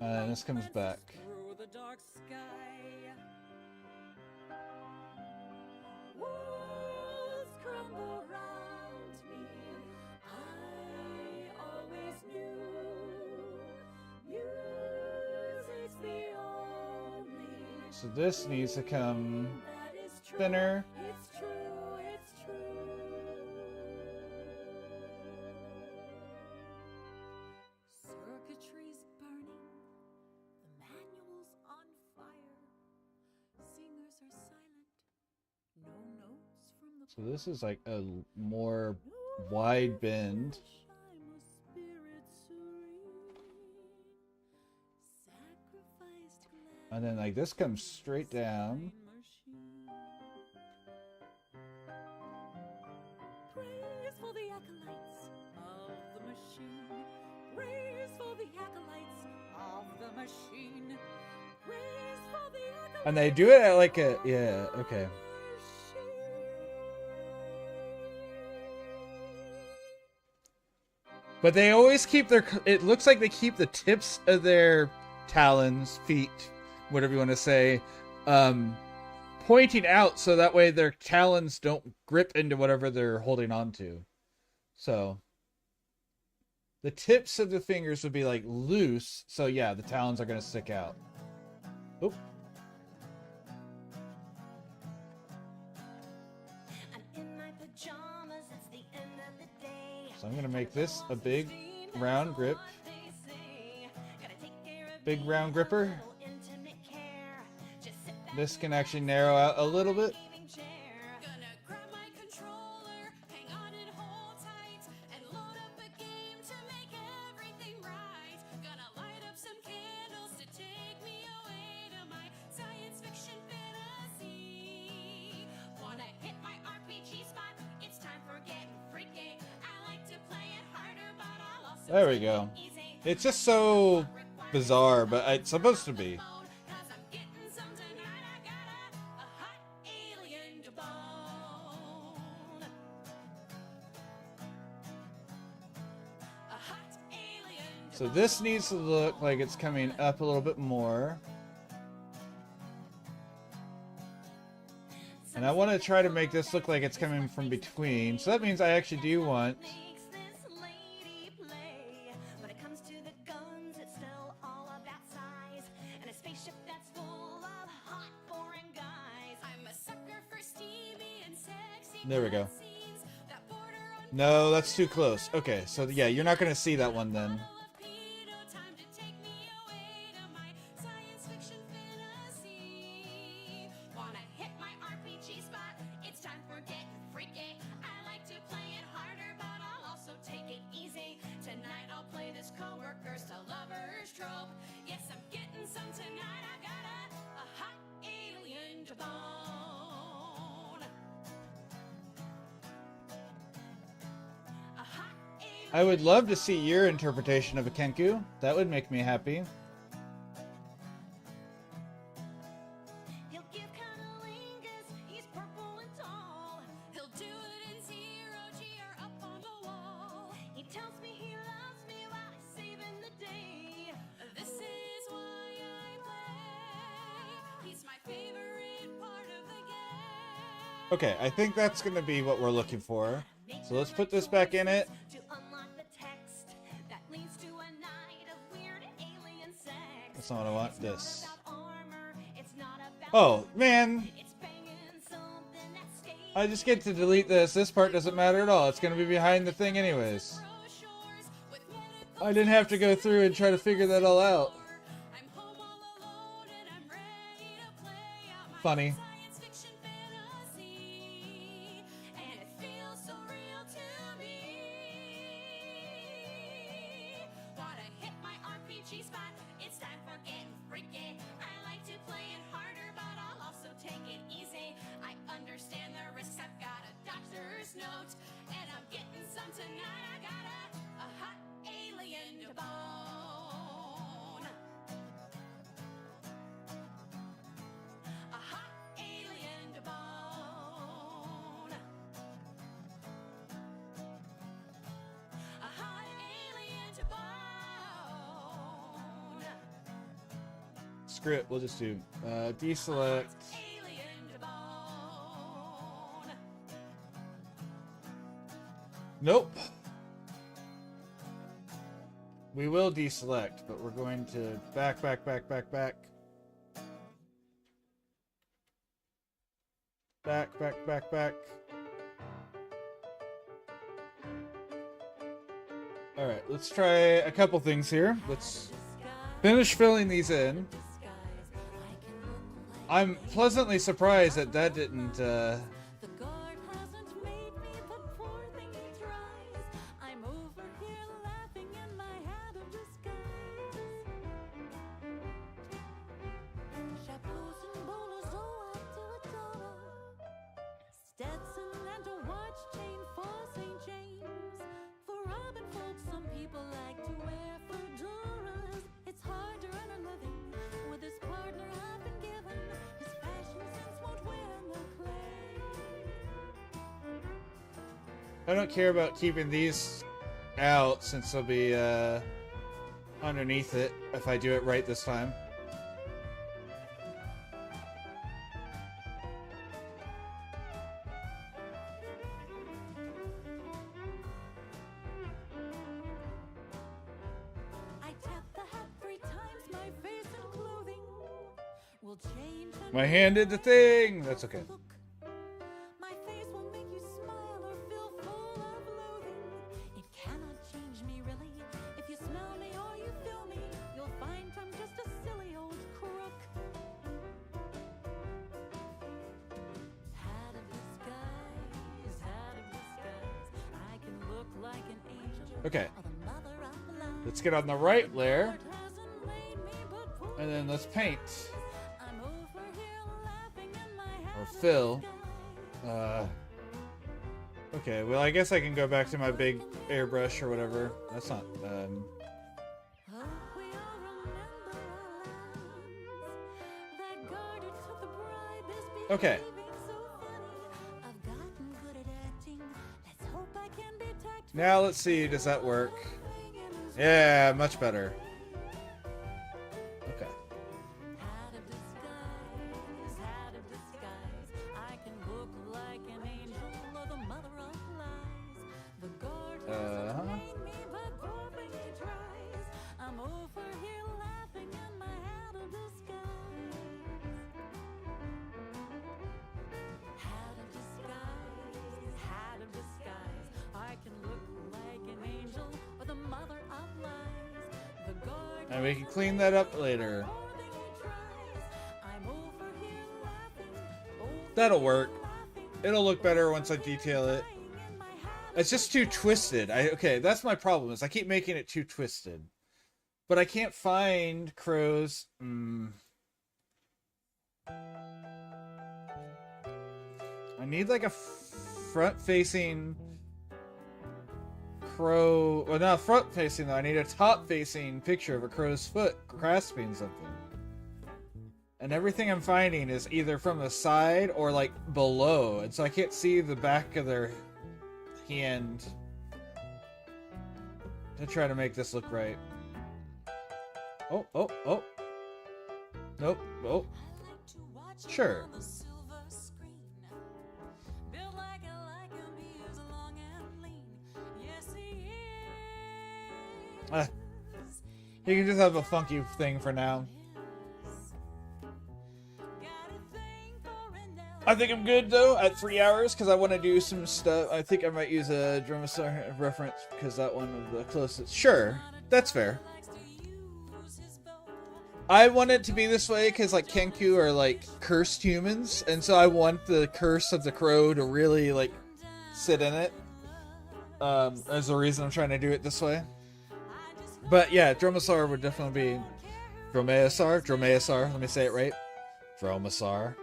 and this comes back. So this needs to come thinner. Circuitry's burning, the manual's on fire. Singers are silent, no notes from the So this is like a more wide bend. And then like this comes straight down. Praise for the acolytes of the machine. Praise for the acolytes of the machine. Praise for the acolytes. And they do it at like a, yeah, okay. But they always keep their, it looks like they keep the tips of their talons, feet, whatever you want to say, pointing out so that way their talons don't grip into whatever they're holding on to. So the tips of the fingers would be like loose, so yeah, the talons are going to stick out. Oop. So I'm going to make this a big round grip. Big round gripper. This can actually narrow out a little bit. There we go. It's just so bizarre, but it's supposed to be. So this needs to look like it's coming up a little bit more. And I want to try to make this look like it's coming from between. So that means I actually do want... There we go. No, that's too close. Okay, so yeah, you're not going to see that one then. I would love to see your interpretation of a Kenku. That would make me happy. Okay, I think that's going to be what we're looking for. So let's put this back in it. That's not what I want. This. Oh, man. I just get to delete this. This part doesn't matter at all. It's going to be behind the thing anyways. I didn't have to go through and try to figure that all out. Funny. Screw it, we'll just do deselect. Nope. We will deselect, but we're going to back. Back. Alright, let's try a couple things here. Let's finish filling these in. I'm pleasantly surprised that that didn't, The guard hasn't made me, but poor thing he tries. I'm over here laughing in my hat of disguise. Chapeaus and bowlers go up to a dollar. Stetson and a watch chain for St. James. For Robin folks, some people like to wear fedoras. It's hard to earn a living with this partner I've been given. His fashion sense won't win the clay. I don't care about keeping these out since they'll be underneath it if I do it right this time. My hand did the thing! That's okay. Look, my face will make you smile or feel full of loathing. It cannot change me really. If you smell me or you feel me, you'll find I'm just a silly old crook. Hat of disguise, I can look like an angel. Okay. Or the mother of love. Let's get on the right layer. Lord hasn't made me but poor And then let's paint. I'm over here laughing in my hat Or of fill. disguise. Okay, well I guess I can go back to my big airbrush or whatever. That's not, Hope we all remember our lines. That guard who took the bribe is Okay. behaving so funny. I've gotten good at acting. Let's hope I can be tactful. Now let's see, does that work? Yeah, much better. Okay. Hat of disguise, I can look like an angel or the mother of lies. The guard hasn't made me, but poor thing he tries. I'm over here laughing in my hat of disguise. Hat of disguise, I can look like an angel or the mother of lies. The guard And we can clean that up later. That'll work. It'll look better once I detail it. It's just too twisted. Okay, that's my problem, is I keep making it too twisted. But I can't find Crow's... I need like a front-facing crow... Well, not front-facing though. I need a top-facing picture of a crow's foot grasping something. And everything I'm finding is either from the side or like below. And so I can't see the back of their hand to try to make this look right. Oh, oh, oh. Nope. Oh. Sure. You can just have a funky thing for now. I think I'm good though at 3 hours because I want to do some stuff. I think I might use a Dromaeosaur reference because that one was the closest. Sure, that's fair. I want it to be this way because like Kenku are like cursed humans, and so I want the curse of the crow to really like sit in it. As the reason I'm trying to do it this way. But yeah, Dromaeosaur would definitely be Dromaeosaur. Let me say it right. Dromaeosaur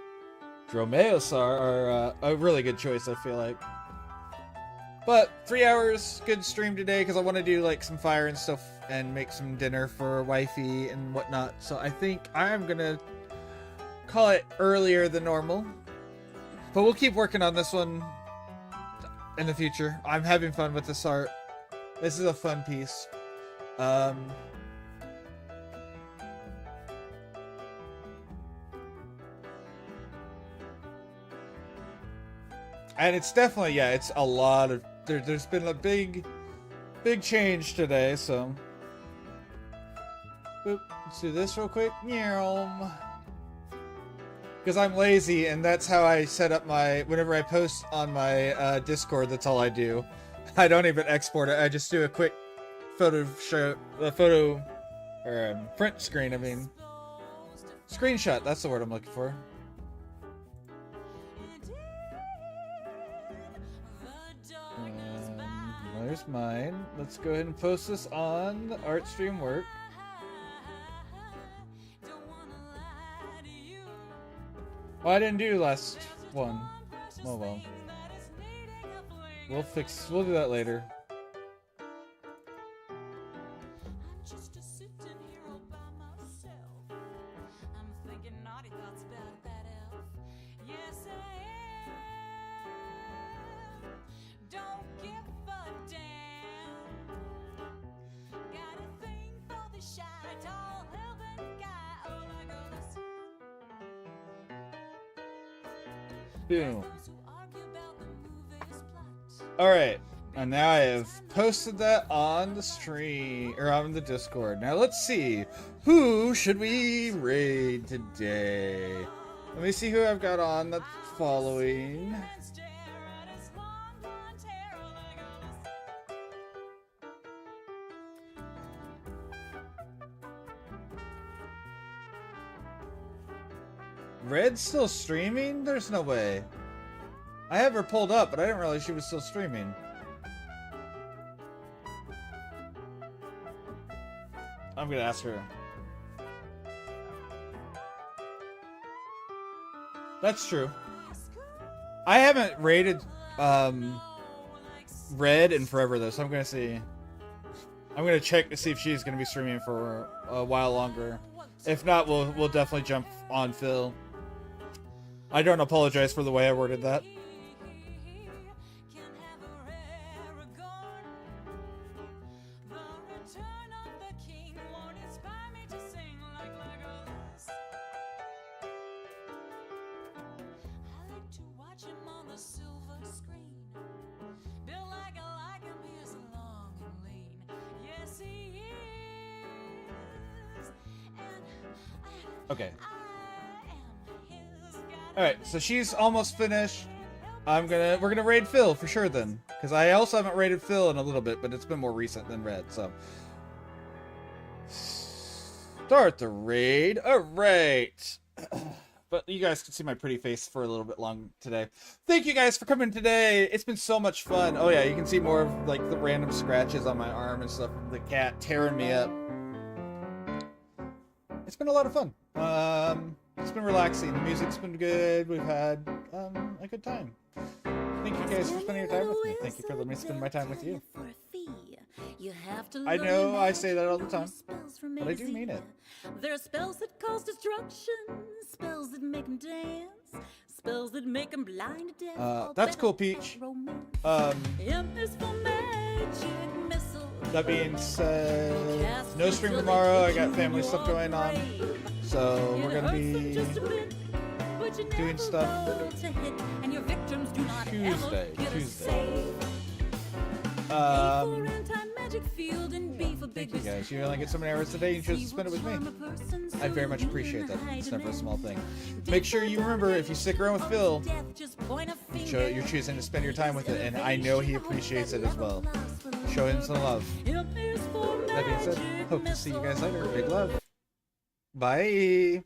are a really good choice, I feel like. But 3 hours, good stream today, because I want to do like some fire and stuff and make some dinner for wifey and whatnot. So I think I'm gonna call it earlier than normal. But we'll keep working on this one in the future. I'm having fun with this art. This is a fun piece. And it's definitely, yeah, it's a lot of... There's been a big change today, so... Boop. Let's do this real quick. Because I'm lazy, and that's how I set up my... Whenever I post on my Discord, that's all I do. I don't even export it. I just do a quick print screen, I mean. Screenshot, that's the word I'm looking for. There's mine. Let's go ahead and post this on the art stream work. Oh, I didn't do last one. Oh well. We'll do that later. Boom. Alright, and now I have posted that on the stream, or on the Discord. Now let's see, who should we raid today? Let me see who I've got on that's following. Red's still streaming? There's no way. I have her pulled up, but I didn't realize she was still streaming. I'm gonna ask her. That's true. I haven't rated Red in forever though, so I'm gonna see. I'm gonna check to see if she's gonna be streaming for a while longer. If not, we'll definitely jump on Phil. I don't apologize for the way I worded that. Okay. Alright, so she's almost finished. We're gonna raid Phil for sure then. Because I also haven't raided Phil in a little bit, but it's been more recent than Red, so. Start the raid. Alright. But you guys can see my pretty face for a little bit long today. Thank you guys for coming today. It's been so much fun. Oh yeah, you can see more of like the random scratches on my arm and stuff from the cat tearing me up. It's been a lot of fun. It's been relaxing. The music's been good. We've had a good time. Thank you guys for spending your time with me. Thank you for letting me spend my time with you. I know I say that all the time, but I do mean it. There are spells that cause destruction, spells that make them dance, spells that make them blind to death. That's cool, Peach. That being said, no stream tomorrow. I got family stuff going on, so we're gonna be doing stuff Tuesday. Thank you guys. You only get so many hours a day. You choose to spend it with me. I very much appreciate that. It's never a small thing. Make sure you remember, if you stick around with Phil, you're choosing to spend your time with it, and I know he appreciates it as well. Show him some love. That being said, hope to see you guys later. Big love. Bye.